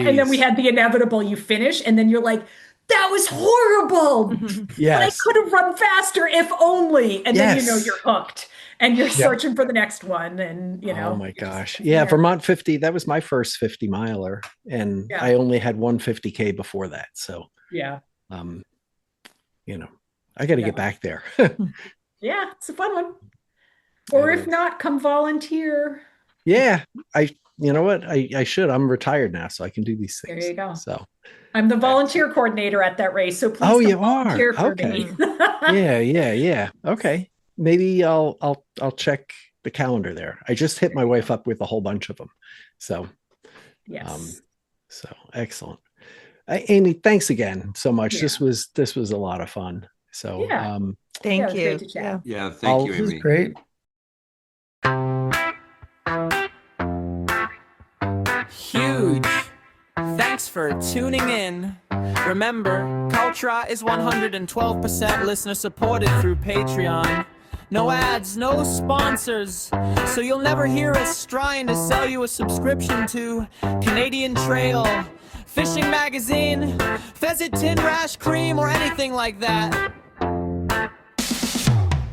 and then we Jeez. had the inevitable, you finish, and then you're like, that was horrible. But I Yes. could have run faster if only. And then Yes. you're hooked. and you're Yeah. searching for the next one. And, Oh my gosh. Yeah. Vermont 50, that was my first 50 miler. And Yeah. I only had 150K before that. So, Yeah. you know, I got to get back there. Yeah. It's a fun one. Or It if is. not, come volunteer. Yeah. You know what? I should. I'm retired now, so I can do these There things. you go. So, I'm the volunteer coordinator at that race, so oh, please come you are. volunteer for Okay. me. Yeah. Okay. Maybe I'll check the calendar there. I just hit my wife up with a whole bunch of them. So, Yes. so excellent. Amy, thanks again so much. Yeah. This was a lot of fun. So, Yeah. Thank Yeah, it was you. great to chat. Yeah, thank you, This is Amy. great. Huge. Thanks for tuning in. Remember, Cultra is 112% listener supported through Patreon. No ads, no sponsors, so you'll never hear us trying to sell you a subscription to Canadian Trail, Fishing Magazine, Pheasant Tin Rash Cream, or anything like that.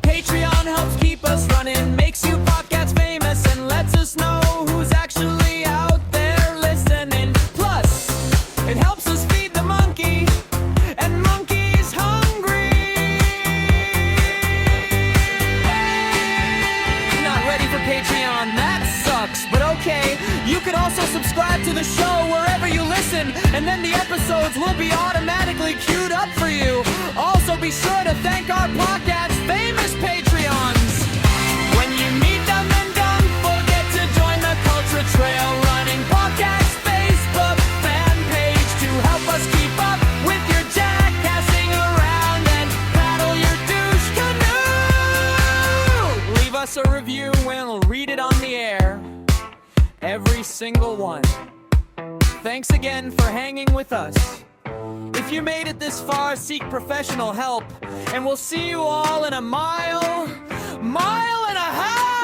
Patreon helps keep us running, makes you podcasts famous, and lets us know who's actually out there listening. Plus, it helps us feed the monkey, and monkey's hungry. Not ready for Patreon, that sucks, but okay. You can also subscribe to the show wherever you listen, and then the episodes will be automatically queued up for you. Also, be sure to thank our podcast famous Patreons. When you meet them, then don't forget to join the Cultra Trail Running Podcast Facebook fan page to help us keep up with your jackassing around and paddle your douche canoe. Leave us a review and we'll read it on the air. Every single one. Thanks again for hanging with us. If you made it this far, seek professional help, and we'll see you all in a mile and a half!